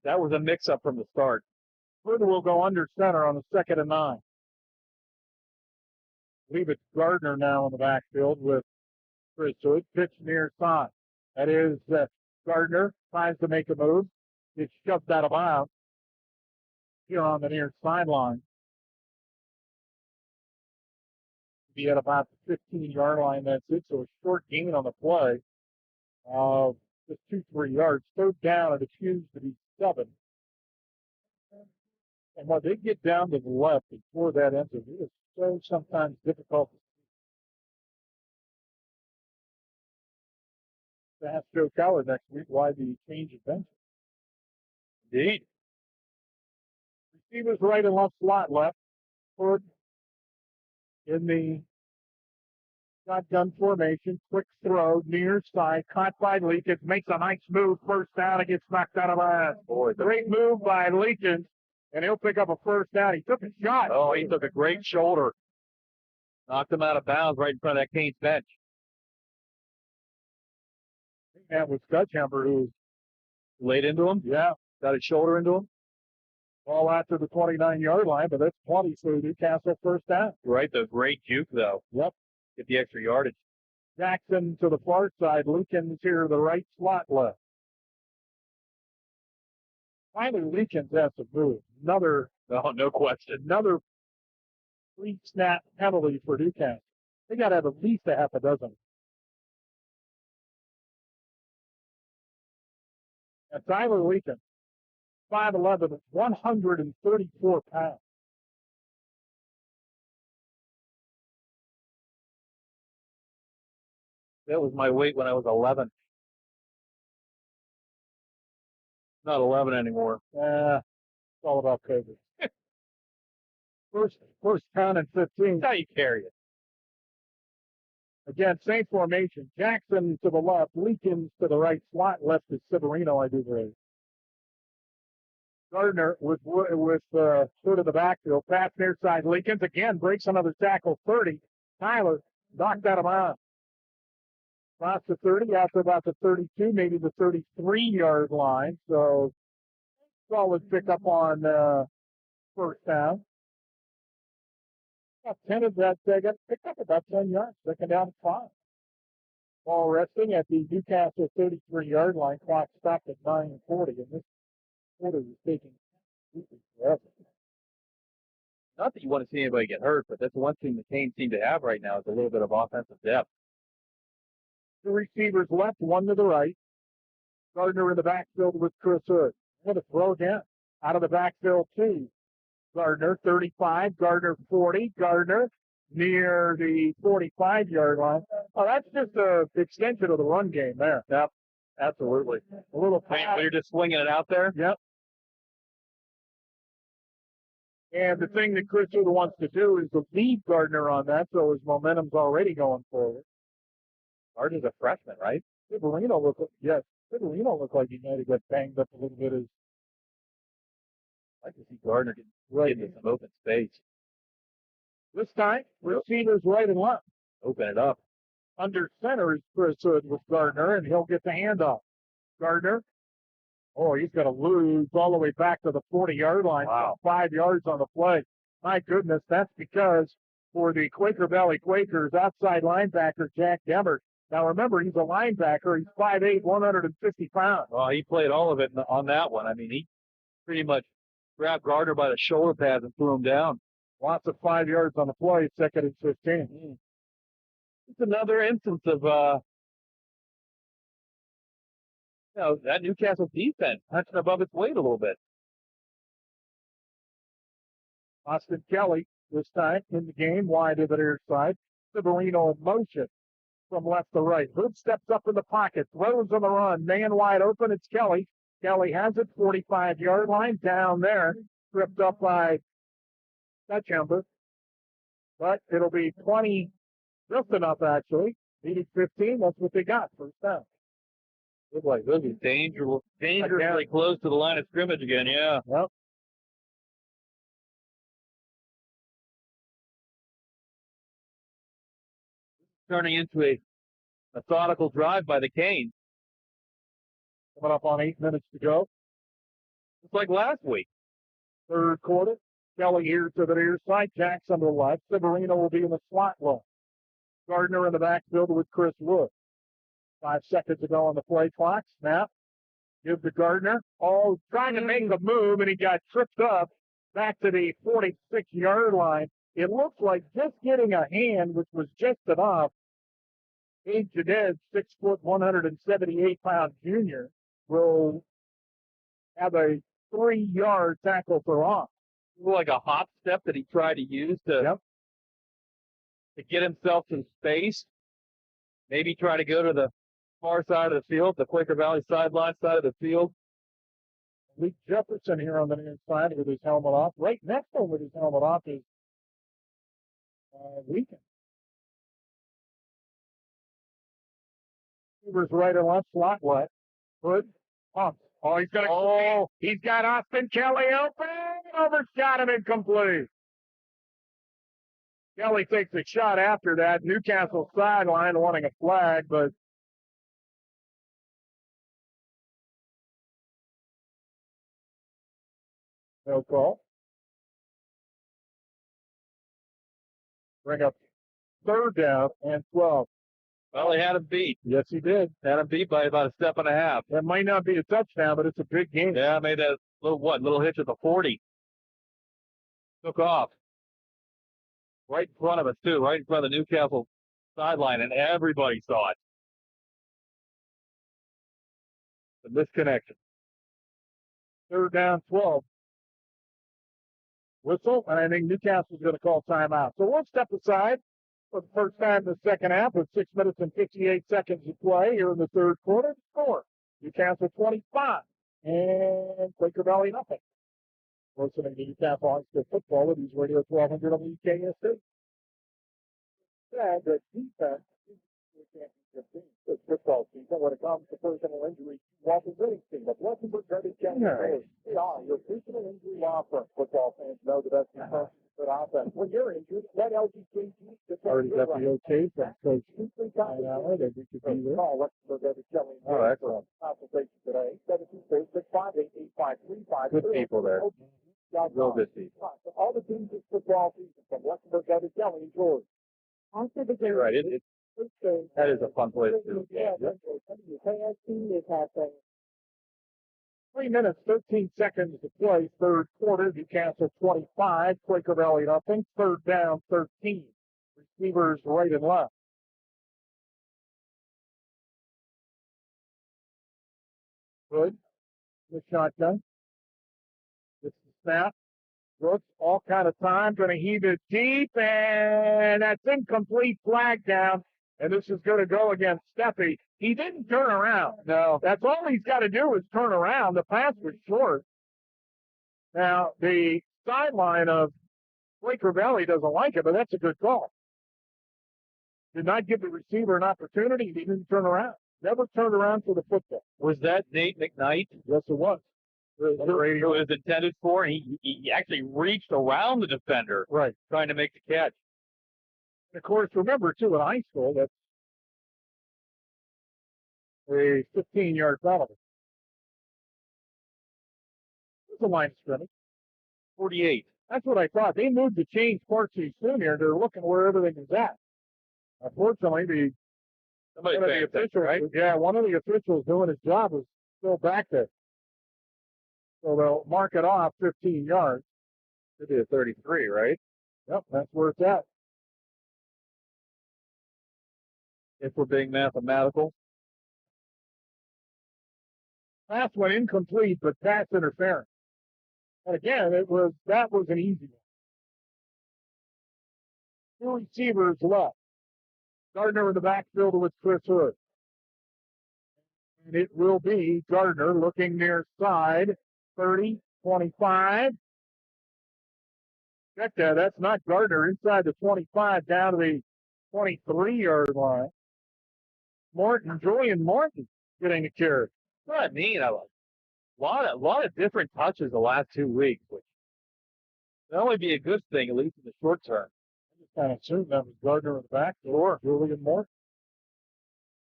B: that was a mix-up from the start.
A: Further will go under center on the 2nd and 9. I believe it's Gardner now in the backfield with Chris. So it's pitch near side. That is Gardner tries to make a move. It's shoved out of bounds here on the near sideline. Be at about the 15-yard line. That's it. So a short gain on the play. Just 2-3 yards. Third down, it appears to be 7. And when they get down to the left before that ends, it is so sometimes difficult to ask Joe Coward next week why the change of bench.
B: Indeed.
A: Receivers right and left slot left. Hood in the Shotgun formation, quick throw, near side, caught by Leakins, makes a nice move, first down, and gets knocked out of bounds.
B: Boy,
A: Great move by Leakins, and he'll pick up a first down. He took a shot.
B: Oh, he took a great shoulder. Knocked him out of bounds right in front of that Canes bench.
A: That was Gutchamber who
B: Laid into him.
A: yeah,
B: Got his shoulder into him.
A: ball out to the 29-yard line, but that's plenty for Newcastle first down.
B: Right, the great juke, though.
A: Yep.
B: Get the extra yardage.
A: Jackson to the far side, Leakins here to the right slot left. Finally, Leakins has to move. Another
B: Oh, no question.
A: free snap penalty for Newcastle. They got to have at least a half a dozen. And Tyler Leakins, 5'11", 134 pounds.
B: That was my weight when I was 11. Not 11 anymore.
A: It's all about COVID. First down and 15.
B: That's how you carry it.
A: Again, same formation. Jackson to the left, Leakins to the right, slot left is Severino, I do believe. Gardner with third of the backfield, pass near side. Leakins again breaks another tackle, 30. Tyler knocked out of bounds. Across the 30, out to about the 32, maybe the 33-yard line. So solid pickup on first down. About 10 of that, they got picked up about 10 yards, second down and 5. Ball resting at the Newcastle 33-yard line. Clock stopped at 9:40, and this quarter is taking forever.
B: Not that you want to see anybody get hurt, but that's one thing the Canes seem to have right now is a little bit of offensive depth.
A: Two receivers left, one to the right. Gardner in the backfield with Chris Hood. What a throw again. Out of the backfield, too. Gardner, 35. Gardner, 40. Gardner near the 45-yard line. Oh, that's just an extension of the run game there.
B: Yep, absolutely.
A: A little
B: When
A: pass.
B: you're just swinging it out there.
A: Yep. And the thing that Chris Hood wants to do is to lead Gardner on that, so his momentum's already going forward.
B: Gardner's a freshman, right?
A: Severino looked like he might have got banged up a little bit.
B: I'd like to see Gardner get into some open space.
A: This time, receivers right and left.
B: Open it up.
A: Under center is Chris Hood with Gardner, and he'll get the handoff. Gardner, he's going to lose all the way back to the 40-yard line.
B: Wow.
A: 5 yards on the play. My goodness, that's because for the Quaker Valley Quakers, outside linebacker Jack Demmert. Now, remember, he's a linebacker. He's 5'8", 150 pounds.
B: Well, he played all of it on that one. I mean, he pretty much grabbed Gardner by the shoulder pads and threw him down.
A: Lots of 5 yards on the play, second and 15.
B: It's another instance of, that Newcastle defense punching above its weight a little bit.
A: Austin Kelly, this time in the game, wide to the near side. Severino in motion from left to right. Hood steps up in the pocket, throws on the run. Man wide open, it's Kelly. Kelly has it, 45-yard line down there. Tripped up by Dutchamber. But it'll be 20, just enough actually. Needed 15, that's what they got, first down.
B: Look like they'll be dangerously close to the line of scrimmage again, yeah.
A: Yep.
B: Turning into a methodical drive by the Canes.
A: Coming up on 8 minutes to go.
B: Just like last week.
A: Third quarter. Kelly here to the near side. Jackson to the left. Severino will be in the slot low. Gardner in the backfield with Chris Wood. 5 seconds to go on the play clock. Snap. Give to Gardner. Trying to make the move, and he got tripped up back to the 46-yard line. It looks like just getting a hand, which was just enough. Abe Jadez, 6 foot, 178-pound junior, will have a 3-yard tackle for loss.
B: Like a hop step that he tried to use to get himself some space. Maybe try to go to the far side of the field, the Quaker Valley sideline side of the field.
A: Lee Jefferson here on the near side with his helmet off. Right next to him with his helmet off is Leakins. Receivers right and left, slot left. Hood, pumps. Oh, he's got Austin Kelly open. Overshot him, incomplete. Kelly takes a shot after that. Newcastle sideline wanting a flag, but no call. Bring up third down and 12.
B: Well, they had him beat.
A: Yes, he did.
B: Had him beat by about a step and a half.
A: That might not be a touchdown, but it's a big game.
B: Yeah, made that little hitch at the 40. Took off. Right in front of us, too. Right in front of the Newcastle sideline, and everybody saw it. The misconnection.
A: Third down, 12. Whistle, and I think Newcastle's going to call timeout. So we'll step aside for the first time in the second half with 6 minutes and 58 seconds to play here in the third quarter. Score, Newcastle 25 and Quaker Valley nothing. Listening to Newcastle High School football with these Radio 1200 WKSC. Said that defense is the championship team. This football season, when it comes to personal injury, Walter winning team, the Luxembourg Garbage County. They are your personal injury law firm. Football fans know the best defense good offense. When you're injured, let LGKG already got the okay from Coach Hour that we could be there. Call Luxembourg Garbage County.
B: Oh, excellent.
A: Consultation today. 726-588-8535.
B: Good people there. Real good people.
A: All the teams this football season from Luxembourg Garbage County and George.
B: You're right. That is a fun place to do.
A: Yeah. 3 minutes, 13 seconds to play. Third quarter, Newcastle 25, Quaker Valley nothing. Third down, 13. Receivers right and left. Good. The shotgun. This is snap. Brooks, all kind of time, going to heave it deep, and that's incomplete, flag down, and this is going to go against Steffi. He didn't turn around. No. That's all he's got to do is turn around. The pass was short. Now, the sideline of Quaker Valley doesn't like it, but that's a good call. Did not give the receiver an opportunity. He didn't turn around. Never turned around for the football.
B: Was that Nate McKnight?
A: Yes, it was.
B: Who it was intended for? He actually reached around the defender,
A: Right.
B: trying to make the catch.
A: And of course, remember, too, in high school, that's a 15-yard penalty. It's a line of scrimmage.
B: 48.
A: That's what I thought. They moved to change parts too soon here. They're looking where everything is at. Unfortunately, one of the officials,
B: right?
A: Yeah, one of the officials doing his job was still back there. So they'll mark it off 15 yards.
B: Could be a 33, right?
A: Yep, that's where it's at.
B: If we're being mathematical.
A: Pass went incomplete, but pass interference. And again, that was an easy one. 2 receivers left. Gardner in the backfield with Chris Hood. And it will be Gardner looking near side. 30, 25. Check that. That's not Gardner inside the 25 down to the 23-yard line. Julian Morton getting a carry.
B: What I mean, a lot of different touches the last 2 weeks, which can only be a good thing, at least in the short term.
A: I just kind of assumed that was Gardner in the back.
B: Sure.
A: Julian Morton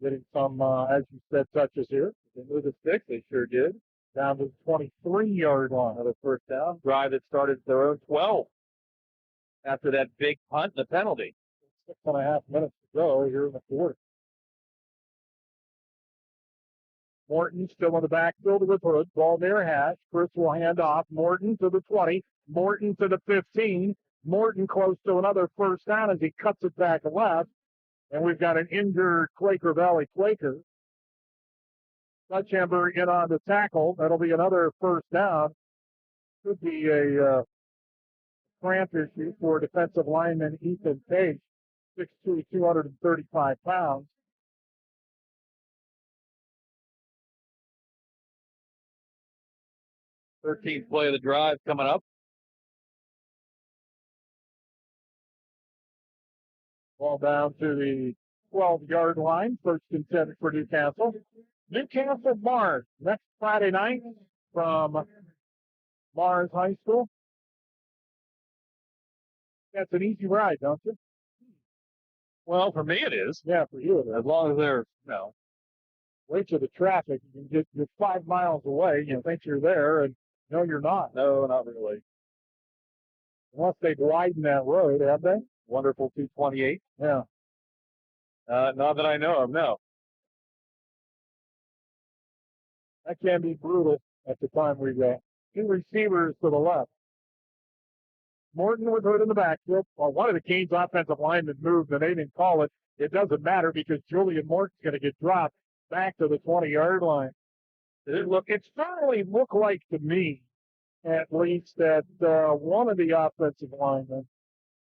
A: getting some, as you said, touches here.
B: They moved the sticks, they sure did.
A: Down to the 23-yard line.
B: Another first down drive that started their own 12 after that big punt and the penalty.
A: 6.5 minutes to go here in the fourth. Morton still in the backfield with Hood. Ball near hash. Chris will hand off. Morton to the 20. Morton to the 15. Morton close to another first down as he cuts it back left. And we've got an injured Quaker Valley Quaker. Dutchamber in on the tackle. That'll be another first down. Could be a cramp issue for defensive lineman Ethan Page, 6'2", 235 pounds.
B: Thirteenth play of the drive coming up.
A: Ball down to the 12-yard line, 1st and 10 for Newcastle. Newcastle Mars next Friday night from Mars High School. That's an easy ride, don't you?
B: Well, for me it is.
A: Yeah, for you it is.
B: As long as they're,
A: Wait till the traffic. You can you're 5 miles away. You think you're there, and no, you're not.
B: no, not really.
A: Unless they've widened that road, have they?
B: Wonderful 228.
A: Yeah.
B: Not that I know of, no.
A: That can be brutal at the time we go. 2 receivers to the left. Morton with Hood in the backfield. Well, one of the Canes offensive linemen moved, and they didn't call it. It doesn't matter because Julian Morton's going to get dropped back to the 20-yard line. It certainly looked like to me, at least, that one of the offensive linemen,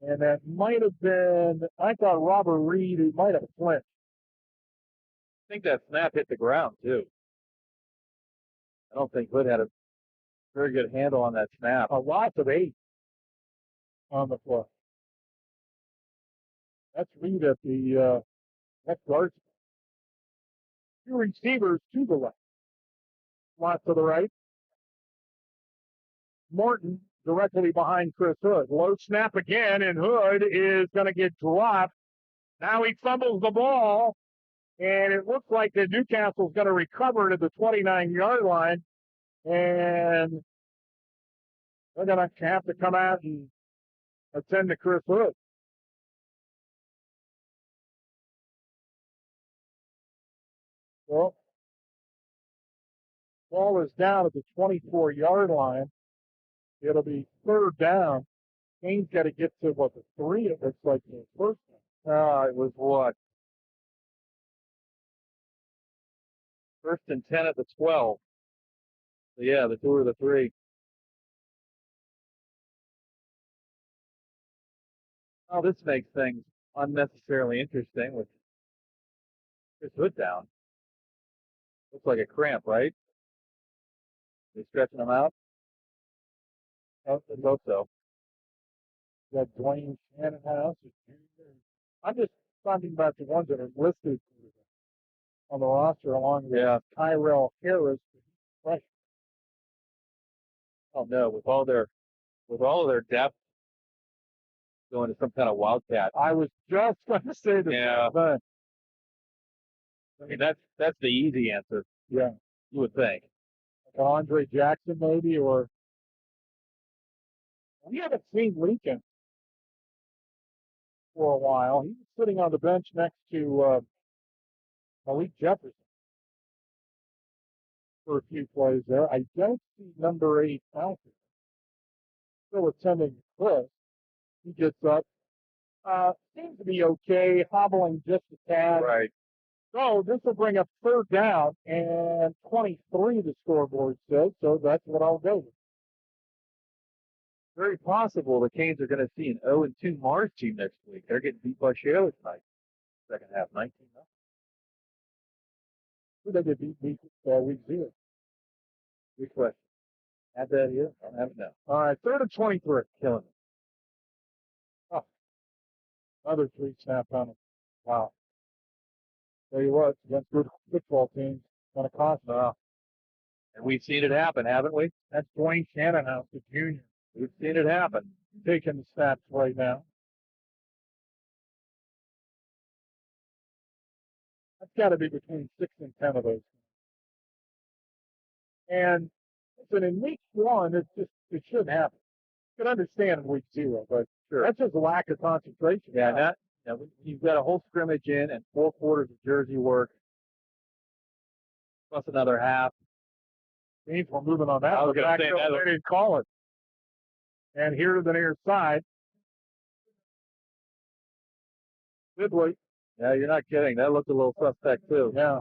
A: and that might have been, I thought Robert Reed, who might have flinched.
B: I think that snap hit the ground, too. I don't think Hood had a very good handle on that snap.
A: A loss of 8 on the play. That's Reed at the left guard. 2 receivers to the left. Slot to the right. Morton directly behind Chris Hood. Low snap again, and Hood is going to get dropped. Now he fumbles the ball, and it looks like the Newcastle's going to recover to the 29-yard line, and they're going to have to come out and attend to Chris Hood. Well, ball is down at the 24-yard line. It'll be 3rd down. Kane's got to get to, the 3, it looks like, the first one.
B: It was what? 1st and 10 at the 12. So, yeah, the 2 or the 3. Oh, this makes things unnecessarily interesting with Chris Hood down. Looks like a cramp, right? They stretching him out? Oh, I hope so.
A: Got Dwayne Shannonhouse. I'm just talking about the ones that are listed on the roster along with Tyrell Harris. Fresh.
B: Oh no, with all of their depth going to some kind of wildcat.
A: I was just going to say the same thing.
B: I mean, that's the easy answer.
A: Yeah.
B: You would think.
A: Like Andre Jackson, maybe, or we haven't seen Lincoln for a while. He was sitting on the bench next to Malik Jefferson for a few plays there. I don't see number 8 out there. Still attending Chris. He gets up. Seems to be okay, hobbling just a tad.
B: Right.
A: So this will bring up 3rd down and 23, the scoreboard says. So that's what I'll go with.
B: Very possible the Canes are going to see an 0-2 Mars team next week. They're getting beat by Charlotte tonight. Second half, 19-0.
A: Who they get beat week 0?
B: Good question. Have that here? I don't have it now.
A: All right, 3rd and 23.
B: Killing it.
A: Oh, another 3 snap penalty. Wow. Tell you what, against good football teams, going to cost them.
B: And we've seen it happen, haven't we?
A: That's Dwayne Shannonhouse, the junior.
B: We've seen it happen.
A: Taking the snaps right now. That's got to be between 6 and 10 of those. And listen, in week 1, it should happen. You can understand in week 0, but that's just a lack of concentration.
B: Yeah, you've got a whole scrimmage in and 4 quarters of jersey work, plus another half.
A: Means we're moving on that.
B: I was going to say that.
A: They didn't call it. And here to the near side. Sibley.
B: Yeah, you're not kidding. That looked a little suspect, too.
A: Yeah.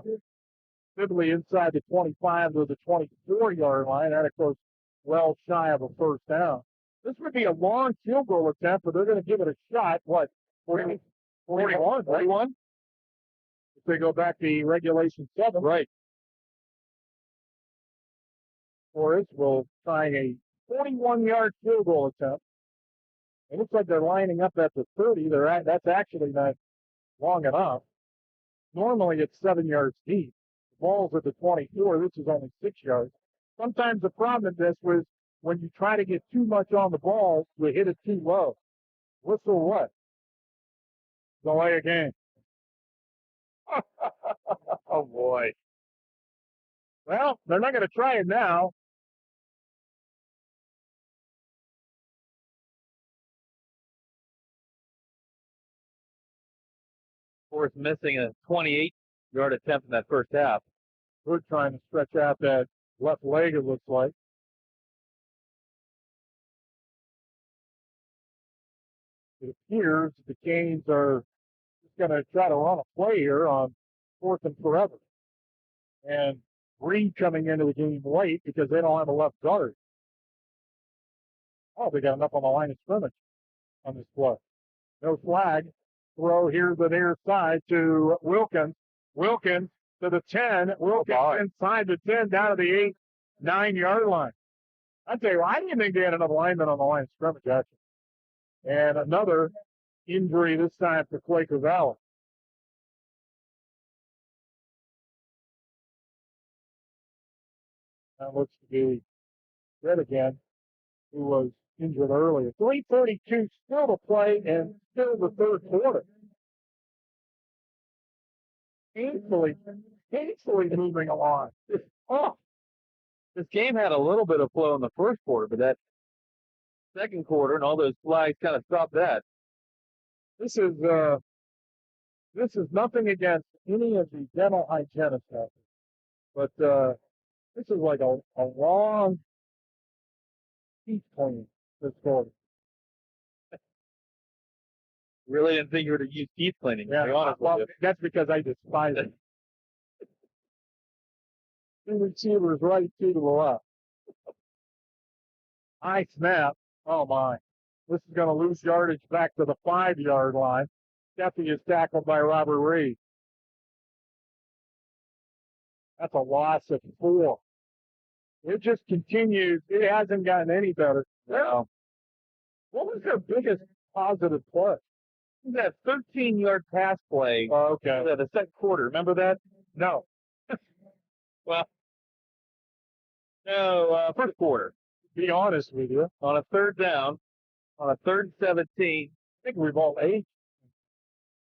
A: Sibley inside the 25 to the 24-yard line. That, of course, well shy of a 1st down. This would be a long field goal attempt, but they're going to give it a shot. What? 41? 41? If they go back to regulation 7.
B: Right.
A: Forrest will try a 41-yard field goal attempt. It looks like they're lining up at the 30. That's actually not long enough. Normally it's 7 yards deep. The ball's at the 24. This is only 6 yards. Sometimes the problem in this was when you try to get too much on the ball, you hit it too low. Whistle what? Delay a game. Oh, boy. Well, they're not going to try it now.
B: Of course, missing a 28-yard attempt in that first half.
A: We're trying to stretch out that left leg, it looks like. It appears the Canes are just going to try to run a play here on 4th and forever. And Reed coming into the game late because they don't have a left guard. Oh, they got enough on the line of scrimmage on this play. No flag. Throw here to the near side to Wilkins. Wilkins to the 10. Wilkins inside the 10 down to the 8, 9-yard line. I tell you, I didn't think they had enough linemen on the line of scrimmage, actually. And another injury this time for Quaker Valley. That looks to be Red again, who was injured earlier. 3:32 still to play and still the third quarter. Painfully moving along.
B: This game had a little bit of flow in the first quarter, but that second quarter and all those flags kind of stopped that.
A: This is nothing against any of the dental hygienists out there, but this is like a long teeth cleaning this quarter.
B: Really didn't think you were to use teeth cleaning, to be honest
A: well,
B: with you.
A: that's because I despise it. 2 receivers right, 2 to the left. High snap. Oh, my. This is going to lose yardage back to the 5-yard line. Duffy is tackled by Robert Reed. That's a loss of 4. It just continues. It hasn't gotten any better.
B: No.
A: What was their biggest positive play?
B: That 13-yard pass play.
A: Oh, okay.
B: The second quarter. Remember that?
A: No.
B: Well, no, first quarter.
A: Be honest with you.
B: On a third down, on a 3rd and 17.
A: I think we've all 8.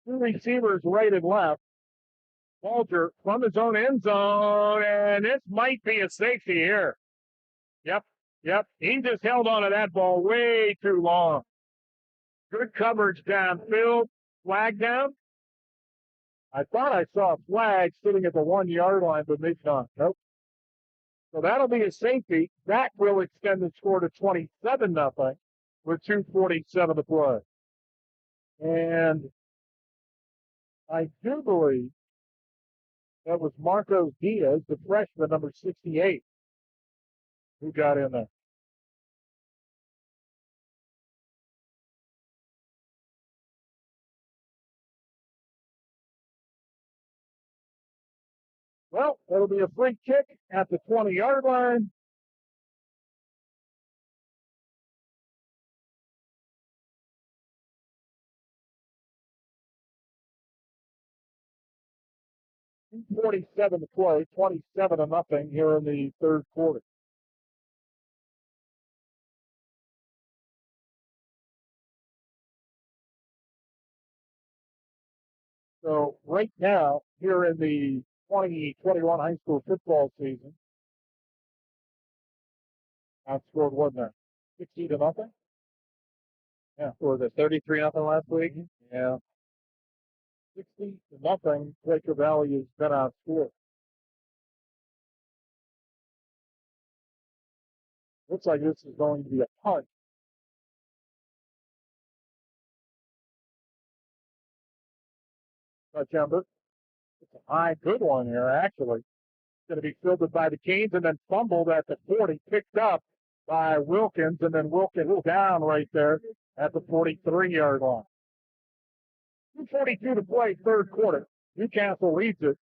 A: 2 receivers right and left. Bulger from his own end zone, and this might be a safety here. Yep. He just held on to that ball way too long. Good coverage downfield. Flag down. I thought I saw a flag sitting at the 1-yard line, but maybe not. Nope. So that'll be a safety. That will extend the score to 27-0 with 2:47 to play. And I do believe that was Marcos Diaz, the freshman, number 68, who got in there. Well, it'll be a free kick at the 20-yard line. .47 to play, 27-0 here in the third quarter. So right now, here in the 2021 high school football season, outscored what now? 60-0? Yeah.
B: Or was it 33-0 last week?
A: Yeah. 60-0, Quaker Valley has been outscored. Looks like this is going to be a punt. September. It's a high, good one here, actually. It's going to be fielded by the Canes and then fumbled at the 40, picked up by Wilkins, and then Wilkins down right there at the 43-yard line. 2:42 to play, third quarter. Newcastle leads it.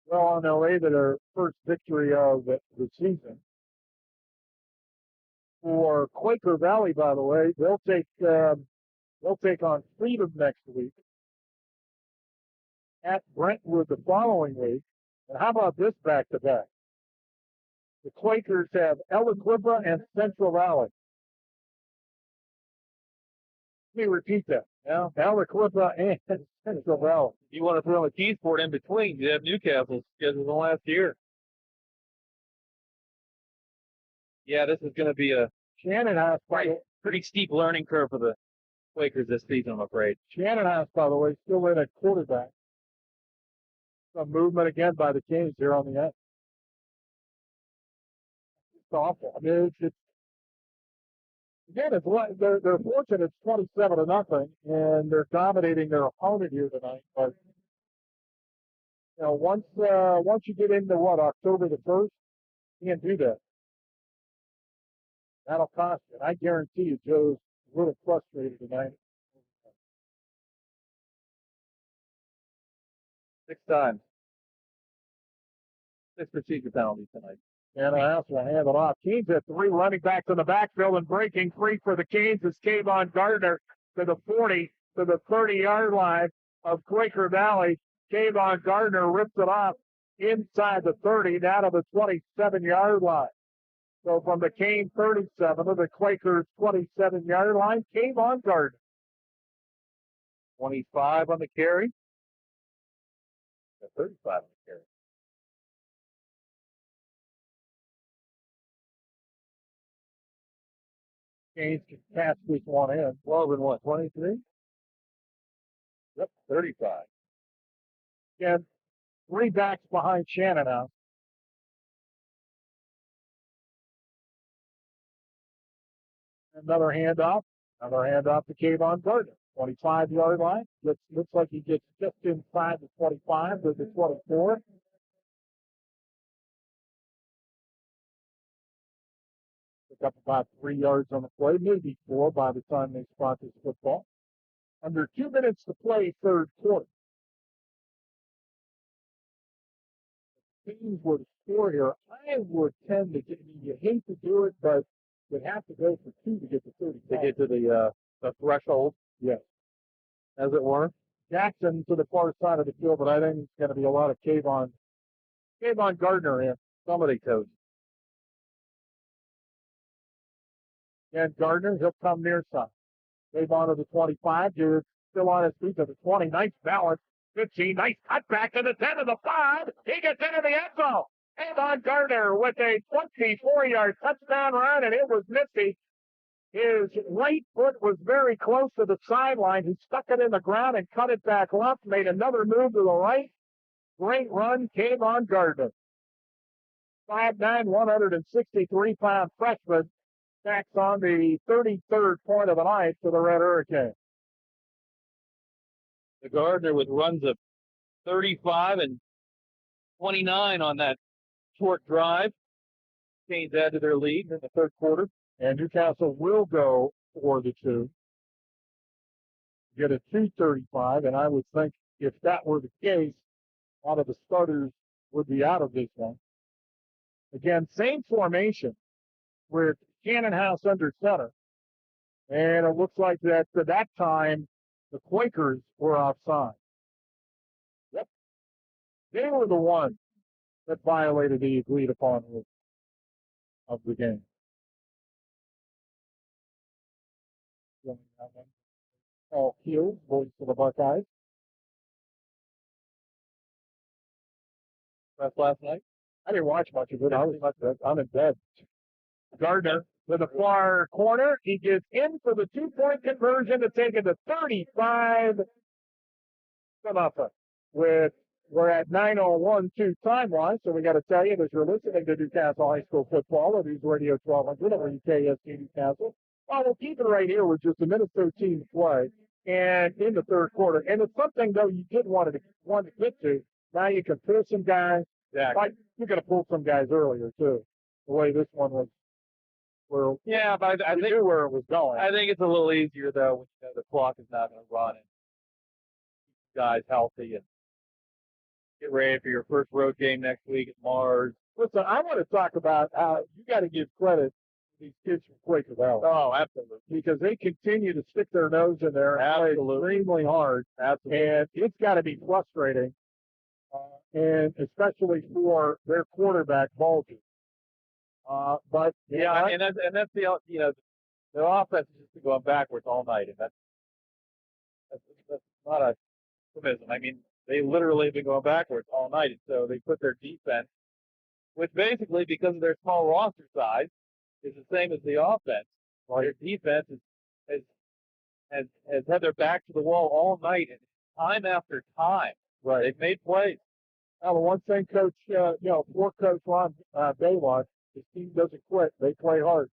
A: Well on their way to their first victory of the season. For Quaker Valley, by the way, they'll take on Freedom next week. at Brentwood the following week. And how about this back-to-back? The Quakers have Eloquippa and Central Valley. Let me repeat that. Yeah, Eloquippa and Central Valley.
B: If you want to throw a Keensport in between, you have Newcastle scheduled the last year. Yeah, this is going to be a
A: Shannon House,
B: pretty steep learning curve for the Quakers this season, I'm afraid.
A: Shannon House, by the way, still in at quarterback. Some movement again by the Canes here on the end. It's awful. I mean, it's again, they're fortunate. It's 27-0, and they're dominating their opponent here tonight. But you know, once you get into October the 1st, you can't do that. That'll cost you. And I guarantee you, Joe's a little frustrated tonight.
B: 6 times. 6 procedure penalties tonight.
A: And I also hand it off. Canes have 3 running backs in the backfield, and breaking free for the Canes is Kayvon Gardner to the 40, to the 30-yard line of Quaker Valley. Kayvon Gardner rips it off inside the 30, down to the 27-yard line. So from the Cane 37 to the Quakers 27-yard line, Kayvon Gardner.
B: 25 on the carry. 35 on the carry.
A: Canes can pass this one in.
B: 12 and what, 23?
A: Yep,
B: 35.
A: Again, 3 backs behind Shannon now. Another handoff to Kayvon Gardner. 25-yard line. Looks like he gets just inside the 25 to the 24. Pick up about 3 yards on the play, maybe 4 by the time they spot this football. Under 2 minutes to play, third quarter. If teams were to score here, I would tend to get, you hate to do it, but you'd have to go for 2 to get to 30.
B: To get to the threshold.
A: Yes.
B: As it were.
A: Jackson to the far side of the field, but I think it's going to be a lot of Kayvon Gardner in.
B: Somebody coach.
A: And Gardner, he'll come near side. Kayvon to the 25, dude, still on his feet to the 20. Nice balance. 15, nice cut back to the 10 of the 5. He gets into the end zone. Kayvon Gardner with a 24-yard touchdown run, and it was nifty. His right foot was very close to the sideline. He stuck it in the ground and cut it back left, made another move to the right. Great run, Kayvon Gardner. 5'9", 163-pound freshman. Stacks on the 33rd point of the night for the Red Hurricanes.
B: The Gardner with runs of 35 and 29 on that short drive. Canes add to their lead in the third quarter.
A: And Newcastle will go for the 2. Get a 2:35, and I would think if that were the case, a lot of the starters would be out of this one. Again, same formation with Cannon House under center. And it looks like that at that time, the Quakers were offside. Yep. They were the ones that violated the agreed upon rule of the game. Paul Hughes, voice of the Buckeyes.
B: That's last night.
A: I didn't watch much of it. I'm in bed. Gardner to the far corner. He gets in for the 2-point conversion to take it to 35 to nothing. We're at 9:01 time-wise, so we got to tell you that you're listening to Newcastle High School football on News Radio 1200 over UKST Newcastle. Well, we'll keep it right here with just a minute 13 to play, and in the third quarter. And it's something though you did want to get to. Now you can pull some guys.
B: Exactly.
A: Like you're going to pull some guys earlier too. The way this one was. Where
B: yeah, but I think
A: knew where it was going.
B: I think it's a little easier though when you know the clock is not going to run and keep guys healthy and get ready for your first road game next week at Mars.
A: Listen, I want to talk about how you got to give credit to these kids from Quaker Valley.
B: Oh, absolutely.
A: Because they continue to stick their nose in there and play extremely hard.
B: Absolutely.
A: And it's got to be frustrating, and especially for their quarterback, Bulger. But
B: yeah, and that's the their offense is just going backwards all night, and that's not a euphemism. I mean, they literally have been going backwards all night, and so they put their defense, which basically, because of their small roster size, is the same as the offense. Their defense has had their back to the wall all night, and time after time.
A: Right.
B: They've made plays.
A: Now, the one thing Coach, for Coach Ron Baylor, his team doesn't quit. They play hard.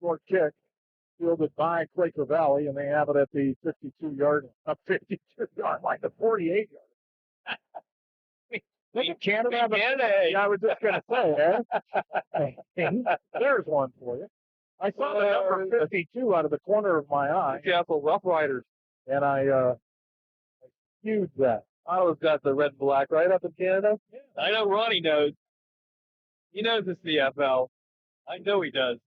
A: Short kick, fielded by Quaker Valley, and they have it at the 52-yard line, the 48-yard. Look at Canada. I was just going to say, there's one for you. I saw the number 52 out of the corner of my eye.
B: Newcastle Rough Riders.
A: And I skewed that.
B: Ottawa's got the red and black right up in Canada. Yeah. I know Ronnie knows. He knows the CFL. I know he does.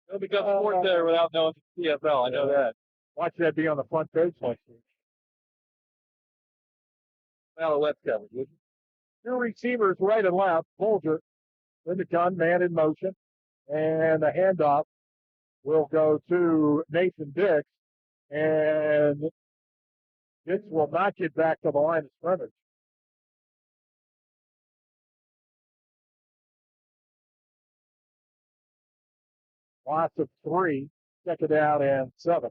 B: He'll become sports there without knowing the CFL. I know that.
A: Watch that be on the front page next week.
B: Alouettes coverage, would you?
A: Two receivers right and left. Bulger in the gun, man in motion. And the handoff will go to Nathan Dix. And Dix will not get back to the line of scrimmage. Loss of 3, second down and 7.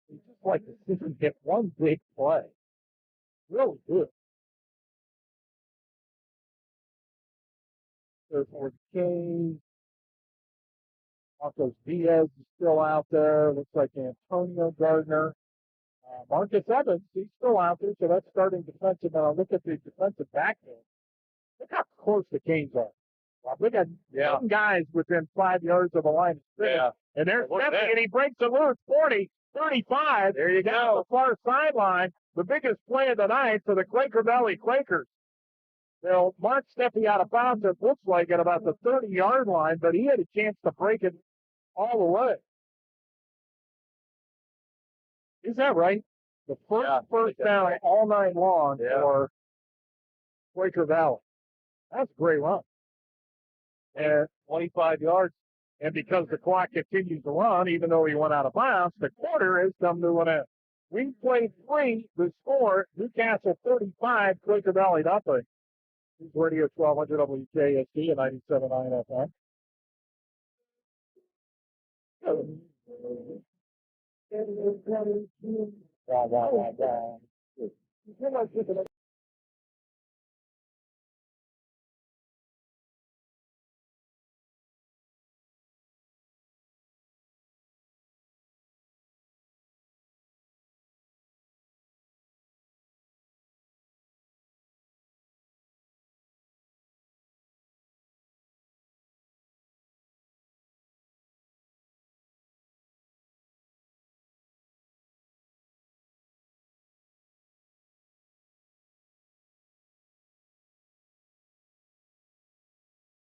A: We just like to see him get one big play. Really good. There's Hurircanes. Marcos Diaz is still out there. Looks like Antonio Gardner. Marcus Evans, he's still out there, so that's starting defensive. Now look at the defensive backfield. Look how close the Canes are. We got some guys within 5 yards of the line of scrimmage. Yeah. And there's Stephanie, and he breaks the loose. 40, 35.
B: There you go.
A: The far sideline. The biggest play of the night for the Quaker Valley Quakers. They'll march Steffi out of bounds, it looks like, at about the 30-yard line, but he had a chance to break it all the way. Is that right? The first down all night long for Quaker Valley. That's a great run. And 25 yards. And because the clock continues to run, even though he went out of bounds, the quarter has come to an end. We played 3. The score, Newcastle 35, Quaker Valley nothing. News Radio 1200 WKSD and 97.9 FM.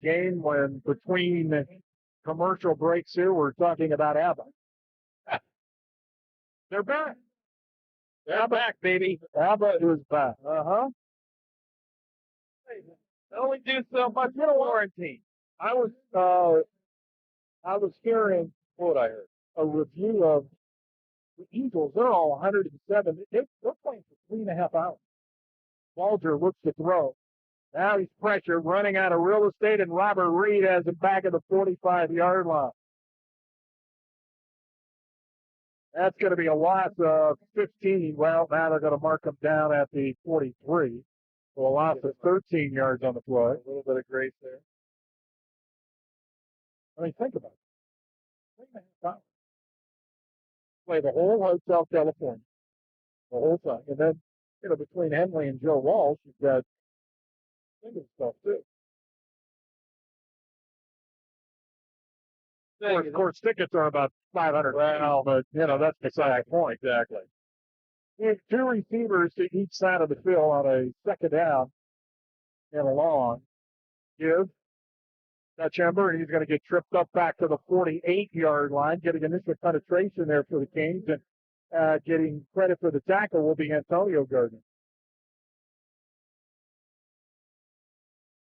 A: Game when between commercial breaks here, we're talking about ABBA. They're back.
B: They're back, baby.
A: ABBA is back.
B: They only do so much in quarantine.
A: I was hearing what I heard, a review of the Eagles. They're all 107. They're playing for 3.5 hours. Bulger looks to throw. Now he's pressured, running out of real estate, and Robert Reed has him back at the 45-yard line. That's going to be a loss of 15. Well, now they're going to mark him down at the 43. So a loss of 13 yards on the play.
B: A little bit of grace there.
A: I mean, think about it. 3.5 hours. Play the whole Hotel California. The whole time. And then, between Henley and Joe Walsh, you've got stuff too. Of course, tickets are about 500. Well, but that's beside the point.
B: Exactly.
A: We have 2 receivers to each side of the field on a second down and a long. give Dutchember, and he's going to get tripped up back to the 48-yard line, getting initial penetration there for the Canes, and getting credit for the tackle will be Antonio Gardner.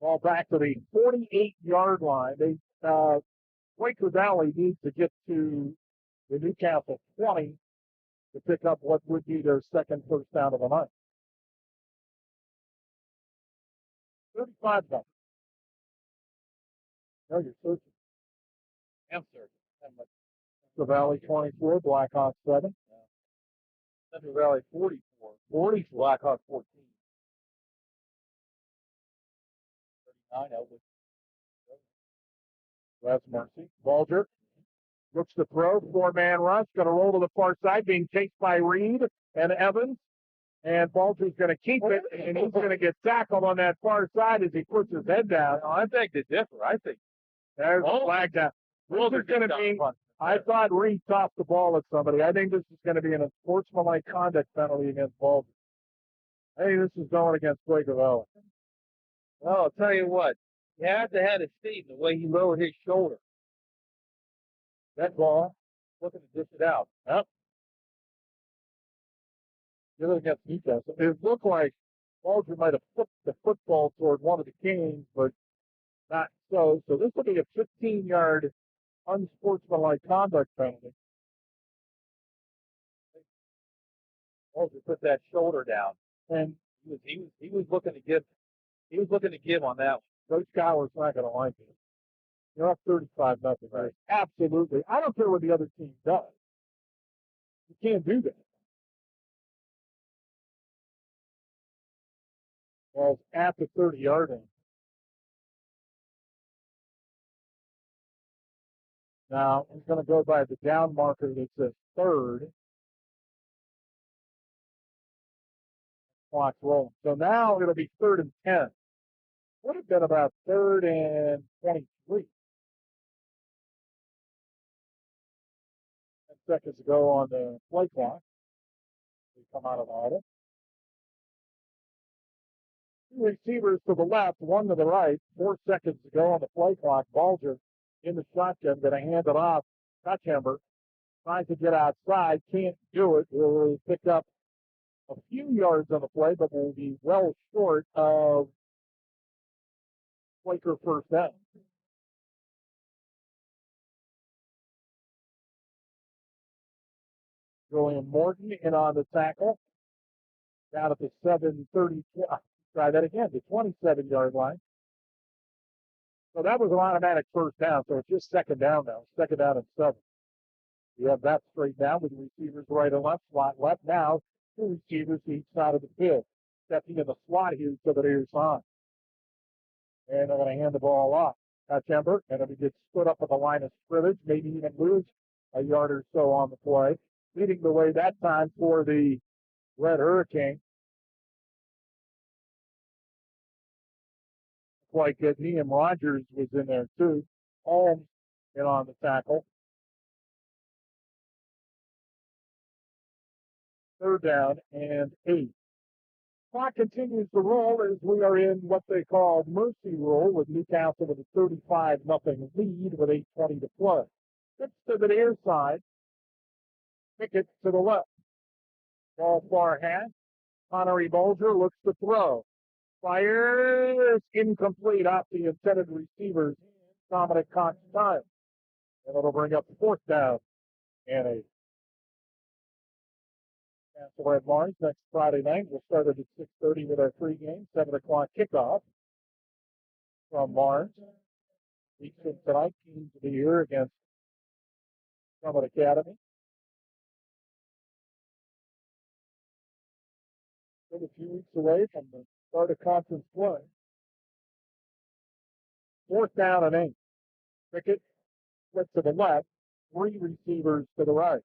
A: Ball back to the 48-yard line. Quaker Valley needs to get to the Newcastle 20 to pick up what would be their second first down of the night. 35 numbers. No, you're searching.
B: I'm searching.
A: The Valley 24, Blackhawks 7.
B: Central Valley 44.
A: 40,
B: Blackhawks 14. 39, Elwood.
A: That's Mercy. Bulger looks to throw. Four-man rush. Going to roll to the far side, being chased by Reed and Evans. And Bulger's going to keep it, and he's going to get tackled on that far side as he puts his head down.
B: I beg to differ. I think
A: there's a flag down. This is going to be, I thought Reed tossed the ball at somebody. I think this is going to be an unsportsmanlike conduct penalty against Bulger. I think this is going against Quaker Valley.
B: Well, I'll tell you what. You have to have a seat in the way he lowered his shoulder.
A: That ball,
B: Looking to dish it out.
A: yep. The other against Newcastle. It looked like Bulger might have flipped the football toward one of the Canes, but not so. So this will be a 15-yard unsportsmanlike conduct penalty.
B: Bulger put that shoulder down,
A: And
B: he was looking to give. He was looking to give on that one.
A: Coach Cowler's not going to like it. You're up 35-0. Right. Absolutely. I don't care what the other team does. You can't do that. Well, at the 30-yard line. Now, he's going to go by the down marker that says third. Clock's rolling. So now it'll be 3rd and 10. Would have been about 3rd and 23. 10 seconds to go on the play clock. We come out of the auto. Two receivers to the left, one to the right. 4 seconds to go on the play clock. Bulger in the shotgun, going to hand it off. Dutchember tries to get outside, can't do it. Will pick up a few yards on the play, but will be well short of Quaker first down. Julian Morton in on the tackle. Down at the 7:30. Try that again, the 27-yard line. So that was an automatic first down. So it's just second down now. Second down and 7. You have that straight down with the receivers right and left, slot left. Now, 2 receivers to each side of the field. Stepping in the slot here to the near side. And they're going to hand the ball off. Dutchember, and if he gets stood up at the line of scrimmage, maybe even lose a yard or so on the play. Leading the way that time for the Red Hurricane. Quite good. Liam Rogers was in there too. Holmes in on the tackle. 3rd down and 8. Clock continues to roll as we are in what they call mercy rule with Newcastle with a 35-0 lead with 8:20 to play. Pitch to the near side. Pickett to the left. Ball far hand. Connery Bulger looks to throw. Fires incomplete off the intended receivers. Dominic Cox time. And it'll bring up 4th down and 8. Cancel at Mars next Friday night. We'll start it at 6:30 with our pregame. 7 o'clock kickoff from Mars. Weeks from tonight, teams of the year against Summit Academy. Still a few weeks away from the start of conference play. 4th down and 8. Pickett split to the left. 3 receivers to the right.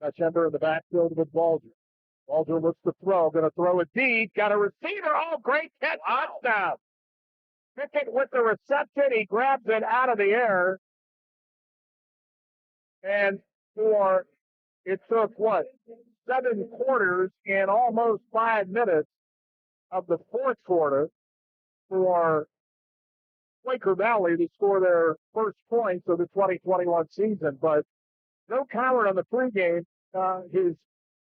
A: Dutchember in the backfield with Bulger. Bulger looks to throw. Going to throw it deep. Got a receiver. Oh, great catch. Touchdown. Pickett with the reception. He grabs it out of the air. And it took, 7 quarters and almost 5 minutes of the 4th quarter for Quaker Valley to score their first points of the 2021 season. But Joe Coward on the pregame, his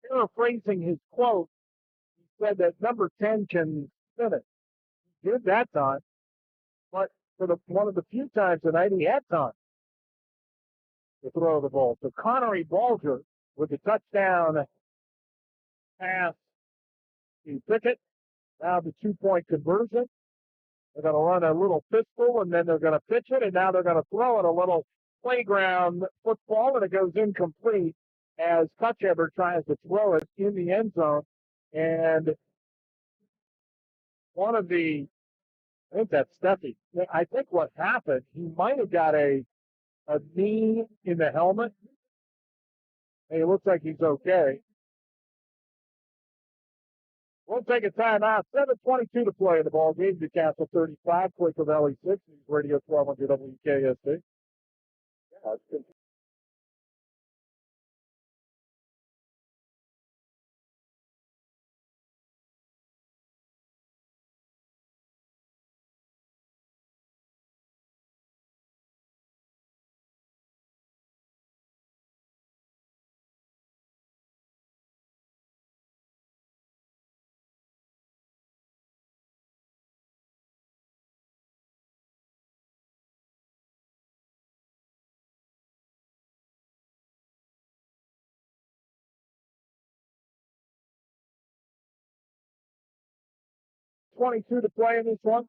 A: paraphrasing his quote, he said that number 10 can finish. He did that time, but for one of the few times tonight he had time to throw the ball. So Connery Balger with the touchdown pass to Pickett. Now the 2-point conversion. They're going to run a little pistol, and then they're going to pitch it, and now they're going to throw it a little playground football, and it goes incomplete as Kutchever tries to throw it in the end zone. And I think that's Steffi. I think what happened, he might have got a knee in the helmet. And it looks like he's okay. We'll take a timeout. 7:22 to play in the ball game. Newcastle 35, Quaker Valley 6. Radio 1200 WKSD.
C: Yeah, it's good.
A: .22 to play in this one.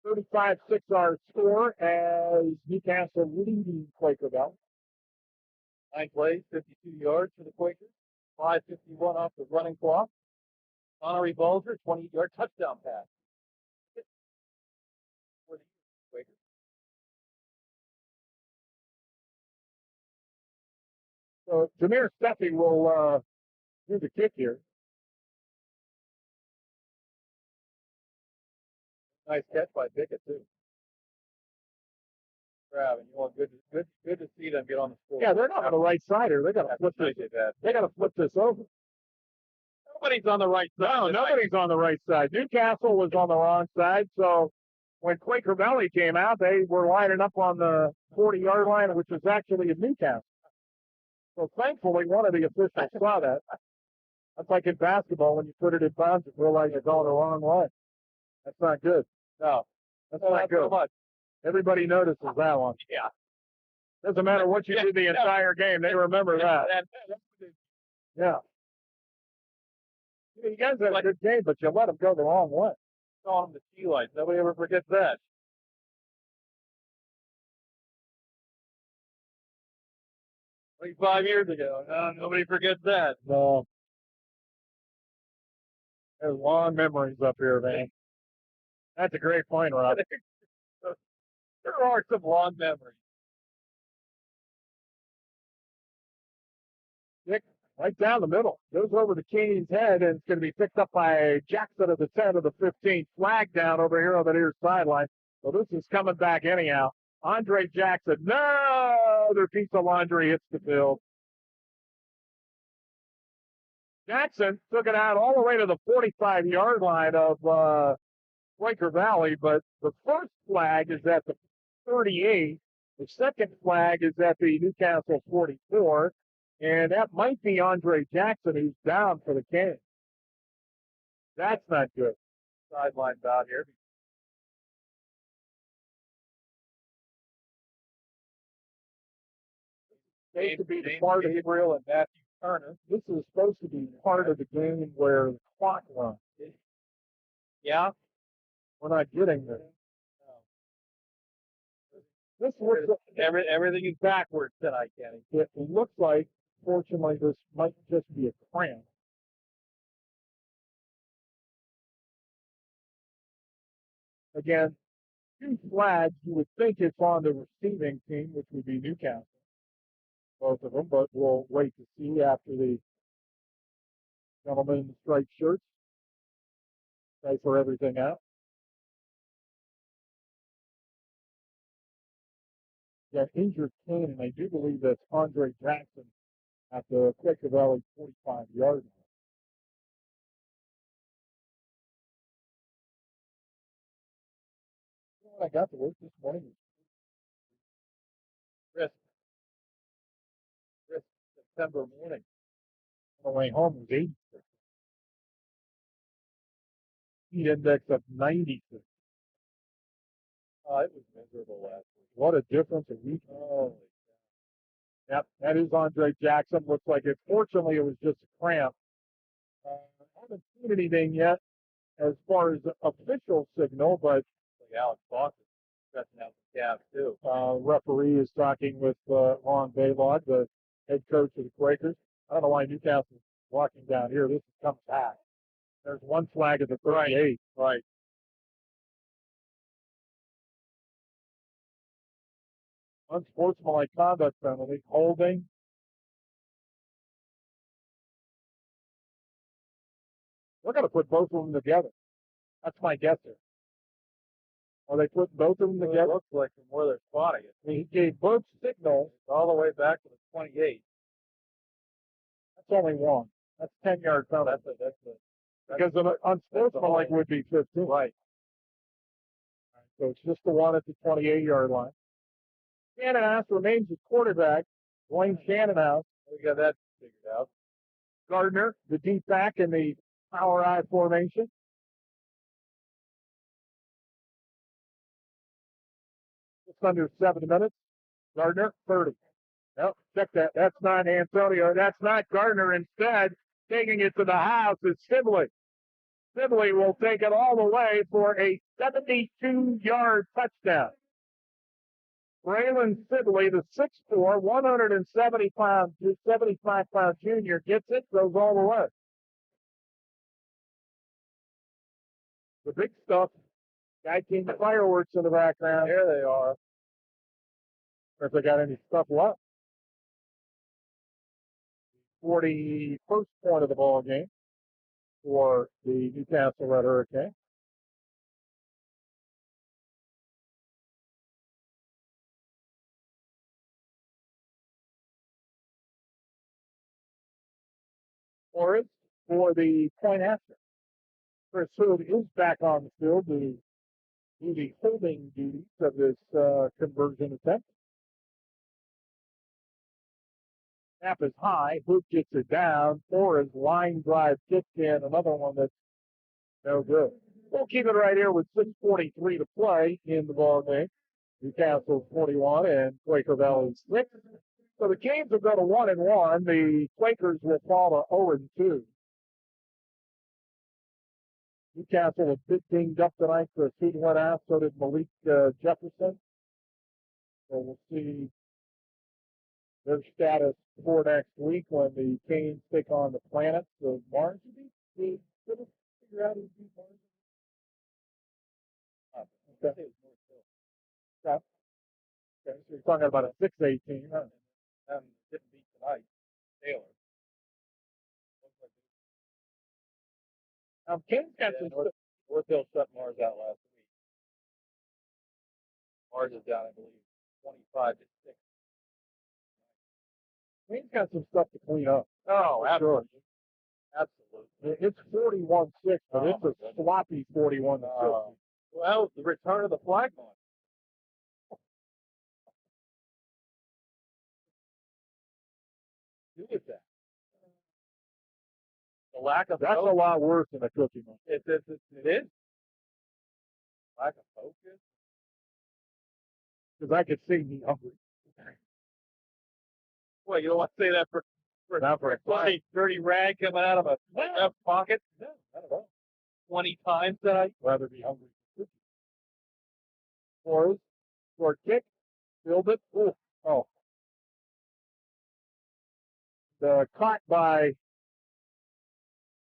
A: 35-6 our score as Newcastle leading Quaker Valley.
B: 9 plays, 52 yards for the Quakers. 5:51 off the running clock. Connery Balger, 20-yard touchdown pass for the Quakers.
A: So Jameer Steffi will do the kick here.
B: Nice catch by Pickett too. Grab, and you want good to see them get on the score.
A: Yeah, they're not on the right side here. They got to flip this. They got to flip this over.
B: Nobody's on the right side.
A: No, nobody's on the right side. Newcastle was on the wrong side. So when Quaker Valley came out, they were lining up on the 40-yard line, which was actually in Newcastle. So thankfully, one of the officials saw that. That's like in basketball when you put it in bounds and realize you're going the wrong way. That's not good.
B: No,
A: that's not good.
B: So much.
A: Everybody notices that one.
B: Yeah.
A: Doesn't matter what you did the entire game. They remember that. Yeah. You guys had a good game, but you let them go the wrong way.
B: Calling them the T lights. Nobody ever forgets that. Like 5 years ago. No, nobody forgets that.
A: No. There's long memories up here, man. That's a great point, Rob.
B: There are some long memories.
A: Nick, right down the middle. Goes over to Keeney's head, and it's going to be picked up by Jackson at the 10 of the 15. Flag down over here on the near sideline. So this is coming back anyhow. Andre Jackson, no! Their piece of laundry hits the field. Jackson took it out all the way to the 45-yard line of Quaker Valley, but the first flag is at the 38. The second flag is at the Newcastle 44. And that might be Andre Jackson, who's down for the game. That's not good.
B: Sideline out here.
A: Supposed to be the part of
B: Gabriel and Matthew Turner.
A: This is supposed to be part of the game where the clock runs.
B: Yeah.
A: We're not getting this. This looks
B: everything is backwards tonight, Kenny.
A: It looks like, fortunately, this might just be a cramp. Again, 2 flags. You would think it's on the receiving team, which would be Newcastle. Both of them, but we'll wait to see after the gentleman in the striped shirts try for everything out. Yeah, injured cane, and I do believe that's Andre Jackson at the Quaker Valley 45-yard line. I got to work this morning.
B: Crisp September morning.
A: On the way home was 86. Heat index of 96.
B: It was miserable last week.
A: What a difference a week.
B: Oh,
A: Yep, that is Andre Jackson. Looks like it. Fortunately, it was just a cramp. I haven't seen anything yet as far as official signal, but
B: like Alex Fox is stretching out the calves too.
A: referee is talking with Ron Baylog, the head coach of the Quakers. I don't know why Newcastle's walking down here. This is coming back. There's one flag at the 38.
B: Right.
A: Unsportsmanlike conduct penalty, holding. We're going to put both of them together. That's my guess here. Are they putting both of them
B: Well,
A: together?
B: it looks like from where they're spotting it.
A: I mean, he gave both signals.
B: All the way back to the 28.
A: That's only one. That's 10-yard penalty. Because an unsportsmanlike would be 15.
B: Right.
A: So it's just the one at the 28-yard line. Shannonhouse remains the quarterback. Dwayne Shannonhouse.
B: We got that figured out.
A: Gardner, the deep back in the power I formation. Just under 7 minutes. Gardner, 30. Nope, check that. That's not Antonio. That's not Gardner. Instead, taking it to the house is Sibley. Sibley will take it all the way for a 72-yard touchdown. Braylon Sibley, the 6'4", 175-pound junior, gets it, goes all the way. The big stuff. Guy King fireworks in the background.
B: There they are.
A: If they got any stuff left. 41st point of the ball game for the Newcastle Red Hurricanes. Forrest for the point after. Chris Hood is back on the field to do the holding duties of this conversion attempt. Snap is high. Hood gets it down. Forrest line drive kick in. Another one that's no good. We'll keep it right here with 6:43 to play in the ball game. Newcastle 41 and Quaker Valley 6. So the Canes will go to 1-1. The Quakers will fall to 0-2. Newcastle was 15 dinged up tonight. Chris Hood went out. So did Malik Jefferson. So we'll see their status for next week when the Canes take on the Planets of Mars. We couldn't figure out who beat Mars. Okay. Okay. Okay. So you're talking about a 6-8 team, huh?
B: Didn't beat tonight. Taylor.
A: Canes got some.
B: North Hill shut Mars out last week. Mars is down, I believe, 25-6.
A: Canes got some stuff to clean up.
B: Oh, absolutely.
A: Sure. Absolutely. It's 41-6, but it's a sloppy 41-6.
B: Well, the return of the flagman. Who is that? The lack of
A: That's
B: focus.
A: a lot worse than a Cookie Monster.
B: It is. Lack of focus.
A: Because I could see me hungry.
B: Well, you don't want to say that for a funny, dirty rag coming out of a left pocket.
A: No, not at all.
B: 20 times tonight.
A: Rather be hungry for cookies. Flores, short kick, filled it. Ooh, oh. Caught by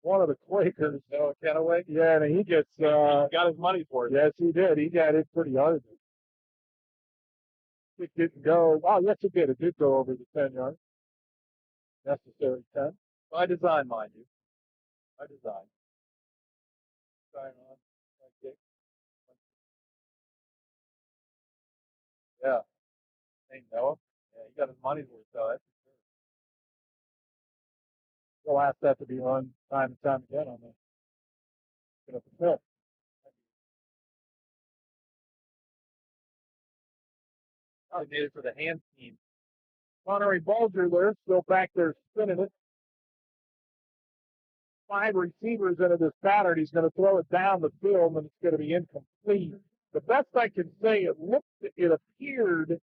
A: one of the Quakers.
B: No, Kenaway.
A: Yeah, and he gets.
B: Got his money's worth.
A: Yes, he did. He got it pretty hard. It didn't go. Oh, yes, it did. It did go over the 10 yards. Necessary 10.
B: By design, mind you. By design. Sign on. Kick. Yeah. Hey, Noah. Yeah, he got his money's worth, though. That's for sure.
A: We'll ask that to be run time and time again on the film.
B: designated for the hand team.
A: Connery Bulger there, still back there spinning it. 5 receivers into this pattern. He's going to throw it down the field, and it's going to be incomplete. The best I can say, it appeared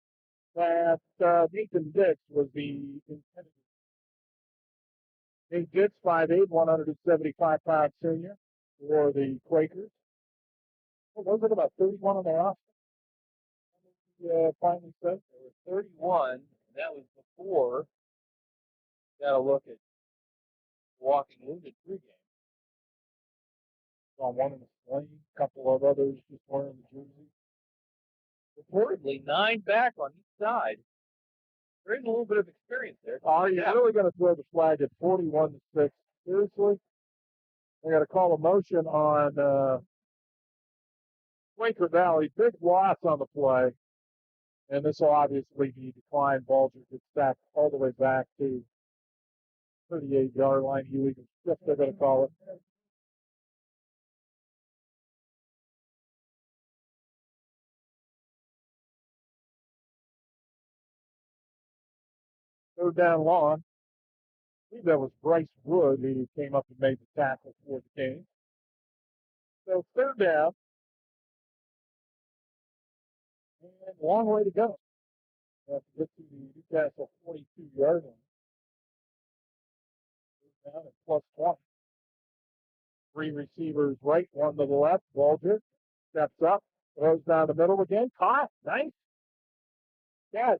A: that Nathan Dix was the intended. Nate Dix, 5'8", 175-pound senior for the Quakers. What was it, about 31 on the roster? Finally said
B: There were 31. That was before. Got to look at walking wounded pregame.
A: on one in the sling, a couple of others just wearing the jersey.
B: Reportedly 9 back on each side. There is a little bit of experience there.
A: Are you really going to throw the flag at 41-6? Seriously? I got to call a motion on Quaker Valley. Big loss on the play. And this will obviously be declined. Bulger gets back all the way back to 38-yard line. Illegal shift, they're going to call it. Third down long. I believe that was Bryce Wood who came up and made the tackle for the game. So third down. And long way to go. We have to get to the Newcastle 42-yard line. Third down and plus 20. 3 receivers right, 1 to the left. Bulger steps up, throws down the middle again. Caught. Nice catch.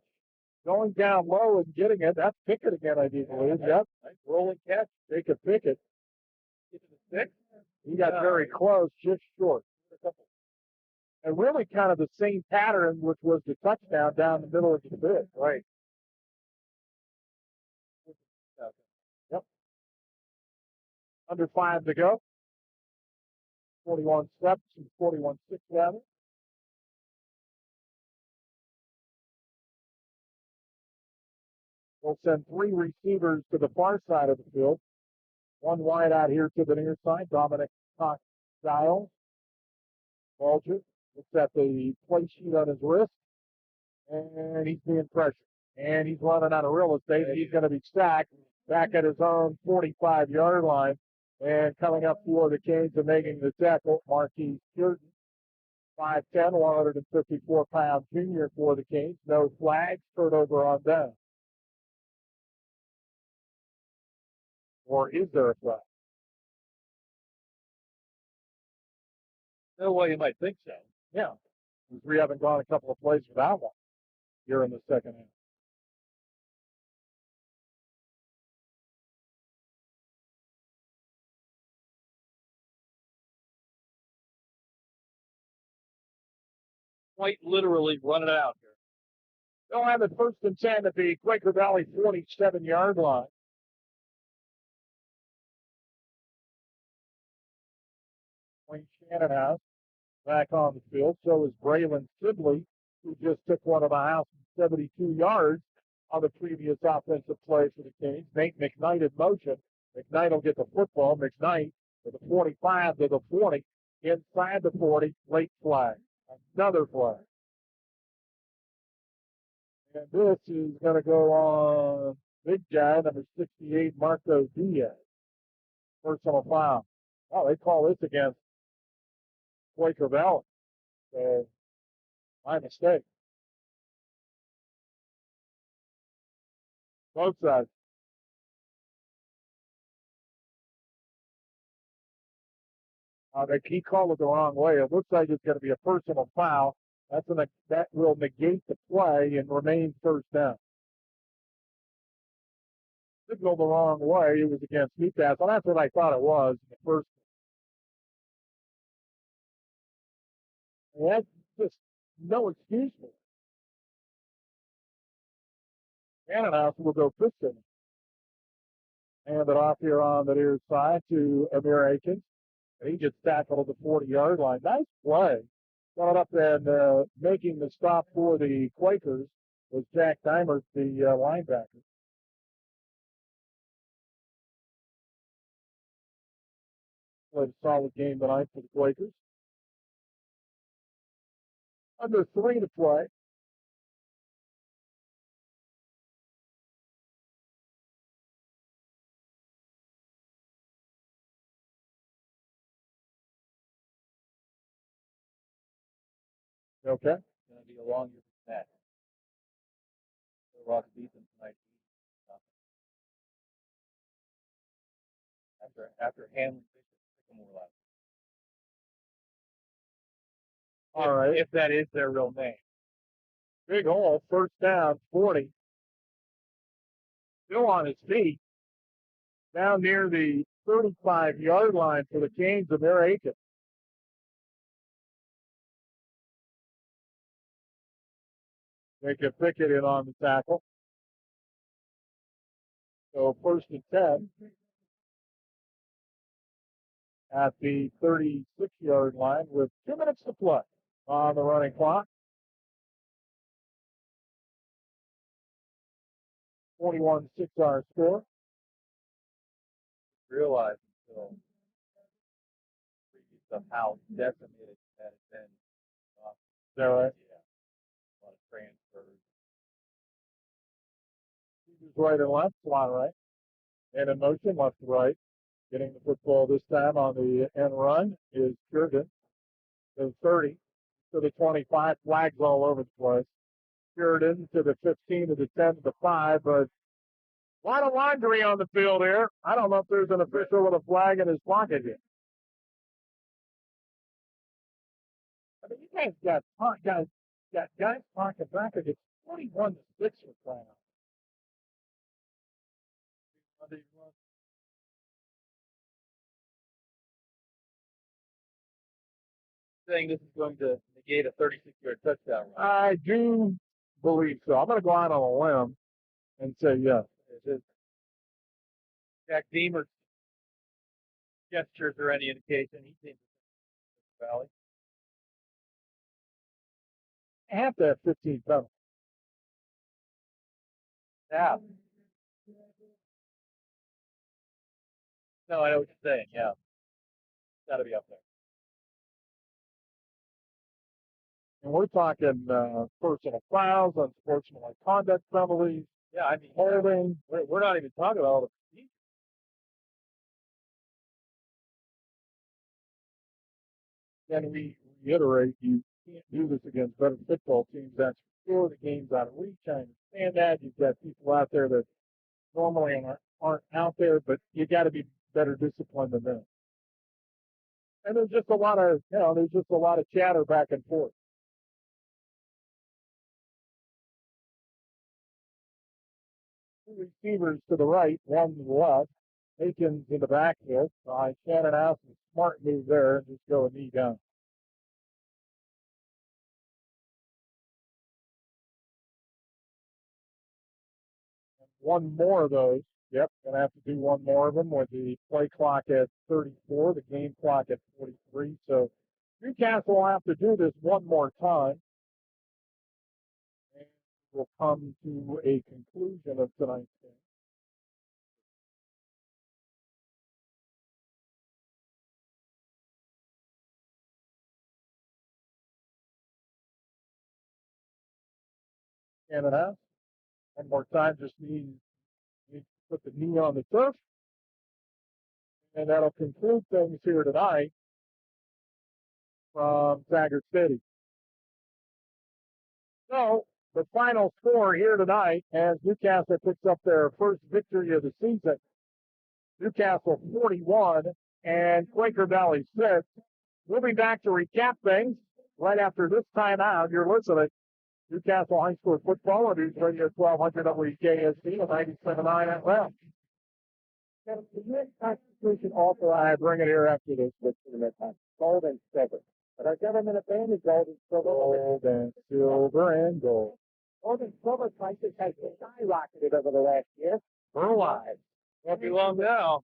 A: Going down low and getting it. That's Pickett again, I do believe. Yep. Nice rolling catch. Jacob Pickett. Get to the 6. He got very close, just short. And really kind of the same pattern, which was the touchdown down the middle of the field. Right. Yep. Under 5 to go. 41 steps and 41-6 rather. We'll send 3 receivers to the far side of the field. 1 wide out here to the near side. Dominic Giles. Bulger looks at the play sheet on his wrist. And he's being pressured. And he's running out of real estate. He's going to be sacked back at his own 45-yard line. And coming up for the Canes and making the tackle, Marquise Curtin. 5'10", 154-pound junior for the Canes. No flags, turnover on down. Or is there a flag?
B: No way you might think so.
A: Yeah. Because we haven't gone a couple of plays without one here in the second half.
B: Quite literally run it out here.
A: They'll have it 1st and 10 at the Quaker Valley 47-yard line. Wayne Shannonhouse back on the field. So is Braylon Sibley, who just took one of the house 72 yards on the previous offensive play for the Canes. Nate McKnight in motion. McKnight will get the football. McKnight to the 45 to the 40. Inside the 40, late flag. Another flag. And this is going to go on big guy, number 68, Marco Diaz. Personal foul. Oh, they call this against Quaker Valley. So, my mistake. Both sides. He called it the wrong way. It looks like it's going to be a personal foul. That will negate the play and remain 1st down. Signaled the wrong way. It was against Newcastle. That's what I thought it was in the first. And that's just no excuse for it. Shannonhouse will go 15. Hand it off here on the near side to Amir Akins. And he gets tackled at the 40-yard line. Nice play. Got up and making the stop for the Quakers was Jack Dimert, the linebacker. Played a solid game tonight for the Quakers. Under 3 to play. Okay.
B: It's going to be a long year for that. The Rocks beat them tonight. After handling Sycamore last.
A: All right.
B: If that is their real name.
A: Big hole, first down, 40. Still on his feet. Down near the 35-yard line for the Canes of Mare Aiken. They can pick it in on the tackle. So first and 10 at the 36-yard line with 2 minutes to play on the running clock. 41-6 our score.
B: Realize until of how decimated that has been.
A: Is that right?
B: Yeah. A lot of transfers.
A: Right and left, fly right. And in motion, left to right. Getting the football this time on the end run is Jurgen. The 30 to the 25, flags all over the place. Jurgen to the 15 to the 10 to the 5, but a lot of laundry on the field here. I don't know if there's an official with a flag in his pocket here. I mean, you guys got guys talking back against 41-6 for crying out.
B: Saying this is going to negate a 36-yard touchdown run.
A: I do believe so. I'm going to go out on a limb and say yes.
B: It is. Jack Deemer's gestures are any indication, he seems to Valley.
A: I have to have 15 penalties.
B: Yeah. No, I know what you're saying. Yeah. Got to be up there.
A: And we're talking personal fouls, unsportsmanlike conduct penalties.
B: Yeah, I mean,
A: holding.
B: We're not even talking about all the procedures.
A: And we reiterate, you can't do this against better football teams. That's for sure. The game's out of reach. I understand that. You've got people out there that normally aren't out there, but you got to be better disciplined than them. And there's just a lot of chatter back and forth. Two receivers to the right, one to the left. Aikens in the backfield. Shannon House, smart move there. Just go a knee down. One more of those. Yep, going to have to do one more of them with the play clock at 34, the game clock at 43. So Newcastle will have to do this one more time. And we'll come to a conclusion of tonight's game. Shannon House. One more time, just need to put the knee on the turf. And that'll conclude things here tonight from Taggart City. So the final score here tonight, as Newcastle picks up their first victory of the season, Newcastle 41 and Quaker Valley 6. We'll be back to recap things right after this timeout. You're listening to Newcastle High School Football on News Radio 1200 WKSD and 97.9 FM. The U.S. Constitution authorized, bring it here after this, gold and silver. But our government abandoned gold and silver. Gold and silver and gold. Gold and silver prices have skyrocketed over the last year.
B: We're live. Won't be long now.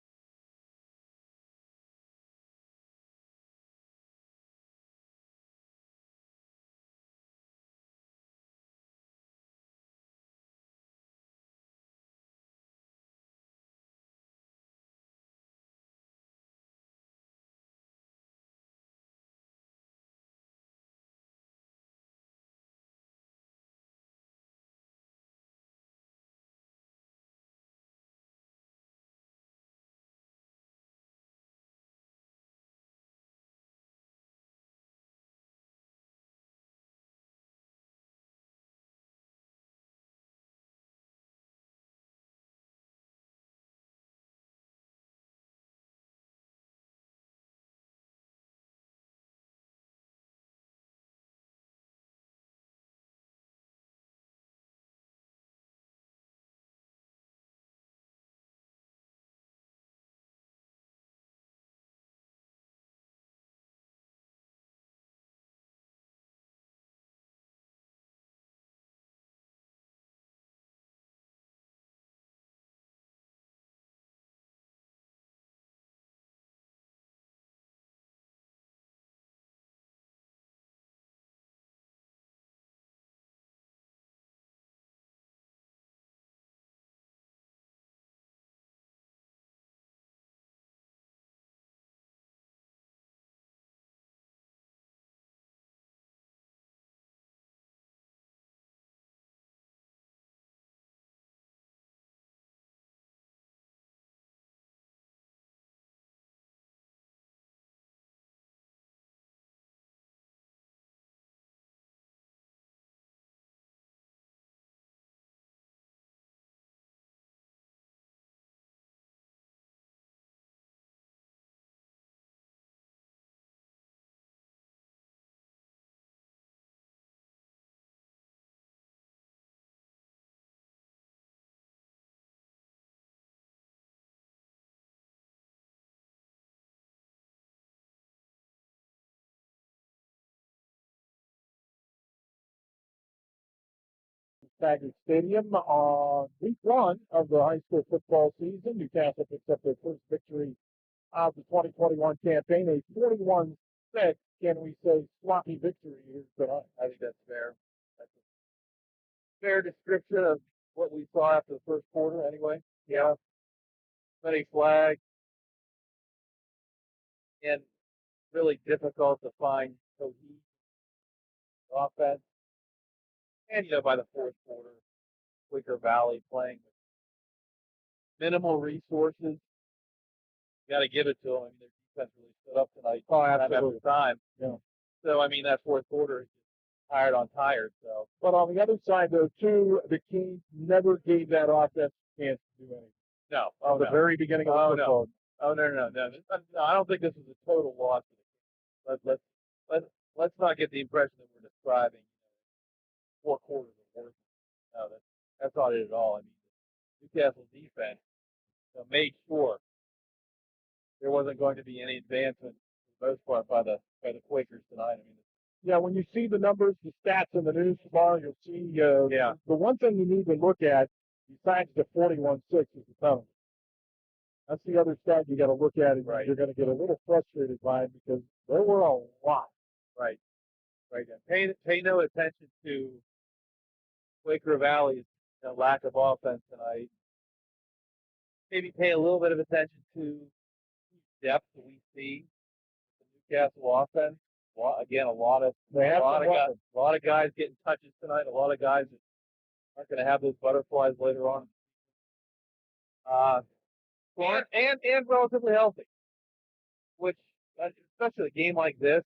A: Taggart Stadium on week 1 of the high school football season. Newcastle picks up their first victory of the 2021 campaign, a 41-6, can we say, sloppy victory here tonight.
B: I think that's fair. That's a fair description of what we saw after the first quarter, anyway.
A: Yeah.
B: Many flags, and really difficult to find cohesion offense. And, by the fourth quarter, Quaker Valley playing with minimal resources. Got to give it to them. I mean, their defense really stood up tonight.
A: Oh,
B: Time
A: absolutely.
B: after time.
A: Yeah.
B: So, I mean, that fourth quarter is just tired on tired. So,
A: But on the other side, though, too, the Kings never gave that offense a chance to do anything.
B: no.
A: At the very beginning of the football.
B: Oh, no. No, I don't think this is a total loss. Let's not get the impression that we're describing 4 quarters of work. No, that's not it at all. I mean, Newcastle's defense made sure there wasn't going to be any advancement for the most part by the Quakers tonight. I mean,
A: Yeah, when you see the numbers, the stats in the news tomorrow, you'll see
B: Yeah.
A: the one thing you need to look at, besides the 41-6, is the penalty. That's the other stat you got to look at, and
B: Right.
A: you're going to get a little frustrated by it because there were a lot.
B: right. And pay no attention to Quaker Valley's lack of offense tonight. Maybe pay a little bit of attention to depth that we see the Newcastle offense. Again, a lot of guys getting touches tonight. A lot of guys that aren't going to have those butterflies later on. And relatively healthy, which especially a game like this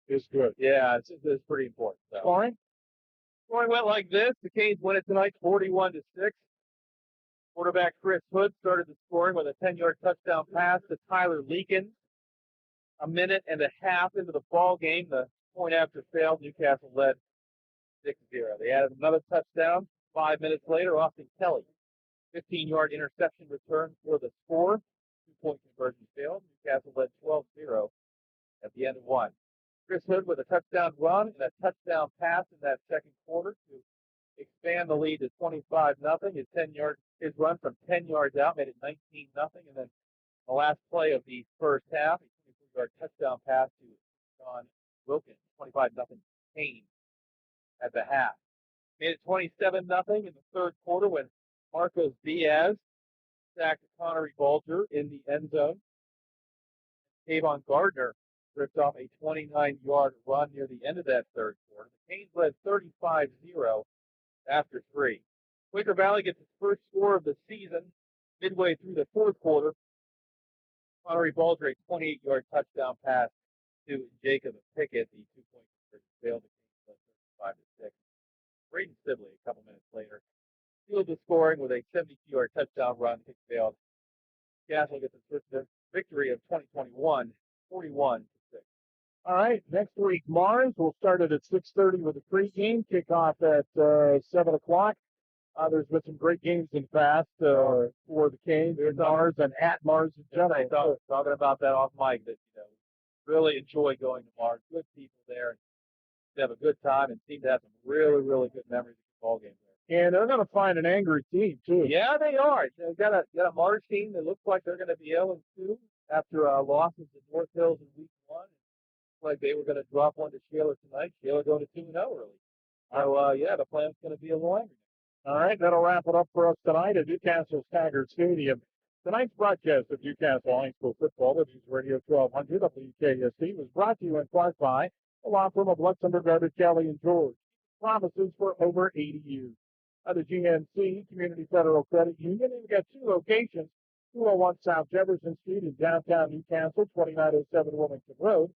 A: is good.
B: Yeah, it's pretty important. So.
A: Scoring
B: went like this. The Canes win it tonight, 41-6. Quarterback Chris Hood started the scoring with a 10-yard touchdown pass to Tyler Leakins. A minute and a half into the ball game, the point after failed, Newcastle led 6-0. They added another touchdown 5 minutes later. Austin Kelly, 15-yard interception return for the score. 2-point conversion failed. Newcastle led 12-0 at the end of 1. Chris Hood with a touchdown run and a touchdown pass in that second quarter to expand the lead to 25-0. His run from 10 yards out made it 19-0. And then the last play of the first half, a 23-yard touchdown pass to John Wilkins, 25-0 Canes at the half. Made it 27-0 in the third quarter when Marcos Diaz sacked Connery Bulger in the end zone. Kayvon Gardner ripped off a 29-yard run near the end of that third quarter. The Canes led 35-0 after 3. Quaker Valley gets its first score of the season midway through the fourth quarter. Connery Bulger, a 28-yard touchdown pass to Jacob Pickett. The 2-point conversion failed. The Canes led 35-6. Braden Sibley, a couple minutes later, sealed the scoring with a 72-yard touchdown run. Kick failed. Newcastle gets its first victory of 2021, 41-6.
A: All right, next week, Mars. We'll start it at 6:30 with a pregame, kickoff at 7 o'clock. There's been some great games in the past for the Canes and Mars and at Mars in general.
B: Talking about that off mic, that really enjoy going to Mars. Good people there. They have a good time and seem to have some really, really good memories of the ball games there.
A: And they're going to find an angry team too.
B: Yeah, they are. They've got a Mars team that looks like they're going to be 0-2 after losses at North Hills in week 1. Like they were going to drop one to Shaler tonight. Shaler going to 2-0 early. So, the plan's going to be a little angry.
A: All right, that'll wrap it up for us tonight at Newcastle's Taggart Stadium. Tonight's broadcast of Newcastle High School football at News Radio 1200 WKSC was brought to you in part by the law firm of Luxembourg, Garbage, Kelly, and George. Promises for over 80 years. The GNC Community Federal Credit Union. We've got 2 locations, 201 South Jefferson Street in downtown Newcastle, 2907 Wilmington Road,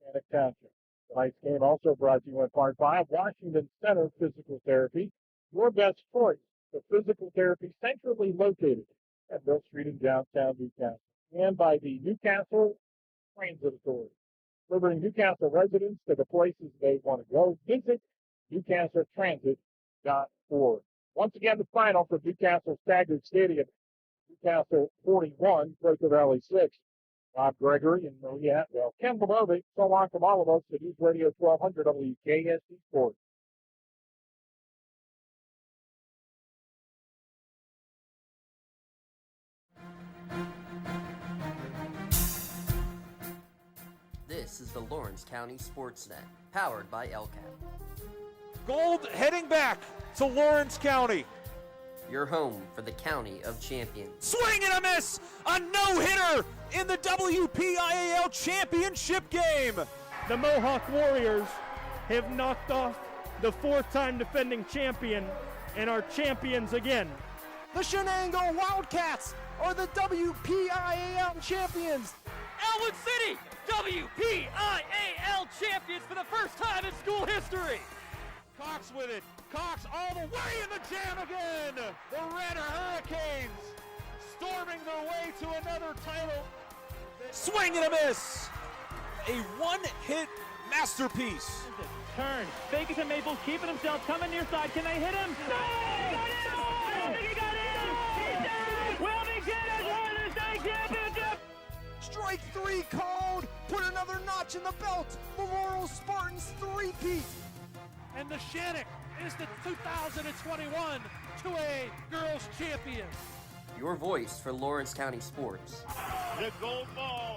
A: Mechanic Township. Tonight's game also brought to you in part by Washington Center Physical Therapy, your best choice for physical therapy centrally located at Mill Street in downtown Newcastle, and by the Newcastle Transit Authority, delivering Newcastle residents to the places they want to go. Visit newcastletransit.org. Once again, the final for Newcastle's Taggart Stadium, Newcastle 41, Quaker Valley 6. Bob Gregory and Maria Atwell. Ken Bobovic, so long from all of us at News Radio 1200 WKSC Sports.
E: the Lawrence County SportsNet, powered by LCAP.
F: Gold heading back to Lawrence County.
E: Your home for the County of Champions.
F: Swing and a miss! A no-hitter in the WPIAL Championship game!
G: The Mohawk Warriors have knocked off the fourth-time defending champion and are champions again.
F: The Shenango Wildcats are the WPIAL champions!
H: Elwood City, WPIAL champions for the first time in school history!
F: Cox with it. Cox all the way in the jam again! The Red Hurricanes storming their way to another title. Swing and a miss! A one-hit masterpiece.
G: Turn, fake it to Maple, keeping himself, coming near side. Can they hit him? No! I don't think he got in! He did! Wilmington has won the state championship!
F: Strike three called. Put another notch in the belt. Memorial Spartans three-peat.
I: And the Shannock is the 2021 2A Girls Champion.
E: Your voice for Lawrence County sports.
J: The gold ball